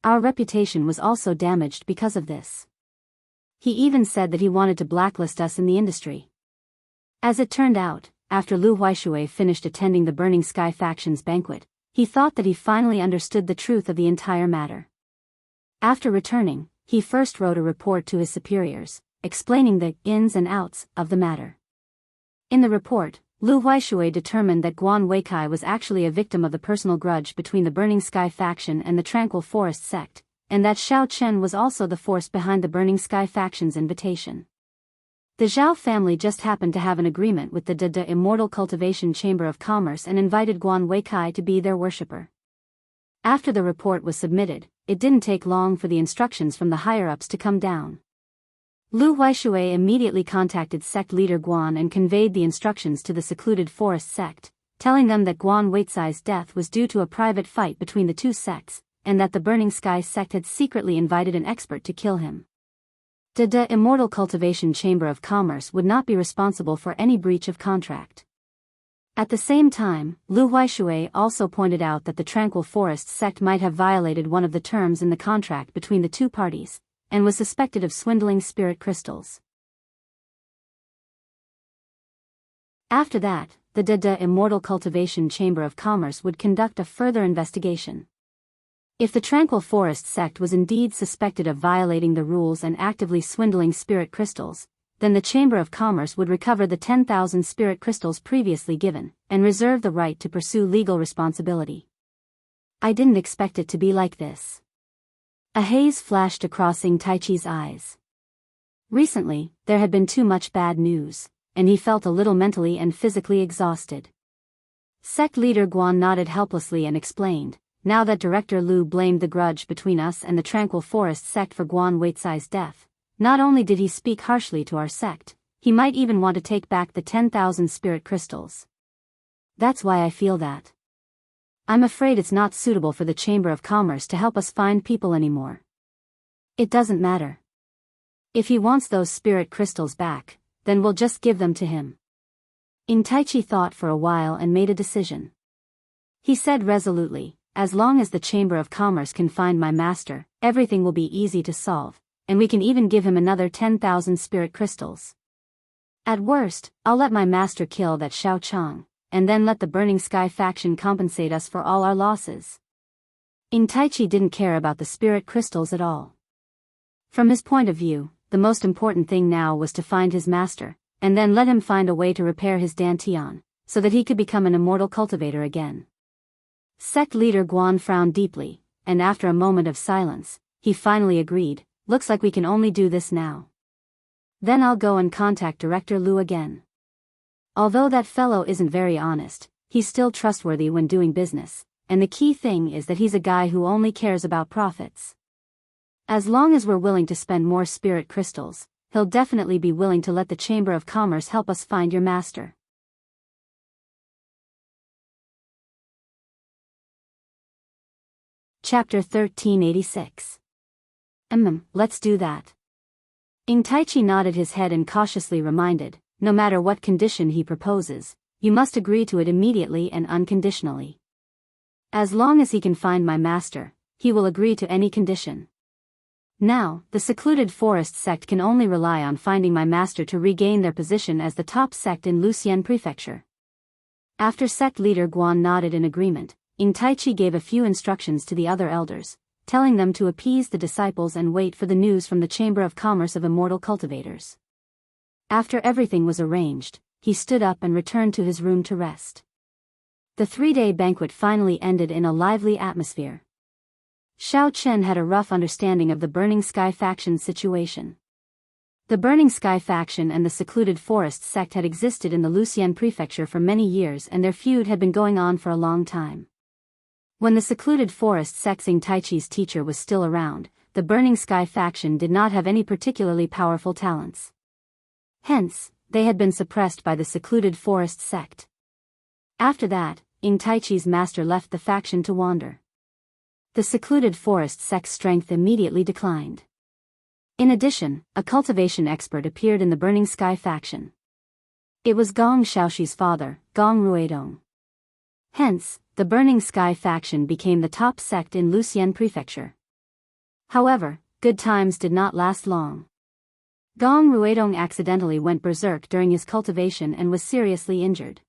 Our reputation was also damaged because of this. He even said that he wanted to blacklist us in the industry. As it turned out, after Lu Huaishui finished attending the Burning Sky faction's banquet, he thought that he finally understood the truth of the entire matter. After returning, he first wrote a report to his superiors, explaining the ins and outs of the matter. In the report, Lu Huaishui determined that Guan Weikai was actually a victim of the personal grudge between the Burning Sky faction and the Tranquil Forest sect, and that Xiao Chen was also the force behind the Burning Sky faction's invitation. The Zhao family just happened to have an agreement with the Immortal Cultivation Chamber of Commerce and invited Guan Weikai to be their worshipper. After the report was submitted, it didn't take long for the instructions from the higher-ups to come down. Lu Huaishui immediately contacted sect leader Guan and conveyed the instructions to the secluded forest sect, telling them that Guan Weizai's death was due to a private fight between the two sects, and that the Burning Sky sect had secretly invited an expert to kill him. The Immortal Cultivation Chamber of Commerce would not be responsible for any breach of contract. At the same time, Lu Huaishui also pointed out that the Tranquil Forest sect might have violated one of the terms in the contract between the two parties, and was suspected of swindling spirit crystals. After that, the Immortal Cultivation Chamber of Commerce would conduct a further investigation. If the Tranquil Forest sect was indeed suspected of violating the rules and actively swindling spirit crystals, then the Chamber of Commerce would recover the 10,000 spirit crystals previously given, and reserve the right to pursue legal responsibility. I didn't expect it to be like this. A haze flashed across Ing Taichi's eyes. Recently, there had been too much bad news, and he felt a little mentally and physically exhausted. Sect leader Guan nodded helplessly and explained, now that Director Lu blamed the grudge between us and the Tranquil Forest sect for Guan Weizai's death, not only did he speak harshly to our sect, he might even want to take back the 10,000 spirit crystals. That's why I feel that. I'm afraid it's not suitable for the Chamber of Commerce to help us find people anymore. It doesn't matter. If he wants those spirit crystals back, then we'll just give them to him. Ing Taichi thought for a while and made a decision. He said resolutely, as long as the Chamber of Commerce can find my master, everything will be easy to solve, and we can even give him another 10,000 spirit crystals. At worst, I'll let my master kill that Xiao Chang, and then let the Burning Sky faction compensate us for all our losses. Ing Taichi didn't care about the spirit crystals at all. From his point of view, the most important thing now was to find his master, and then let him find a way to repair his dantian, so that he could become an immortal cultivator again. Sect leader Guan frowned deeply, and after a moment of silence, he finally agreed, looks like we can only do this now. Then I'll go and contact Director Lu again. Although that fellow isn't very honest, he's still trustworthy when doing business, and the key thing is that he's a guy who only cares about profits. As long as we're willing to spend more spirit crystals, he'll definitely be willing to let the Chamber of Commerce help us find your master. Chapter 1386. Let's do that. Ing Taichi nodded his head and cautiously reminded, no matter what condition he proposes, you must agree to it immediately and unconditionally. As long as he can find my master, he will agree to any condition. Now, the secluded forest sect can only rely on finding my master to regain their position as the top sect in Luxian Prefecture. After sect leader Guan nodded in agreement, Ing Taichi gave a few instructions to the other elders, telling them to appease the disciples and wait for the news from the Chamber of Commerce of Immortal Cultivators. After everything was arranged, he stood up and returned to his room to rest. The 3-day banquet finally ended in a lively atmosphere. Xiao Chen had a rough understanding of the Burning Sky faction's situation. The Burning Sky faction and the secluded forest sect had existed in the Luxian Prefecture for many years, and their feud had been going on for a long time. When the secluded forest sect's Ing Taichi's teacher was still around, the Burning Sky faction did not have any particularly powerful talents. Hence, they had been suppressed by the secluded forest sect. After that, Ing Taichi's master left the faction to wander. The secluded forest sect's strength immediately declined. In addition, a cultivation expert appeared in the Burning Sky faction. It was Gong Shaoxi's father, Gong Ruidong. Hence, the Burning Sky faction became the top sect in Luxian Prefecture. However, good times did not last long. Gong Ruidong accidentally went berserk during his cultivation and was seriously injured.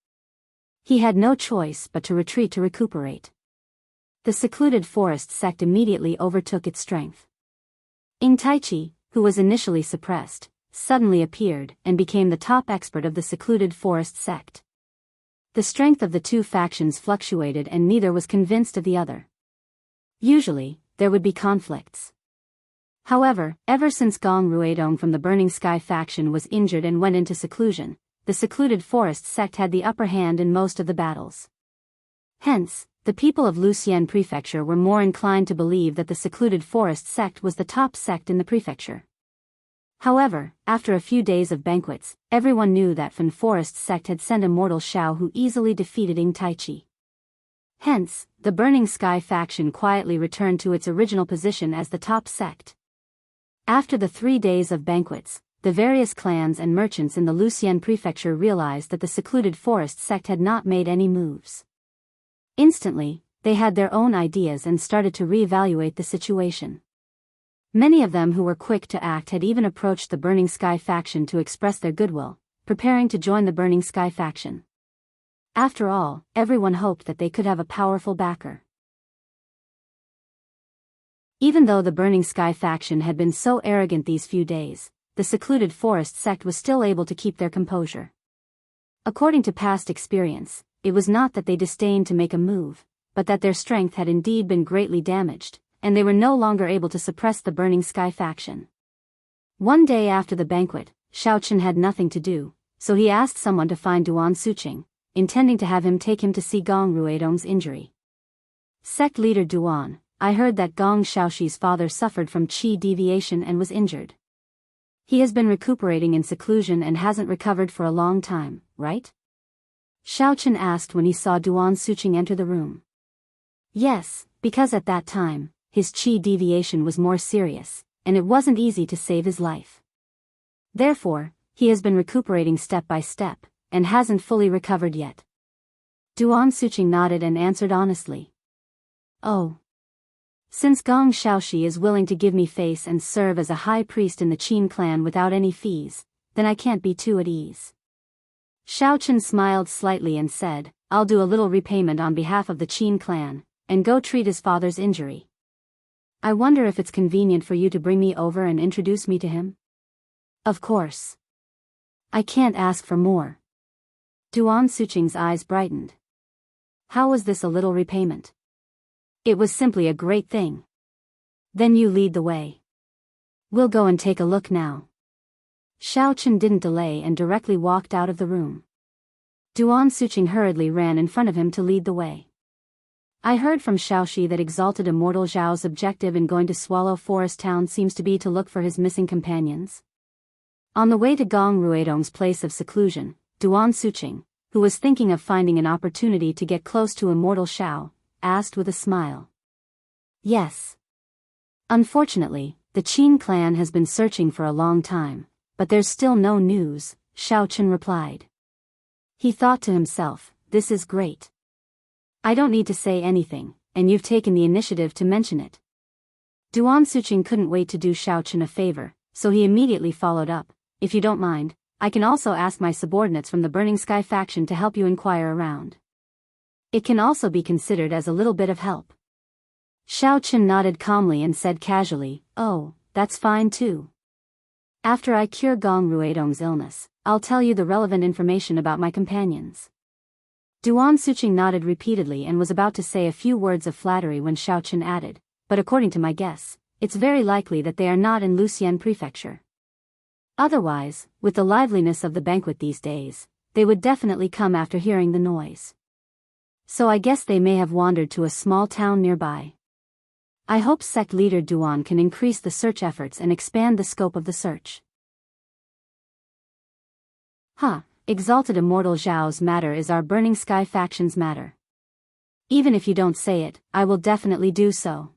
He had no choice but to retreat to recuperate. The secluded forest sect immediately overtook its strength. Ing Taichi, who was initially suppressed, suddenly appeared and became the top expert of the secluded forest sect. The strength of the two factions fluctuated and neither was convinced of the other. Usually, there would be conflicts. However, ever since Gong Ruidong from the Burning Sky faction was injured and went into seclusion, the secluded forest sect had the upper hand in most of the battles. Hence, the people of Luxian Prefecture were more inclined to believe that the secluded forest sect was the top sect in the prefecture. However, after a few days of banquets, everyone knew that Fan Forest's sect had sent a mortal Shao who easily defeated Ing Taichi. Hence, the Burning Sky faction quietly returned to its original position as the top sect. After the 3 days of banquets, the various clans and merchants in the Lucian prefecture realized that the secluded forest sect had not made any moves. Instantly, they had their own ideas and started to reevaluate the situation. Many of them who were quick to act had even approached the Burning Sky faction to express their goodwill, preparing to join the Burning Sky faction. After all, everyone hoped that they could have a powerful backer. Even though the Burning Sky faction had been so arrogant these few days, the secluded forest sect was still able to keep their composure. According to past experience, it was not that they disdained to make a move, but that their strength had indeed been greatly damaged, and they were no longer able to suppress the Burning Sky faction. One day after the banquet, Xiaochen had nothing to do, so he asked someone to find Duan Suqing, intending to have him take him to see Gong Ruidong's injury. Sect leader Duan, I heard that Gong Shaoxi's father suffered from qi deviation and was injured. He has been recuperating in seclusion and hasn't recovered for a long time, right? Xiaochen asked when he saw Duan Suqing enter the room. Yes, because at that time, his qi deviation was more serious, and it wasn't easy to save his life. Therefore, he has been recuperating step by step, and hasn't fully recovered yet. Duan Suqing nodded and answered honestly. Oh. Since Gong Shaoxi is willing to give me face and serve as a high priest in the Qin clan without any fees, then I can't be too at ease. Xiaochen smiled slightly and said, I'll do a little repayment on behalf of the Qin clan, and go treat his father's injury. I wonder if it's convenient for you to bring me over and introduce me to him? Of course. I can't ask for more. Duan Suqing's eyes brightened. How was this a little repayment? It was simply a great thing. Then you lead the way. We'll go and take a look now. Xiaochen didn't delay and directly walked out of the room. Duan Suqing hurriedly ran in front of him to lead the way. I heard from Shaoxi that exalted immortal Zhao's objective in going to Swallow Forest Town seems to be to look for his missing companions. On the way to Gong Ruidong's place of seclusion, Duan Suqing, who was thinking of finding an opportunity to get close to immortal Zhao, asked with a smile. Yes. Unfortunately, the Qin clan has been searching for a long time, but there's still no news, Xiaochen replied. He thought to himself, this is great. I don't need to say anything, and you've taken the initiative to mention it. Duan Suqing couldn't wait to do Xiaochen a favor, so he immediately followed up, if you don't mind, I can also ask my subordinates from the Burning Sky faction to help you inquire around. It can also be considered as a little bit of help. Xiaochen nodded calmly and said casually, oh, that's fine too. After I cure Gong Ruidong's illness, I'll tell you the relevant information about my companions. Duan Suqing nodded repeatedly and was about to say a few words of flattery when Xiaochen added, but according to my guess, it's very likely that they are not in Lucian prefecture. Otherwise, with the liveliness of the banquet these days, they would definitely come after hearing the noise. So I guess they may have wandered to a small town nearby. I hope sect leader Duan can increase the search efforts and expand the scope of the search. Exalted Immortal Zhao's matter is our Burning Sky faction's matter. Even if you don't say it, I will definitely do so.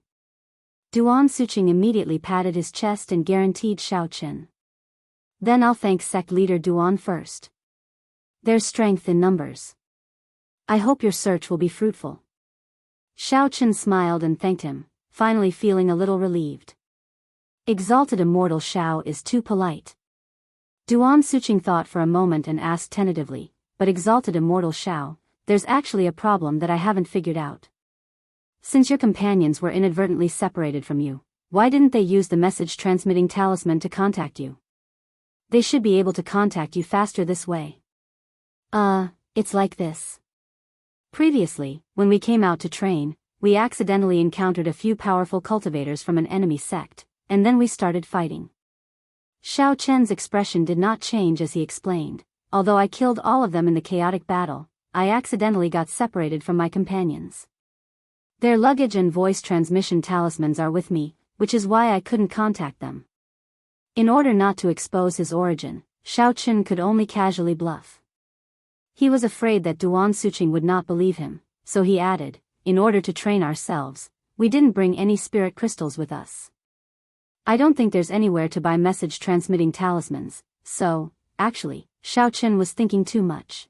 Duan Suqing immediately patted his chest and guaranteed Xiaochen. Then I'll thank sect leader Duan first. There's strength in numbers. I hope your search will be fruitful. Xiaochen smiled and thanked him, finally feeling a little relieved. Exalted Immortal Zhao is too polite. Duan Suqing thought for a moment and asked tentatively, but Exalted Immortal Zhao, there's actually a problem that I haven't figured out. Since your companions were inadvertently separated from you, why didn't they use the message-transmitting talisman to contact you? They should be able to contact you faster this way. It's like this. Previously, when we came out to train, we accidentally encountered a few powerful cultivators from an enemy sect, and then we started fighting. Xiao Chen's expression did not change as he explained, although I killed all of them in the chaotic battle, I accidentally got separated from my companions. Their luggage and voice transmission talismans are with me, which is why I couldn't contact them. In order not to expose his origin, Xiaochen could only casually bluff. He was afraid that Duan Suqing would not believe him, so he added, in order to train ourselves, we didn't bring any spirit crystals with us. I don't think there's anywhere to buy message-transmitting talismans, so, actually, Xiaochen was thinking too much.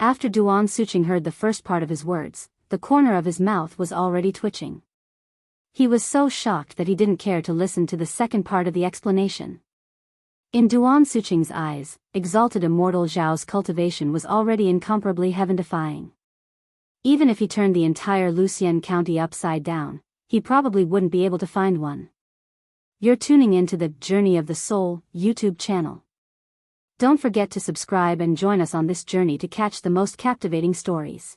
After Duan Suqing heard the first part of his words, the corner of his mouth was already twitching. He was so shocked that he didn't care to listen to the second part of the explanation. In Duan Suqing's eyes, exalted immortal Zhao's cultivation was already incomparably heaven-defying. Even if he turned the entire Lucian County upside down, he probably wouldn't be able to find one. You're tuning into the Journey of the Soul YouTube channel. Don't forget to subscribe and join us on this journey to catch the most captivating stories.